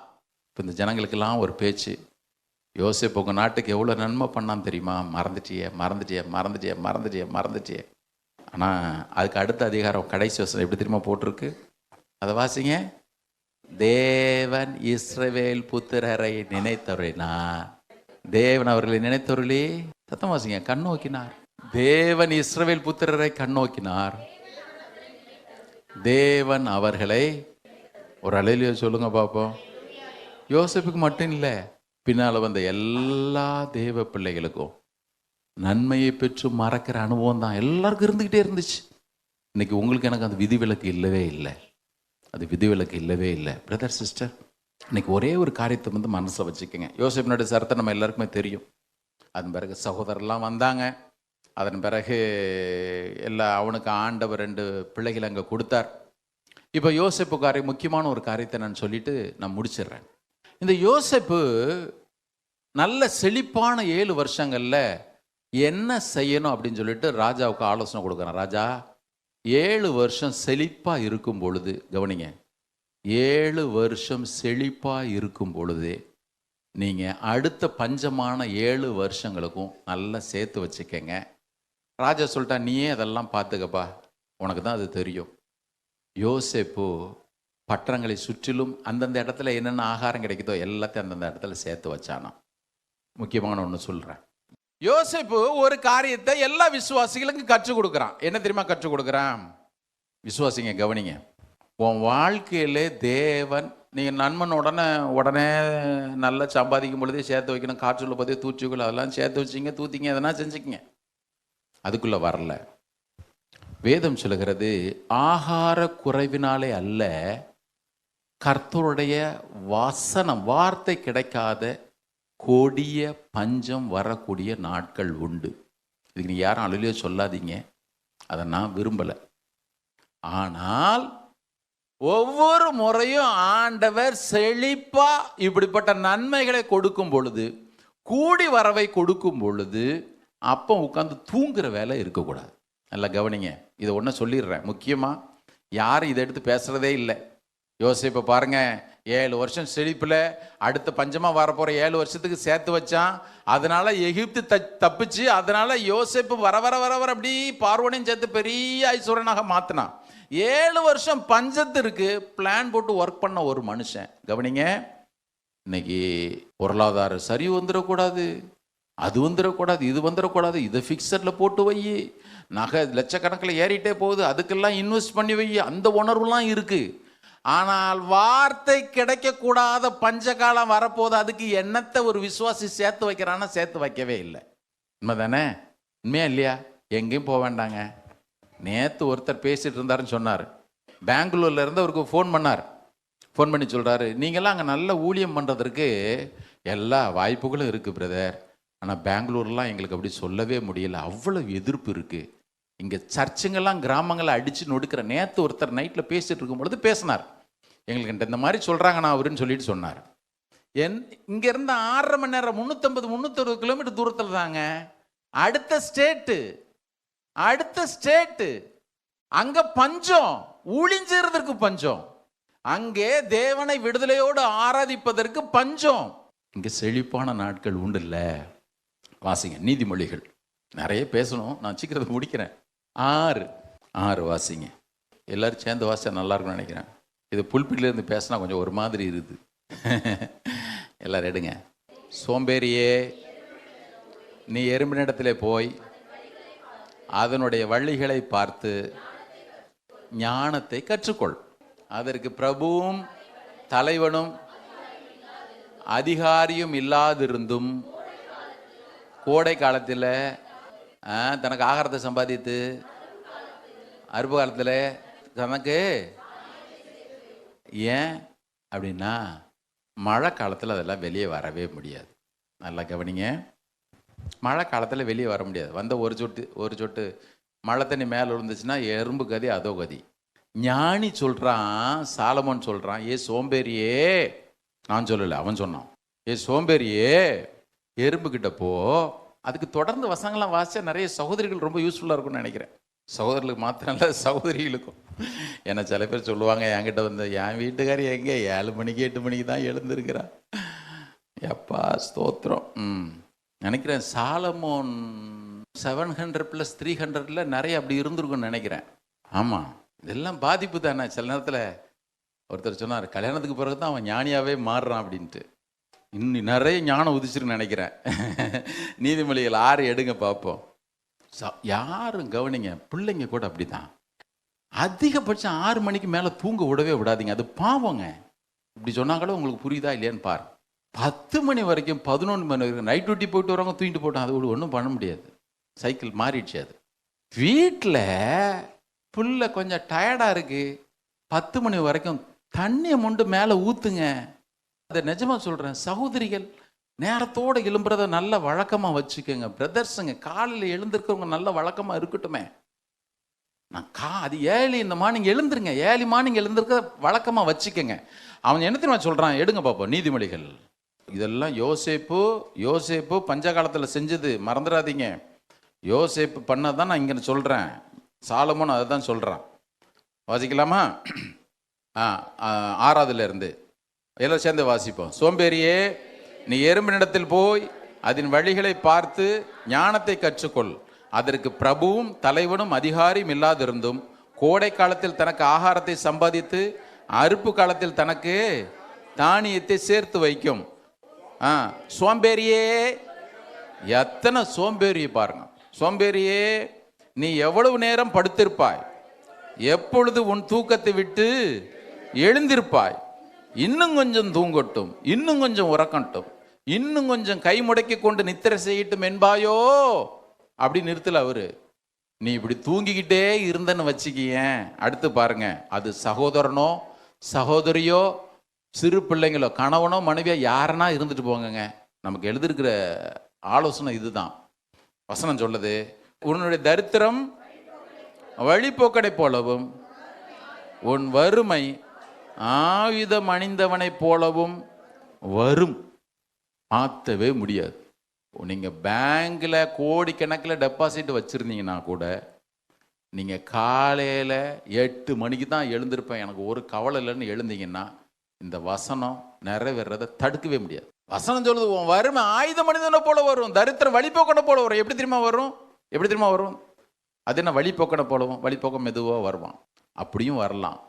இப்போ இந்த ஜனங்களுக்கெல்லாம் ஒரு பேச்சு, யோசேப்பு உங்க நாட்டுக்கு எவ்வளோ நன்மை பண்ணான்னு தெரியுமா? மறந்துட்டியே மறந்துட்டியே மறந்துட்டியே மறந்துட்டியே மறந்துட்டியே. ஆனால் அதுக்கு அடுத்த அதிகாரம் கடைசி வசனம் எப்படி தெரியுமா போட்டிருக்கு? அதை வாசிங்க. தேவன் இஸ்ரவேல் புத்திரரை நினைத்தருளினார். தேவன் அவர்களை நினைத்தருளி, சத்தம் வாசிங்க, கண்ணோக்கினார். தேவன் இஸ்ரவேல் புத்திரரை கண்ணோக்கினார். தேவன் அவர்களை, ஒரு அலையில சொல்லுங்க பார்ப்போம். யோசேப்புக்கு மட்டும் இல்லை, பின்னால் வந்த எல்லா தேவ பிள்ளைகளுக்கும் நன்மையை பெற்று மறக்கிற அனுபவம் தான் எல்லாருக்கும் இருந்துக்கிட்டே இருந்துச்சு. இன்னைக்கு உங்களுக்கு எனக்கு அந்த விதிவிலக்கு இல்லவே இல்லை. அது விதிவிலக்கு இல்லவே இல்லை. பிரதர் சிஸ்டர், இன்னைக்கு ஒரே ஒரு காரியத்தை வந்து மனசில் வச்சுக்கோங்க. யோசேப்பினுடைய சரித்திரம் நம்ம எல்லாருக்குமே தெரியும். அதன் பிறகு சகோதரர்லாம் வந்தாங்க. அதன் பிறகு அவனுக்கு ஆண்டவர் 2 பிள்ளைகளை அங்கே கொடுத்தார். இப்போ யோசேப்பு காரியம், முக்கியமான ஒரு காரியத்தை நான் சொல்லிட்டு நான் முடிச்சிடுறேன். இந்த யோசேப்பு நல்ல செழிப்பான 7 வருஷங்களில் என்ன செய்யணும் அப்படின்னு சொல்லிட்டு ராஜாவுக்கு ஆலோசனை கொடுக்குறான். ராஜா, 7 வருஷம் செழிப்பாக இருக்கும் பொழுது, கவனிங்க, 7 வருஷம் செழிப்பாக இருக்கும் பொழுது நீங்கள் அடுத்த பஞ்சமான 7 வருஷங்களுக்கும் நல்லா சேர்த்து வச்சுக்கங்க. ராஜா சொல்லிட்டா, நீயே அதெல்லாம் பார்த்துக்கப்பா, உனக்கு தான் அது தெரியும். யோசேப்பு பட்டணங்களை சுற்றிலும் அந்தந்த இடத்துல என்னென்ன ஆகாரம் கிடைக்குதோ எல்லாத்தையும் அந்தந்த இடத்துல சேர்த்து வச்சானா. முக்கியமான ஒன்று சொல்கிறேன். யோசேப்பு ஒரு காரியத்தை எல்லா விசுவாசிகளுக்கும் கற்றுக் கொடுக்குறான். என்ன தெரியுமா கற்றுக் கொடுக்குறான்? விசுவாசிங்க, கவனிங்க. உன் வாழ்க்கையிலே தேவன், நீங்கள் நண்பன் உடனே நல்லா சம்பாதிக்கும் பொழுதே சேர்த்து வைக்கணும். காற்றுள்ள போதே தூச்சிக்குள்ள அதெல்லாம் சேர்த்து வச்சிங்க, தூத்திங்க, எதனா செஞ்சுக்கிங்க. அதுக்குள்ளே வரல. வேதம் சொல்லுகிறது, ஆகார குறைவினாலே அல்ல, கர்த்தருடைய வசனம் வார்த்தை கிடைக்காத கொடிய பஞ்சம் வரக்கூடிய நாட்கள் உண்டு. இதுக்கு நீ யாரும் அழுலையோ சொல்லாதீங்க, அதை நான் விரும்பலை. ஆனால் ஒவ்வொரு முறையும் ஆண்டவர் செழிப்பா இப்படிப்பட்ட நன்மைகளை கொடுக்கும் பொழுது, கூடி வரவை கொடுக்கும் பொழுது, அப்போ உட்காந்து தூங்குற வேலை இருக்கக்கூடாது. நல்லா கவனிங்க. இதை ஒன்று சொல்லிடுறேன். முக்கியமாக யாரும் இதை எடுத்து பேசுகிறதே இல்லை. யோசேப்பை பாருங்க, 7 வருஷம் செழிப்பில் அடுத்த பஞ்சமாக வரப்போகிற 7 வருஷத்துக்கு சேர்த்து வச்சான். அதனால எகிப்து தப்பிச்சு, அதனால யோசேப்பு வர வர வர வர அப்படி பார்வோனையும் சேர்த்து பெரிய ஐஸ்வரனாக மாற்றினான். 7 வருஷம் பஞ்சத்திற்கு பிளான் போட்டு ஒர்க் பண்ண ஒரு மனுஷன். கவனிங்க, இன்னைக்கு பொருளாதார சரி வந்துடக்கூடாது, அது வந்துடக்கூடாது, இது வந்துடக்கூடாது, இதை ஃபிக்ஸடில் போட்டு வை, நகை லட்சக்கணக்கில் ஏறிட்டே போகுது, அதுக்கெல்லாம் இன்வெஸ்ட் பண்ணி வை, அந்த உணர்வுலாம் இருக்குது. ஆனால் வார்த்தை கிடைக்கக்கூடாத பஞ்சகாலம் வரப்போது, அதுக்கு என்னத்தை ஒரு விசுவாசி சேர்த்து வைக்கிறான்னா சேர்த்து வைக்கவே இல்லை. உண்மை தானே? உண்மையா இல்லையா? எங்கேயும் போக வேண்டாங்க. நேற்று ஒருத்தர் பேசிகிட்டு இருந்தாருன்னு சொன்னார். பெங்களூர்ல இருந்து அவருக்கு ஃபோன் பண்ணார். ஃபோன் பண்ணி சொல்கிறாரு, நீங்களாம் அங்கே நல்ல ஊழியம் பண்ணுறதுக்கு எல்லா வாய்ப்புகளும் இருக்குது பிரதர், ஆனால் பெங்களூர்லாம் எங்களுக்கு அப்படி சொல்லவே முடியல, அவ்வளோ எதிர்ப்பு இருக்குது, இங்கே சர்ச்சுங்கெல்லாம் கிராமங்களை அடித்து நொடுக்கிற. நேற்று ஒருத்தர் நைட்டில் பேசிகிட்டு இருக்கும் பொழுது பேசினார். எங்களுக்கு இந்த மாதிரி சொல்கிறாங்கண்ணா அவருன்னு சொல்லிட்டு சொன்னார். இங்கேருந்து 6.5 மணி நேரம் 350-360 கிலோமீட்டர் தூரத்தில் தாங்க அடுத்த ஸ்டேட்டு. அங்கே பஞ்சம், ஊழிஞ்சேறதற்கு பஞ்சம், அங்கே தேவனை விடுதலையோடு ஆராதிப்பதற்கு பஞ்சம். இங்கே செழிப்பான நாட்கள் உண்டு இல்லை. வாசிங்க நீதிமொழிகள். நிறைய பேசணும், நான் சீக்கிரத்தை முடிக்கிறேன். 6 வாசிங்க. எல்லாரும் சேர்ந்து வாசிச்சா நல்லா இருக்கும்னு நினைக்கிறேன். இது புல்பிட்லேருந்து பேசினா கொஞ்சம் ஒரு மாதிரி இருக்குது. எல்லாரும் எடுங்க. சோம்பேறியே, நீ எறும்பினிடத்திலே போய் அதனுடைய வழிகளை பார்த்து ஞானத்தை கற்றுக்கொள். அதற்கு பிரபுவும் தலைவனும் அதிகாரியும் இல்லாதிருந்தும் கோடை காலத்தில் தனக்கு ஆகாரத்தை சம்பாதித்து அறுப்பு காலத்தில் தனக்கு, ஏன் அப்படின்னா மழை காலத்தில் அதெல்லாம் வெளியே வரவே முடியாது. நல்லா கவனிங்க, மழை காலத்தில் வெளியே வர முடியாது. வந்த ஒரு சொட்டு மழை தண்ணி மேலே விழுந்துச்சுன்னா எறும்பு கதி அதோ கதி. ஞானி சொல்கிறான், சாலமோன் சொல்கிறான், ஏ சோம்பேறியே, நான் சொல்லலை அவன் சொன்னான், ஏ சோம்பேறியே, எறும்பு கிட்ட போ, அதுக்கு தொடர்ந்து வசனங்கள்லாம் வாசிச்சா நிறைய சகோதரிகள் ரொம்ப யூஸ்ஃபுல்லாக இருக்கும்னு நினைக்கிறேன். சகோதரர்களுக்கு மாத்திரம் இல்லை, சகோதரிகளுக்கும். ஏன்னா சில பேர் சொல்லுவாங்க என்கிட்ட வந்து, என் வீட்டுக்காரி எங்கே 7 மணிக்கு 8 மணிக்கு தான் எழுந்திருக்கிறா. எப்பா ஸ்தோத்திரம். நினைக்கிறேன் சாலமோன் 700 + 300 நிறைய அப்படி இருந்திருக்குன்னு நினைக்கிறேன். ஆமாம், இதெல்லாம் பாதிப்பு தானே. சில நேரத்தில் ஒருத்தர் சொன்னார், கல்யாணத்துக்கு பிறகு தான் அவன் ஞானியாகவே மாறுறான் அப்படின்ட்டு. இன்னும் நிறைய ஞானம் உதிச்சிருன்னு நினைக்கிறேன். நீதிமொழிகள் 6 எடுங்க பார்ப்போம். யாரும் கவனிங்க, பிள்ளைங்க கூட அப்படிதான். அதிகபட்சம் 6 மணிக்கு மேலே தூங்க விடவே விடாதீங்க, அது பாவங்க. இப்படி சொன்னாங்களோ உங்களுக்கு புரியுதா இல்லையான்னு பாரு. 10 மணி வரைக்கும் 11 மணி வரைக்கும் நைட் டியூட்டி போயிட்டு வரவங்க தூங்கிட்டு போட்டோம், அது ஒன்றும் பண்ண முடியாது. சைக்கிள் மாறிடுச்சு. அது வீட்டில் புள்ள கொஞ்சம் டயர்டாக இருக்கு, 10 மணி வரைக்கும் தண்ணியை மொண்டு மேலே ஊற்றுங்க. அதை நிஜமாக சொல்கிறேன், சகோதரிகள் நேரத்தோடு எழும்புறத நல்ல வழக்கமாக வச்சுக்கோங்க. பிரதர்ஸுங்க காலையில் எழுந்திருக்கிறவங்க நல்ல வழக்கமாக இருக்கட்டுமே. நான் அது ஏர்லி இந்த மார்னிங் எழுந்துருங்க, ஏர்லி மார்னிங் எழுந்திருக்க வழக்கமாக வச்சுக்கோங்க. அவன் என்ன தெரியுமா சொல்கிறான், எடுங்க பார்ப்போம் நீதிமொழிகள். இதெல்லாம் யோசேப்பு பஞ்ச காலத்தில் செஞ்சது, மறந்துடாதீங்க. யோசேப்பு பண்ணதான் நான் இங்கே சொல்கிறேன். சாலமோன் அதை தான் சொல்கிறான். வாசிக்கலாமா? 6ஆவதுல இருந்து எல்லாம் சேர்ந்து வாசிப்போம். சோம்பேறியே, நீ எறும்பினிடத்தில் போய் அதன் வழிகளை பார்த்து ஞானத்தை கற்றுக்கொள். அதற்கு பிரபுவும் தலைவனும் அதிகாரியும் இல்லாதிருந்தும் கோடை காலத்தில் தனக்கு ஆகாரத்தை சம்பாதித்து அறுப்பு காலத்தில் தனக்கு தானியத்தை சேர்த்து வைக்கும். சோம்பேறியே, எத்தனை சோம்பேறியை பாருங்க. சோம்பேறியே, நீ எவ்வளவு நேரம் படுத்திருப்பாய், எப்பொழுது உன் தூக்கத்தை விட்டு எழுந்திருப்பாய். இன்னும் கொஞ்சம் தூங்கட்டும், இன்னும் கொஞ்சம் உறக்கட்டும், இன்னும் கொஞ்சம் கை முடக்கி கொண்டு நித்திரை செய்யட்டும் என்பாயோ. அப்படி நிறுத்தல அவரு. நீ இப்படி தூங்கிக்கிட்டே இருந்தன்னு வச்சுக்கியேன், அடுத்து பாருங்க, அது சகோதரனோ சகோதரியோ சிறு பிள்ளைங்களோ கணவனோ மனைவியோ யாரனா இருந்துட்டு போங்க. நமக்கு எழுதிருக்கிற ஆலோசனை இதுதான். வசனம் சொல்லுது, உன்னுடைய தரித்திரம் வழிபோக்கனை போலவும் உன் வறுமை ஆயுதம் அணிந்தவனை போலவும் வரும். மாற்றவே முடியாது. நீங்கள் பேங்கில் கோடிக்கணக்கில் டெபாசிட் வச்சுருந்தீங்கன்னா கூட, நீங்கள் காலையில் 8 மணிக்கு தான் எழுந்திருப்பேன், எனக்கு ஒரு கவலை இல்லைன்னு எழுந்தீங்கன்னா இந்த வசனம் நிறைவேறதை தடுக்கவே முடியாது. வசனம் சொல்லுது, உன் வறுமை ஆயுத மனிதனை போல வரும், தரித்திரம் வழிபோக்கனை போல வரும். எப்படி தெரியுமா வரும்? எப்படி தெரியுமா வரும்? அது என்ன வழிபோக்கனை போலவும்? வழிபோக்கம் மெதுவாக வருவான், அப்படியும் வரலாம்.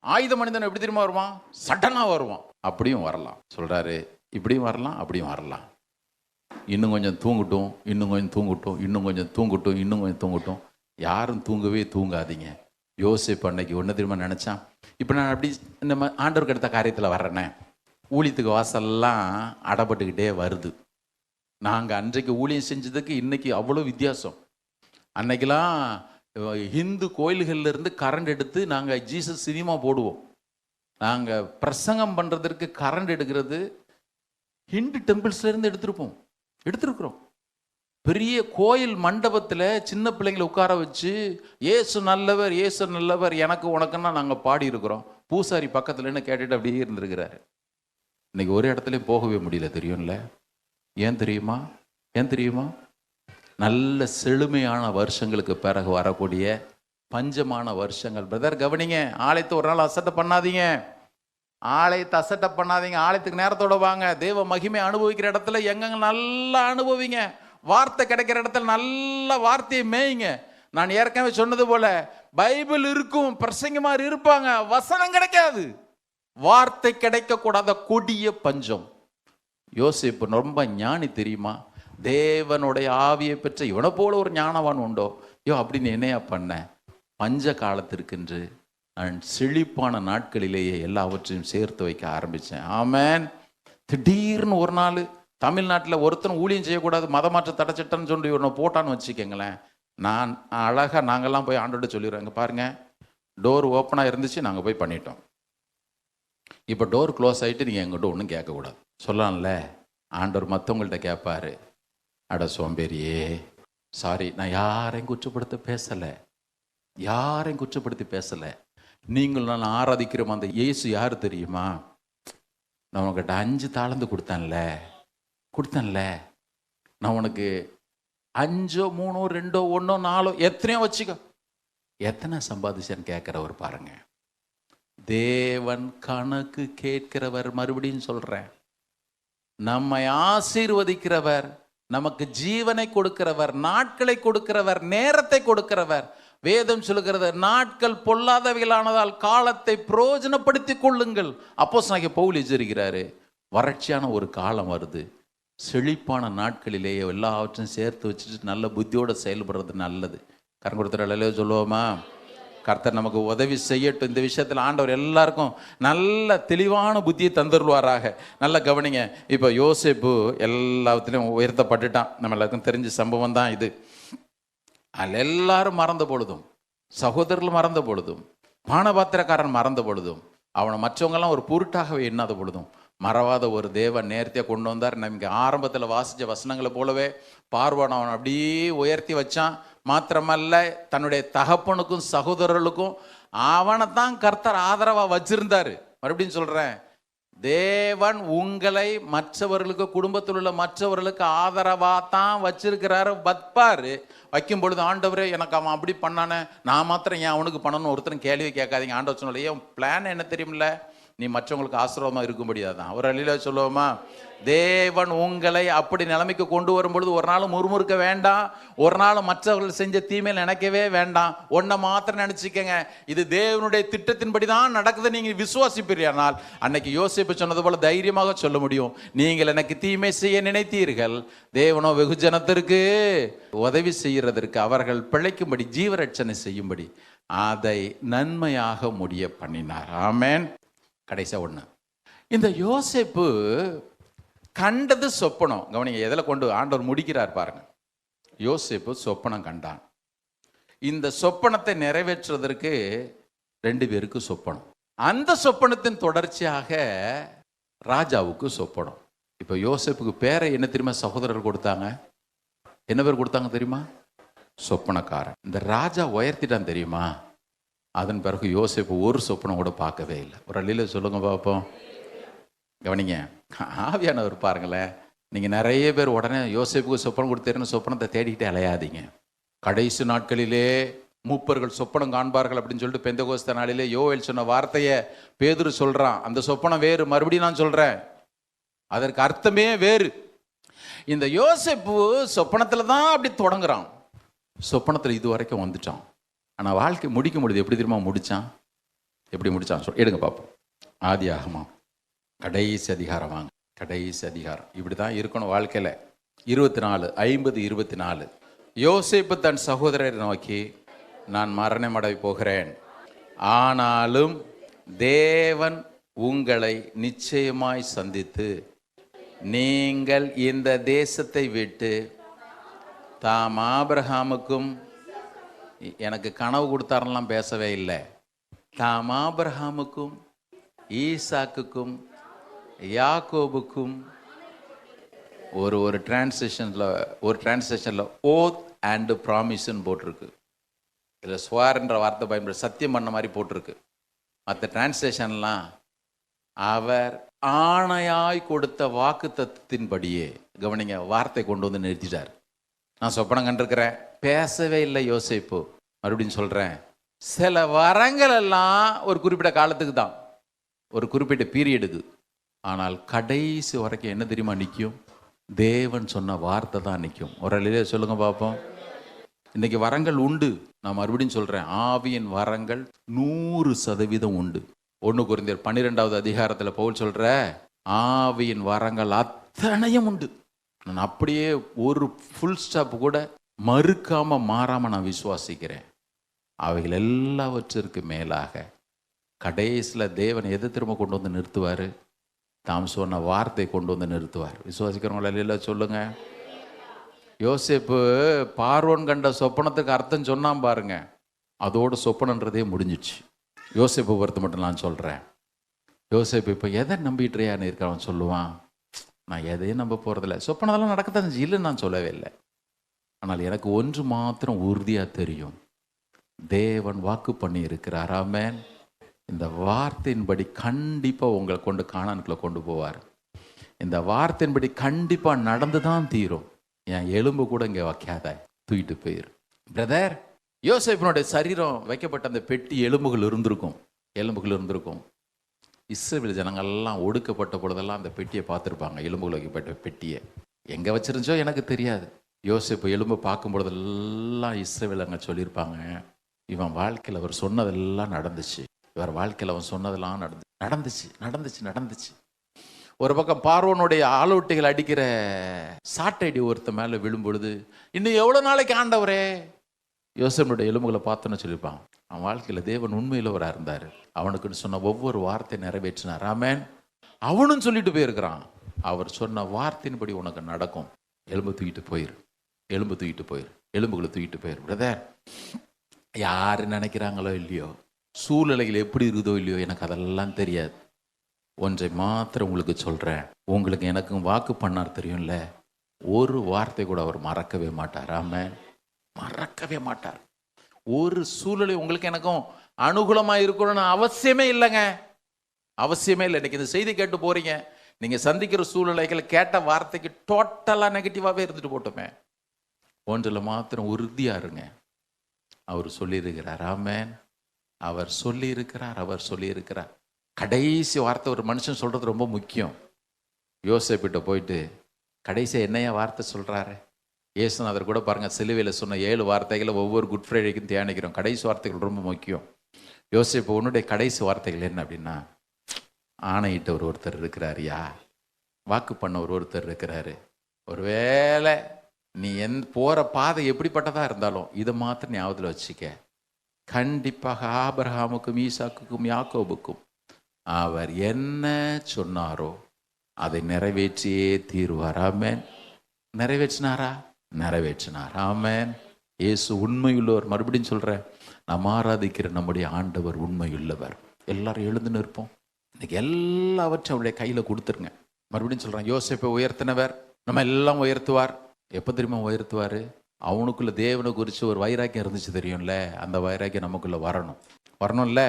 ஆயுத மனிதன் எப்படி தெரியுமா வருவான்? சடனாக வருவான், அப்படியும் வரலாம். சொல்கிறாரு, இப்படியும் வரலாம், அப்படியும் வரலாம். இன்னும் கொஞ்சம் தூங்கட்டும், இன்னும் கொஞ்சம் தூங்கட்டும், இன்னும் கொஞ்சம் தூங்கட்டும், இன்னும் கொஞ்சம் தூங்கட்டும். யாரும் தூங்கவே தூங்காதீங்க. யோசேப்பு அன்னைக்கு ஒன்று தெரியுமா நினச்சான், இப்போ நான் அப்படி நம்ம ஆண்டவருக்கு எடுத்த காரியத்தில் வர்றேனே, ஊழியத்துக்கு வாசல்லாம் அடப்பட்டுக்கிட்டே வருது. நாங்கள் அன்றைக்கு ஊழியம் செஞ்சதுக்கு இன்னைக்கு அவ்வளோ வித்தியாசம். அன்னைக்கெல்லாம் ஹிந்து கோயில்கள்லேருந்து கரண்ட் எடுத்து நாங்கள் ஜீசஸ் சினிமா போடுவோம். நாங்கள் பிரசங்கம் பண்ணுறதுக்கு கரண்ட் எடுக்கிறது ஹிந்து டெம்பிள்ஸ்லேருந்து எடுத்துருக்குறோம். பெரிய கோயில் மண்டபத்தில் சின்ன பிள்ளைங்களை உட்கார வச்சு ஏசு நல்லவர், ஏசு நல்லவர், எனக்கு உனக்குன்னா நாங்கள் பாடி இருக்கிறோம். பூசாரி பக்கத்துலன்னு கேட்டுட்டு அப்படியே இருந்திருக்கிறாரு. இன்னைக்கு ஒரு இடத்துலையும் போகவே முடியல. தெரியும்ல? ஏன் தெரியுமா? நல்ல செழுமையான வருஷங்களுக்கு பிறகு வரக்கூடிய பஞ்சமான வருஷங்கள். பிரதர் கவனிங்க, ஆலயத்தை ஒரு நாள் அசட்டை பண்ணாதீங்க. ஆலயத்துக்கு நேரத்தோட வாங்க. தேவ மகிமை அனுபவிக்கிற இடத்துல எங்கெங்க நல்லா அனுபவிங்க. வார்த்தை கிடைக்கிற இடத்துல நல்ல வார்த்தையை மேய்ங்க. நான் ஏற்கனவே சொன்னது போல, பைபிள் இருக்கும், பிரசங்கமார் இருப்பாங்க, வசனம் கிடைக்காது. வார்த்தை கிடைக்க கூடாத கொடிய பஞ்சம். யோசேப்பு ரொம்ப ஞானி தெரியுமா? தேவனுடைய ஆவியை பெற்ற இவனை போல ஒரு ஞானவான் உண்டோ? அப்படின்னு என்னையா பண்ண? பஞ்ச காலத்திற்கென்று நான் செழிப்பான நாட்களிலேயே எல்லாவற்றையும் சேர்த்து வைக்க ஆரம்பித்தேன். ஆமேன். திடீர்னு ஒரு நாள் தமிழ்நாட்டில் ஒருத்தன் ஊழியம் செய்யக்கூடாது, மதமாற்ற தடைச்சட்டன்னு சொல்லி ஒன்று போட்டான்னு வச்சுக்கோங்களேன். நான் அழகாக நாங்கள்லாம் போய் ஆண்டோட சொல்லிடுறோம், இங்கே பாருங்கள், டோர் ஓப்பனாக இருந்துச்சு, நாங்கள் போய் பண்ணிட்டோம். இப்போ டோர் க்ளோஸ் ஆகிட்டு நீங்கள் எங்கிட்ட ஒன்றும் கேட்கக்கூடாது. சொல்லலாம்ல? ஆண்டவர் மற்றவங்கள்ட்ட கேட்பாரு, அட சோம்பேறியே, சாரி, நான் யாரையும் குற்றப்படுத்தி பேசலை. நீங்கள் நான் ஆராதிக்கிறோம் அந்த இயேசு யார் தெரியுமா? நான் உனக்கிட்ட 5 தாளந்து கொடுத்தேன்ல, நான் உனக்கு 5 3 2 1 4 எத்தனையோ வச்சுக்கோ, எத்தனை சம்பாதிச்சேன்னு கேட்கிறவர் பாருங்க. தேவன் கணக்கு கேட்கிறவர். மறுபடியும் சொல்றேன், நம்மை ஆசீர்வதிக்கிறவர், நமக்கு ஜீவனை கொடுக்கிறவர், நாட்களை கொடுக்கிறவர், நேரத்தை கொடுக்கிறவர். வேதம் சொல்லுகிறது, நாட்கள் பொல்லாதவைகளானதால் காலத்தை பிரயோஜனப்படுத்திக் கொள்ளுங்கள். அப்போஸ்தலனாகிய பவுல் எச்சரிக்கிறாரு, வறட்சியான ஒரு காலம் வருது, செழிப்பான நாட்களிலேயே எல்லாவற்றையும் சேர்த்து வச்சுட்டு நல்ல புத்தியோடு செயல்படுறது நல்லது. கரம் கொடுத்துறாலே சொல்லுவோமா? கர்த்தர் நமக்கு உதவி செய்யட்டும். இந்த விஷயத்தில் ஆண்டவர் எல்லாருக்கும் நல்ல தெளிவான புத்தியை தந்துருவாராக. நல்ல கவனிங்க. இப்போ யோசேப்பு எல்லாத்துலேயும் உயர்த்தப்பட்டுட்டான். நம்ம எல்லாருக்கும் தெரிஞ்ச சம்பவம் தான் இது. அதில் எல்லாரும் மறந்த பொழுதும், சகோதரர்கள் மறந்த பொழுதும், பானபாத்திரக்காரன் மறந்த பொழுதும், அவனை மற்றவங்கெல்லாம் ஒரு பொருட்டாகவே எண்ணாத பொழுதும், மறவாத ஒரு தேவன் நேர்த்தியாக கொண்டு வந்தார். நமக்கு ஆரம்பத்தில் வாசித்த வசனங்களை போலவே பார்வான் அவன் அப்படியே உயர்த்தி வச்சான். மாத்திரமல்ல, தன்னுடைய தகப்பனுக்கும் சகோதரர்களுக்கும் அவனை தான் கர்த்தர் ஆதரவாக வச்சிருந்தாரு. மறுபடியும் சொல்கிறேன், தேவன் உங்களை மற்றவர்களுக்கு, குடும்பத்தில் உள்ள மற்றவர்களுக்கு ஆதரவாக தான் வச்சிருக்கிறாரு. வைப்பாரு. வைக்கும் பொழுது, ஆண்டவரே எனக்கு அவன் அப்படி பண்ணானே, நான் மாத்திரம் ஏன் அவனுக்கு பண்ணணும்னு ஒருத்தரும் கேள்வி கேட்காதீங்க. ஆண்டவர் சொன்னாலே, ஏன் பிளான் என்ன தெரியுமில்ல, நீ மற்றவங்களுக்கு ஆசீர்வாதமாக இருக்கும்படியாக தான். ஒரு அழில சொல்லுவோமா? தேவன் உங்களை அப்படி நிலைமைக்கு கொண்டு வரும்பொழுது ஒரு நாள் முறுமுறுக்க வேண்டாம், ஒரு நாள் மற்றவர்கள் செஞ்ச தீமையில் நினைக்கவே வேண்டாம். ஒன்றை மாத்திரம் நினச்சிக்கங்க, இது தேவனுடைய திட்டத்தின்படி தான் நடக்குது. நீங்கள் விசுவாசிப்பீர்கள். அன்னைக்கு யோசேப்பு சொன்னது போல தைரியமாக சொல்ல முடியும், நீங்கள் எனக்கு தீமை செய்ய நினைத்தீர்கள், தேவனோ வெகுஜனத்திற்கு உதவி செய்கிறதற்கு, அவர்கள் பிழைக்கும்படி, ஜீவரட்சணை செய்யும்படி அதை நன்மையாக முடிய பண்ணினார். ஆமென். கடைசியா ஒன்று, இந்த யோசேப்பு கண்டது சொப்பனம். கவனிங்க, எதில் கொண்டு ஆண்டவர் முடிக்கிறார் பாருங்க. யோசேப்பு சொப்பனம் கண்டான். இந்த சொப்பனத்தை நிறைவேற்றுவதற்கு 2 பேருக்கு சொப்பனம். அந்த சொப்பனத்தின் தொடர்ச்சியாக ராஜாவுக்கு சொப்பனம். இப்போ யோசேப்புக்கு பேரை என்ன தெரியுமா சகோதரர்கள் கொடுத்தாங்க? என்ன பேர் கொடுத்தாங்க தெரியுமா? சொப்பனக்காரன். இந்த ராஜா உயர்த்திட்டான் தெரியுமா? அதன் பிறகு யோசேப்பு ஒரு சொப்பனம் கூட பார்க்கவே இல்லை. ஒரு அள்ளியில் சொல்லுங்க பார்ப்போம். கவனிங்க, ஆவியானவர் பாருங்களேன். நீங்கள் நிறைய பேர் உடனே யோசேப்புக்கு சொப்பனம் கொடுத்தேன்னு சொப்பனத்தை தேடிக்கிட்டே அலையாதீங்க. கடைசி நாட்களிலே மூப்பர்கள் சொப்பனம் காண்பார்கள் அப்படின்னு சொல்லிட்டு பெந்தகோஸ்தே நாளிலே யோவேல் சொன்ன வார்த்தையை பேதுரு சொல்கிறான். அந்த சொப்பனம் வேறு. மறுபடியும் நான் சொல்கிறேன், அதற்கு அர்த்தமே வேறு. இந்த யோசேப்பு சொப்பனத்தில் தான் அப்படி தொடங்குறான். சொப்பனத்தில் இது வரைக்கும் வந்துட்டான். ஆனால் வாழ்க்கை முடிக்க முடியுது. எப்படி தெரியுமா முடித்தான்? எப்படி முடித்தான் எடுங்க பார்ப்போம். ஆதியாகமம் கடைசி அதிகாரம் வாங்க. கடைசி அதிகாரம் இப்படி தான் இருக்கணும் வாழ்க்கையில். 24:50-24. யோசேப்பு தன் சகோதரரை நோக்கி, நான் மரணமடை போகிறேன், ஆனாலும் தேவன் உங்களை நிச்சயமாய் சந்தித்து நீங்கள் இந்த தேசத்தை விட்டு தாம் ஆபிரகாமுக்கும், எனக்கு கனவு கொடுத்தாரெல்லாம் பேசவே இல்லை, தாம் ஆபிரகாமுக்கும் ஈசாக்குக்கும் யாக்கோபுக்கும், ஒரு டிரான்ஸ்லேஷனில் ஓத் அண்ட் ப்ராமிஸ்ன்னு போட்டிருக்கு. இதில் ஸ்வார்ன்ற வார்த்தை பயன்படுத்த சத்தியம் பண்ண மாதிரி போட்டிருக்கு. மற்ற டிரான்ஸ்லேஷன்லாம் அவர் ஆணையாய் கொடுத்த வாக்கு தத்துவத்தின்படியே, கவனிங்க, வார்த்தை கொண்டு வந்து நிறுத்திட்டார். நான் சொப்பனம் கண்டிருக்கிறேன், பேசவே இல்லை யோசேப்பு. மறுபடியும் சொல்கிறேன், சில வரங்கள் எல்லாம் ஒரு குறிப்பிட்ட காலத்துக்கு தான், ஒரு குறிப்பிட்ட பீரியடுக்கு. ஆனால் கடைசி வரைக்கும் என்ன தெரியுமா நிற்கும்? தேவன் சொன்ன வார்த்தை தான் நிற்கும். ஒரு அழிலே சொல்லுங்க பார்ப்போம். இன்னைக்கு வரங்கள் உண்டு. நான் மறுபடியும் சொல்கிறேன், ஆவியின் வரங்கள் 100% உண்டு. 1 கொரிந்தியர் 12வது அதிகாரத்தில் பவுல் சொல்கிற ஆவியின் வரங்கள் அத்தனையும் உண்டு. நான் அப்படியே ஒரு ஃபுல் ஸ்டாப் கூட மறுக்காமல் மாறாமல் நான் விசுவாசிக்கிறேன். அவைகள் எல்லாவற்றிற்கு மேலாக கடைசியில் தேவன் எதை திரும்ப கொண்டு வந்து நிறுத்துவார்? தாம் சொன்ன வார்த்தை கொண்டு வந்து நிறுத்துவார். விசுவாசிக்கிறவங்கள எல்லாம் சொல்லுங்க. யோசேப்பு பார்வோன் கண்ட சொப்பனத்துக்கு அர்த்தம் சொன்னான் பாருங்க, அதோட சொப்பனன்றதே முடிஞ்சிச்சு. யோசேப்பு பொறுத்து மட்டும் நான் சொல்கிறேன். யோசேப்பு இப்போ எதை நம்பிட்டுறியான்னு இருக்கிறவன் சொல்லுவான், நான் எதையும் நம்ப போகிறதில்ல, சொப்பனதெல்லாம் நடக்கத்தான் இல்லைன்னு நான் சொல்லவே இல்லை. ஆனால் எனக்கு ஒன்று மாத்திரம் உறுதியாக தெரியும், தேவன் வாக்கு பண்ணி இருக்கிறார். ஆமென். இந்த வார்த்தையின்படி கண்டிப்பாக உங்களை கொண்டு கானானுக்குள்ள கொண்டு போவார். இந்த வார்த்தையின்படி கண்டிப்பாக நடந்து தான் தீரும். என் எலும்பு கூட இங்கே வைக்காத, தூக்கிட்டு போயிரு. பிரதர், யோசேப்பினுடைய சரீரம் வைக்கப்பட்ட அந்த பெட்டி எலும்புகள் இருந்திருக்கும். இஸ்ரவேல் ஜனங்கள்லாம் ஒடுக்கப்பட்ட பொழுதெல்லாம் அந்த பெட்டியை பார்த்துருப்பாங்க. எலும்புகள் வைக்கப்பட்ட பெட்டியை எங்கே வச்சிருந்துச்சோ எனக்கு தெரியாது. யோசேப்பு எலும்பு பார்க்கும் பொழுதெல்லாம் இஸ்ரவேல் அங்கே சொல்லியிருப்பாங்க, இவன் வாழ்க்கையில் அவர் சொன்னதெல்லாம் நடந்துச்சு, இவர் வாழ்க்கையில் அவன் சொன்னதெல்லாம் நடந்துச்சு. ஒரு பக்கம் பார்வோனுடைய ஆலோட்டிகள் அடிக்கிற சாட்டைடி ஒருத்த மேலே விழும் பொழுது, இன்னும் எவ்வளோ நாளைக்கு ஆண்டவரே, யோசேப்புடைய எலும்புகளை பார்த்தோன்னு சொல்லியிருப்பான். அவன் வாழ்க்கையில் தேவன் உண்மையிலவராக இருந்தார். அவனுக்குன்னு சொன்ன ஒவ்வொரு வார்த்தை நிறைவேற்றினார். ஆமென். அவனும் சொல்லிட்டு போயிருக்கிறான், அவர் சொன்ன வார்த்தையின்படி உனக்கு நடக்கும். எலும்புகளை தூக்கிட்டு போயிரு. பிரதர், யாரு நினைக்கிறாங்களோ இல்லையோ, சூழ்நிலைகள் எப்படி இருக்குதோ இல்லையோ, எனக்கு அதெல்லாம் தெரியாது. ஒன்றை மாத்திரம் உங்களுக்கு சொல்றேன், உங்களுக்கு எனக்கும் வாக்கு பண்ணார் தெரியும்ல, ஒரு வார்த்தை கூட அவர் மறக்கவே மாட்டார். ஆமென். மறக்கவே மாட்டார். ஒரு சூழ்நிலை உங்களுக்கு எனக்கும் அனுகூலமா இருக்கணும்னு அவசியமே இல்லைங்க, அவசியமே இல்லை. இன்னைக்கு இந்த செய்தி கேட்டு போறீங்க, நீங்க சந்திக்கிற சூழ்நிலைகளை கேட்ட வார்த்தைக்கு டோட்டலா நெகட்டிவாவே இருந்துட்டு போட்டோமே, ஒன்றில் மாத்திரம் உறுதியா இருங்க. அவர் சொல்லியிருக்கிறார். ஆமென். அவர் சொல்லியிருக்கிறார். கடைசி வார்த்தை ஒரு மனுஷன் சொல்றது ரொம்ப முக்கியம். யோசேப்பிட்ட போயிட்டு கடைசி என்னையா வார்த்தை சொல்றாரு? இயேசுநாதர் கூட பாருங்க, சிலுவையில் சொன்ன 7 வார்த்தைகளை ஒவ்வொரு குட் ஃப்ரைடேக்கும் தியானிக்கிறோம். கடைசி வார்த்தைகள் ரொம்ப முக்கியம். யோசேப்பு உன்னுடைய கடைசி வார்த்தைகள் என்ன அப்படின்னா, ஆணையிட்ட ஒருத்தர் இருக்கிறாரியா, வாக்கு பண்ண ஒருத்தர் இருக்கிறாரு. ஒருவேளை நீ போற பாதை எப்படிப்பட்டதா இருந்தாலும் இதை மாத்திரம் ஞாபகத்தில் வச்சுக்க, கண்டிப்பாக ஆபிரகாமுக்கும் ஈசாக்குக்கும் யாக்கோபுக்கும் அவர் என்ன சொன்னாரோ அதை நிறைவேற்றியே தீருவார். ஆமென். நிறைவேற்றினார். ஆமென். இயேசு உண்மையுள்ளவர். மறுபடியும் சொல்றேன், நாம் ஆராதிக்கிற நம்முடைய ஆண்டவர் உண்மையுள்ளவர். எல்லாரும் எழுந்து நிற்போம். இன்னைக்கு எல்லாவற்றையும் அவருடைய கையில கொடுத்துருங்க. மறுபடியும் சொல்றேன், யோசேப்பை உயர்த்தினவர் நம்ம எல்லாம் உயர்த்துவார். எப்போ தெரியுமா உயர்த்துவார்? அவனுக்குள்ள தேவனை குறித்து ஒரு வைராக்கியம் இருந்துச்சு தெரியும்ல, அந்த வைராக்கியம் நமக்குள்ள வரணும்ல.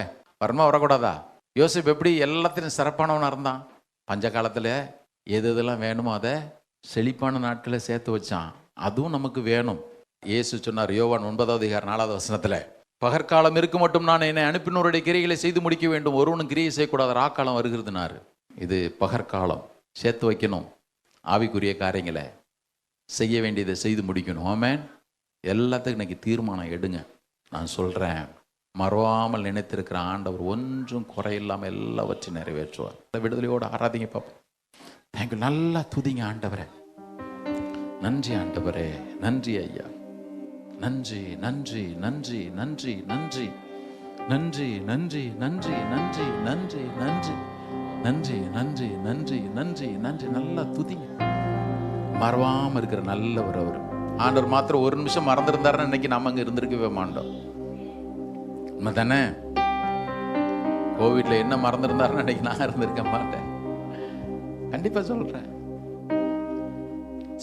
வரக்கூடாதா? யோசேப்பு எப்படி எல்லாத்திலும் சிறப்பானவனாக இருந்தான்? பஞ்ச காலத்தில் எது எதெல்லாம் வேணுமோ அதை செழிப்பான நாட்களை சேர்த்து வச்சான். அதுவும் நமக்கு வேணும். இயேசு சொன்னார், யோவான் 9:4 பகற்காலம் இருக்கு மட்டும் நான் என்னை அனுப்பினோருடைய கிரியைகளை செய்து முடிக்க வேண்டும், ஒருவனும் கிரியை செய்யக்கூடாது, ராக்காலம் வருகிறதுனாரு. இது பகற்காலம், சேர்த்து வைக்கணும். ஆவிக்குரிய காரியங்களை செய்ய வேண்டியதை செய்து முடிக்கணும். ஆமென். எல்லாத்துக்கும் இன்னைக்கு தீர்மானம் எடுங்க. நான் சொல்றேன், மறவாமல் நினைத்திருக்கிற ஆண்டவர் ஒன்றும் குறையில்லாமல் எல்லாவற்றையும் நிறைவேற்றுவார். விடுதலையோடு ஆராதிங்க பார்ப்போம். தேங்க்யூ. நல்லா துதிங்க ஆண்டவரே. நன்றி ஆண்டவரே, நன்றி ஐயா, நன்றி நன்றி நன்றி நன்றி நன்றி நன்றி நன்றி நன்றி நன்றி நன்றி நன்றி நன்றி நன்றி நன்றி நன்றி நன்றி. நல்லா துதிங்க. மறவாம இருக்கிற நல்லவர் அவர். ஆண்டவர் மாத்திரம் ஒரு நிமிஷம் மறந்துருந்தாருன்னு இன்னைக்கு நம்ம அங்க இருந்திருக்கவே மாட்டோம். உண்மை தானே? கோவிட்ல என்ன மறந்துருந்தாருன்னு இன்னைக்கு நான் இருந்திருக்க மாட்டேன். கண்டிப்பா சொல்றேன்.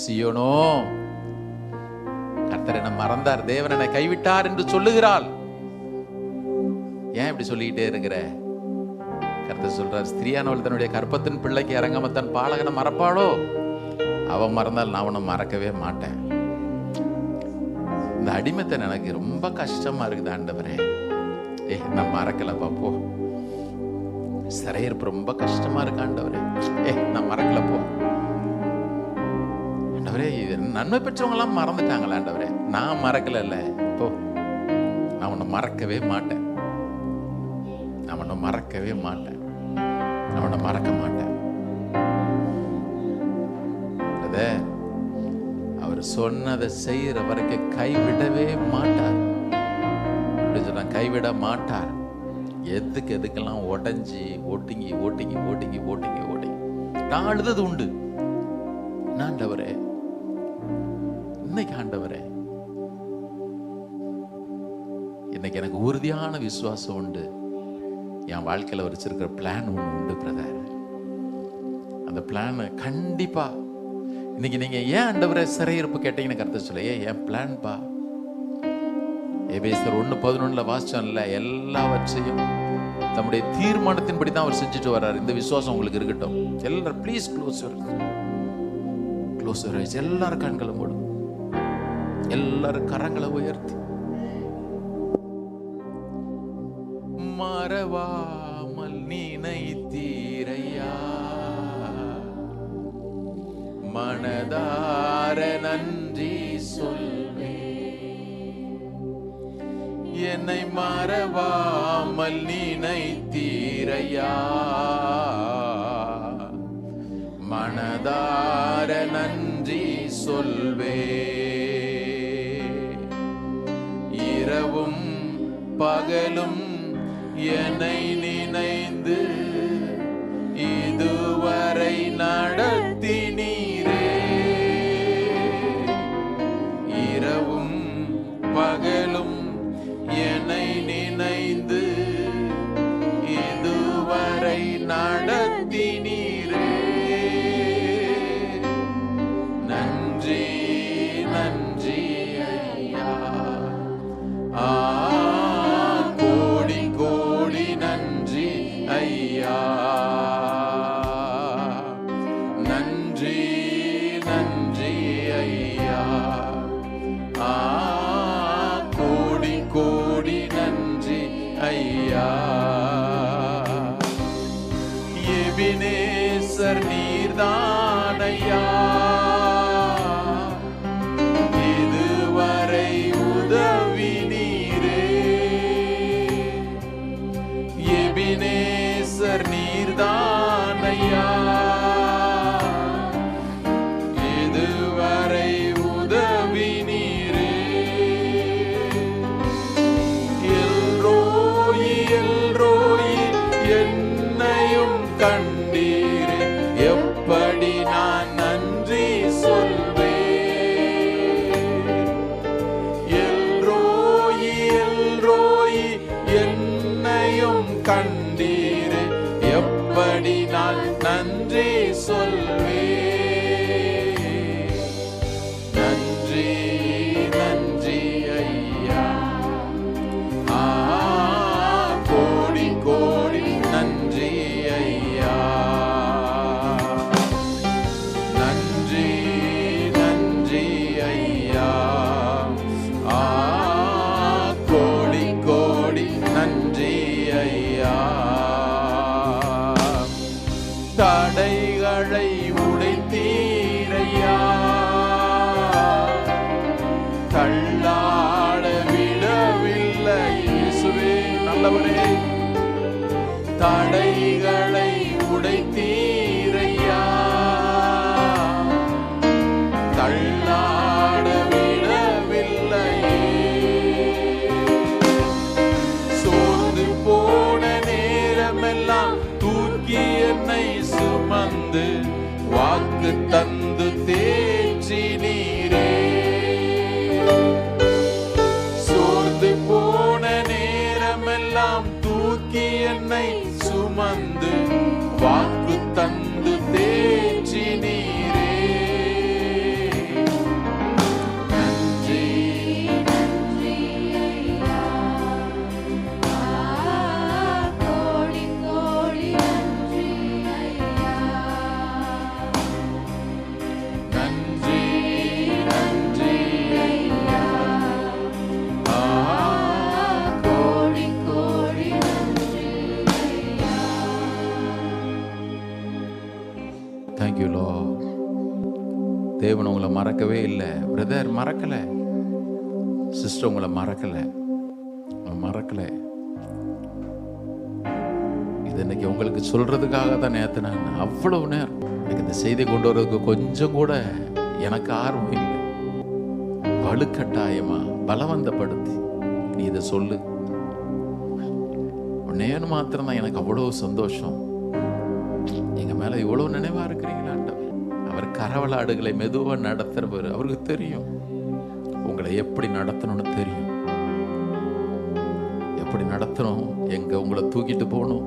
சீயோனோ, கர்த்தர் என்ன மறந்தார், தேவன் என்னை கைவிட்டார் என்று சொல்லுகிறாள். ஏன் இப்படி சொல்லிக்கிட்டே இருக்கிற? கர்த்தர் சொல்றார், ஸ்திரியானவள் தன்னுடைய கற்பத்தின் பிள்ளைக்கு இறங்காம தன் பாலகனை மறப்பாளோ? அவன் மறந்தால் நான் அவனை மறக்கவே மாட்டேன். இந்த அடிமைத்தை எனக்கு ரொம்ப கஷ்டமா இருக்குது ஆண்டவரே. நான் மறக்கல பாப்போ. சிறையிருப்பு ரொம்ப கஷ்டமா இருக்கு ஆண்டவரே. நான் மறக்கல போ ஆண்டவரே. நன்மை பெற்றவங்க எல்லாம் மறந்துட்டாங்களா ஆண்டவரே? நான் மறக்கல போ. நான் உன்னை மறக்கவே மாட்டேன். நான் உன்னை மறக்கவே மாட்டேன். நான் உன்னை மறக்க மாட்டேன். அவர் சொன்னதை செய்யற வரைக்கும் கைவிடவே மாட்டார். கைவிட மாட்டார். எதுக்கெல்லாம் உடஞ்சி ஒட்டிங்கி ஓட்டிங்கி ஓட்டிங்கி ஓட்டிங்கி ஓட்டிங்கி நான் அழுதது உண்டு. ஆண்டவரே, இன்னைக்கு ஆண்டவரே, இன்னைக்கு எனக்கு உறுதியான விசுவாசம் உண்டு. என் வாழ்க்கையில வச்சிருக்கிற பிளான் ஒன்று உண்டு பிரதர். அந்த பிளான் கண்டிப்பா இன்னைக்கு நீங்க ஏன் ஆண்டவரே சிறையிருப்பு கேட்டீங்கன்னு கருத்து சொல்ல, என் பிளான் பா. எபேசியர் 1:11 வாசிச்சோம்ல, எல்லாவற்றையும் தம்முடைய தீர்மானத்தின்படி தான் அவர் செஞ்சுட்டு வர்றாரு. இந்த விசுவாசம் உங்களுக்கு இருக்கட்டும். எல்லாரும் ப்ளீஸ் க்ளோஸ் யுவர் ஐஸ். எல்லாரும் கண்களை மூடும். எல்லாரும் கரங்களை உயர்த்தி மறவாமல் நினைத்தீரையா, மனதார நன்றி சொல்வே. என்னை மறவாமல் நினைத்தீரையா, மனதார நன்றி சொல்வே. இரவும் பகலும் என்னை நினைந்து இதுவரை நடத்தினீரே. இரவும் பகலும் என்னை நினைந்து இதுவரை நடத்தினீரே. நன்றி நன்றி ஐயா, கோடி கோடி நன்றி ஐயா. நன்றி நன்றி ஐயா, கோடி கோடி நன்றி ஐயா. எபினேசர் நீர்தான் ஐயா, இதுவரை உதவி நீரே. எபினேசர் நீர்தான் ஐயா, இதுவரை உதவி நீரே. எல்ரோயி எல்ரோயி என்னையும் கண்டீரே, எப்படி நான் நன்றி சொல்வேன். எல்ரோயி எல்ரோயி என்னையும் கண்டீரே, எப்படி நான் நன்றி சொல்வேன். நன்றி நன்றி ஐயா, கோடி கோடி நன்றி ஐயா. நன்றி நன்றி ஐயா, கோடி கோடி நன்றி ஐயா. தடைகளை உடைத்தீரையா, தள்ளாட விடவில்லை இயேசுவே நல்லவரே. தடைகளை உடைத்தீரையா, தள்ளாட விடவில்லையே. சோர்ந்து போன நேரமெல்லாம் தூக்கி என்னை சுமந்து வாக்கு தந்து தேற்றி நீரே. சோர்ந்து போன நேரமெல்லாம் தூக்கி என்னை சுமந்து வாக்கு தந்து தேற்றி நீரே. நன்றி நன்றி ஐயா, கோடி கோடி நன்றி ஐயா. நன்றி நன்றி ஐயா, கோடி கோடி நன்றி ஐயா. Thank you low. தேவன் உங்களை மறக்கவே இல்லை. பிரதர் மறக்கல, சிஸ்டர் உங்களை மறக்கல, மறக்கல. இது இன்னைக்கு உங்களுக்கு சொல்றதுக்காக தான் நேத்து நான் அவ்வளவு நேரம் எனக்கு இந்த செய்தி கொண்டு வரதுக்கு கொஞ்சம் கூட எனக்கு ஆர்வம் இல்லை. வலுக்கட்டாயமா பலவந்தப்படுத்தி நீ இதை சொல்லு நேனு மாத்திரம்தான் எனக்கு அவ்வளவு சந்தோஷம். எங்க மேல இவ்வளவு நினைவா இருக்கிறீங்களாண்டவர். அவர் கரவலாடுகளை மெதுவா நடத்துறவர். அவருக்கு தெரியும் உங்களை எப்படி நடத்தணும்னு தெரியும். எப்படி நடத்தணும், எங்க உங்களை தூக்கிட்டு போகணும்,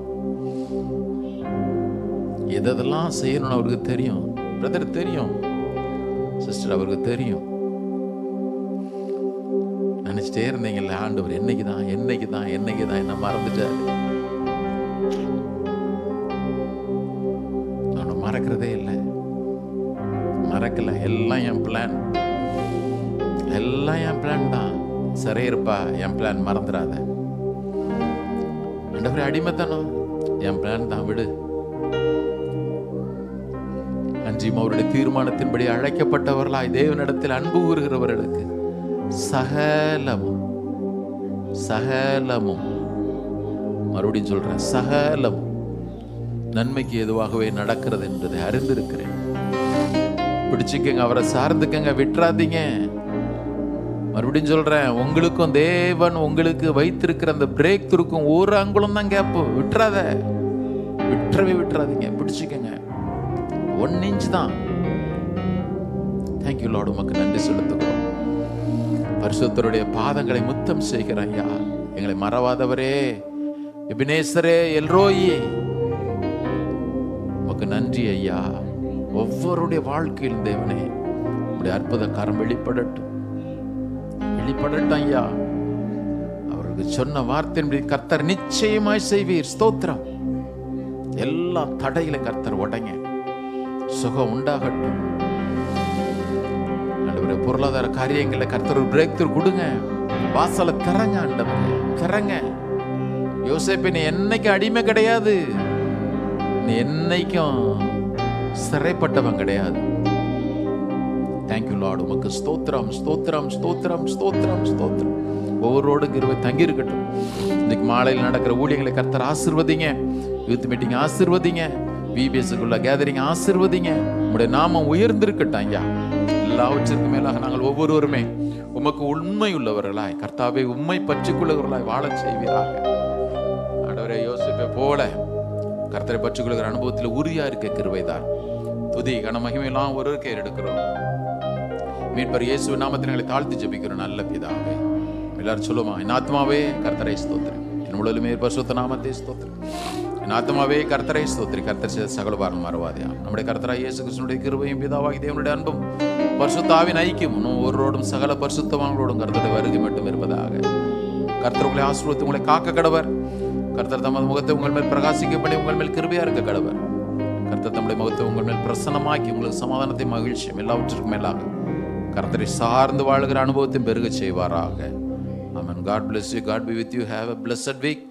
எதெல்லாம் செய்யணும்னு அவருக்கு தெரியும். பிரதர் தெரியும், சிஸ்டர் அவருக்கு தெரியும். நினைச்சிட்டே இருந்தீங்கல்ல, ஆண்டவர் என்னைக்குதான் என்னைக்குதான் என்னைக்குதான் என்ன மறந்துட்டாரு. நான் மறக்கிறதே இல்லை, மறக்கல. எல்லாம் என் பிளான், எல்லாம் என் பிளான் தான். சரி இருப்பா, என் பிளான் மறந்துடாத. ஆண்டவரே, அடிமைத்தனம் என் பிளான் தான், விடு. அன்றியும் அவருடைய தீர்மானத்தின்படி அழைக்கப்பட்டவர்களாய் தேவனிடத்தில் அன்பு கூறுகிறவர்களுக்கு சகலமும் சகலமும், மறுபடியும் சொல்றேன், சகலமும் நன்மைக்கு எதுவாகவே நடக்கிறது என்பதை அறிந்திருக்கிறேன். பிடிச்சிக்கங்க, அவரை சார்ந்துக்கங்க, விட்டுறாதீங்க. மறுபடியும் சொல்றேன், உங்களுக்கும் தேவன் உங்களுக்கு வைத்திருக்கிற அந்த பிரேக் த்ரூக்கும் ஒரு அங்குலம் தான் கேப்பு. விட்டுறாத, விட்டுறாதீங்க, பிடிச்சிக்கங்க. 1 inch தான். தேங்க்யூ லார்ட், உமக்கு நன்றி செலுத்துகிறோம். பரிசுத்தருடைய பாதங்களை முத்தம் செய்கிறேன் ஐயா. எங்களை மறவாதவரே, எபினேசரே, எல்ரோயி, உமக்கு நன்றி ஐயா. ஒவ்வொருடைய வாழ்க்கையில் தேவனே உடைய அற்புத கரம் வெளிப்படட்டும் ஐயா. அவருக்கு சொன்ன வார்த்தையின்படி கர்த்தர் நிச்சயமாய் செய்வீர். ஸ்தோத்திரம். எல்லா தடையில கர்த்தர் உடைங்க, சுகம் உண்டாகட்டும். ஆண்டவரே, பொருளாதார காரியங்களை கர்த்தர் ஒரு பிரேக் த்ரூ கொடுங்க. வாசலை திறங்க ஆண்டவரே, திறங்க. யோசேப்பு, நீ என்னைக்கு அடிமை கிடையாது, நீ என்னைக்கும் சிறைப்பட்டவன் கிடையாது. தேங்க்யூ லார்ட், உமக்கு ஸ்தோத்திரம் ஸ்தோத்திரம் ஸ்தோத்திரம் ஸ்தோத்திரம் ஸ்தோத்திரம். ஒவ்வொருவோடு கிருபை தங்கி இருக்கட்டும். இன்னைக்கு மாலையில் நடக்கிற ஊழியங்களை கர்த்தர் ஆசீர்வதிங்க. யூத் மீட்டிங் ஆசீர்வதிங்க. விபிஎஸ்க்குள்ள கேதரிங் ஆசீர்வதிங்க. உங்களுடைய நாமம் உயர்ந்திருக்கட்டும் ஐயா. எல்லாவற்றிற்கும் மேலாக நாங்கள் ஒவ்வொருவருமே உமக்கு உண்மை உள்ளவர்களாய், கர்த்தாவே உண்மை பற்றிக்கொள்ளுகிறவர்களாய் வாழச் செய்வீராக. ஆண்டவரே, யோசிப்பை போல கர்த்தரை பற்றிக்கொள்ளுகிற அனுபவத்தில் உறுதியா இருக்க கிருபைதான். துதி கன மகிமையெல்லாம் ஒருவருக்கே எடுக்கிறோம். மீட்பர் இயேசு நாமத்தில் எங்களை தாழ்த்தி ஜெபிக்கிறோம் நல்ல பிதாவே. எல்லாரும் சொல்லுமா, என் ஆத்மாவே கர்த்தரை ஸ்தோத்திரம், என் முழுவதுமே பரிசுத்த நாமத்தை ஸ்தோத்திரம். என் ஆத்மாவே கர்த்தரை ஸ்தோத்திரி, கர்த்தர் செய்த சகல பாரம் மறவாதே. நம்முடைய கர்த்தராகிய இயேசு கிறிஸ்துவினுடைய கிருபையும் பிதாவாகிய தேவனுடைய அன்பும் பரிசுத்த ஆவியின் ஐக்கியமும் ஒருவரோடும் சகல பரிசுத்தவான்களோடும் கர்த்தருடைய வருகை மட்டும் இருப்பதாக. கர்த்தர் உங்களை ஆசீர்வதித்து உங்களை காக்க கடவர். கர்த்தர் தமது முகத்தை உங்கள் மேல் பிரகாசிக்கப்படி உங்கள் மேல் கிருபையா இருக்க கடவர். கர்த்தர் தம்முடைய முகத்தை உங்கள் மேல் பிரசன்னமாக்கி உங்களுக்கு சமாதானத்தை, மகிழ்ச்சியும் எல்லாவற்றிற்கும் மேலாக கர்த்தரை சார்ந்து வாழுகிற அனுபவத்தை பெருக செய்வாராக. Amen. God bless you. God be with you. Have a blessed week.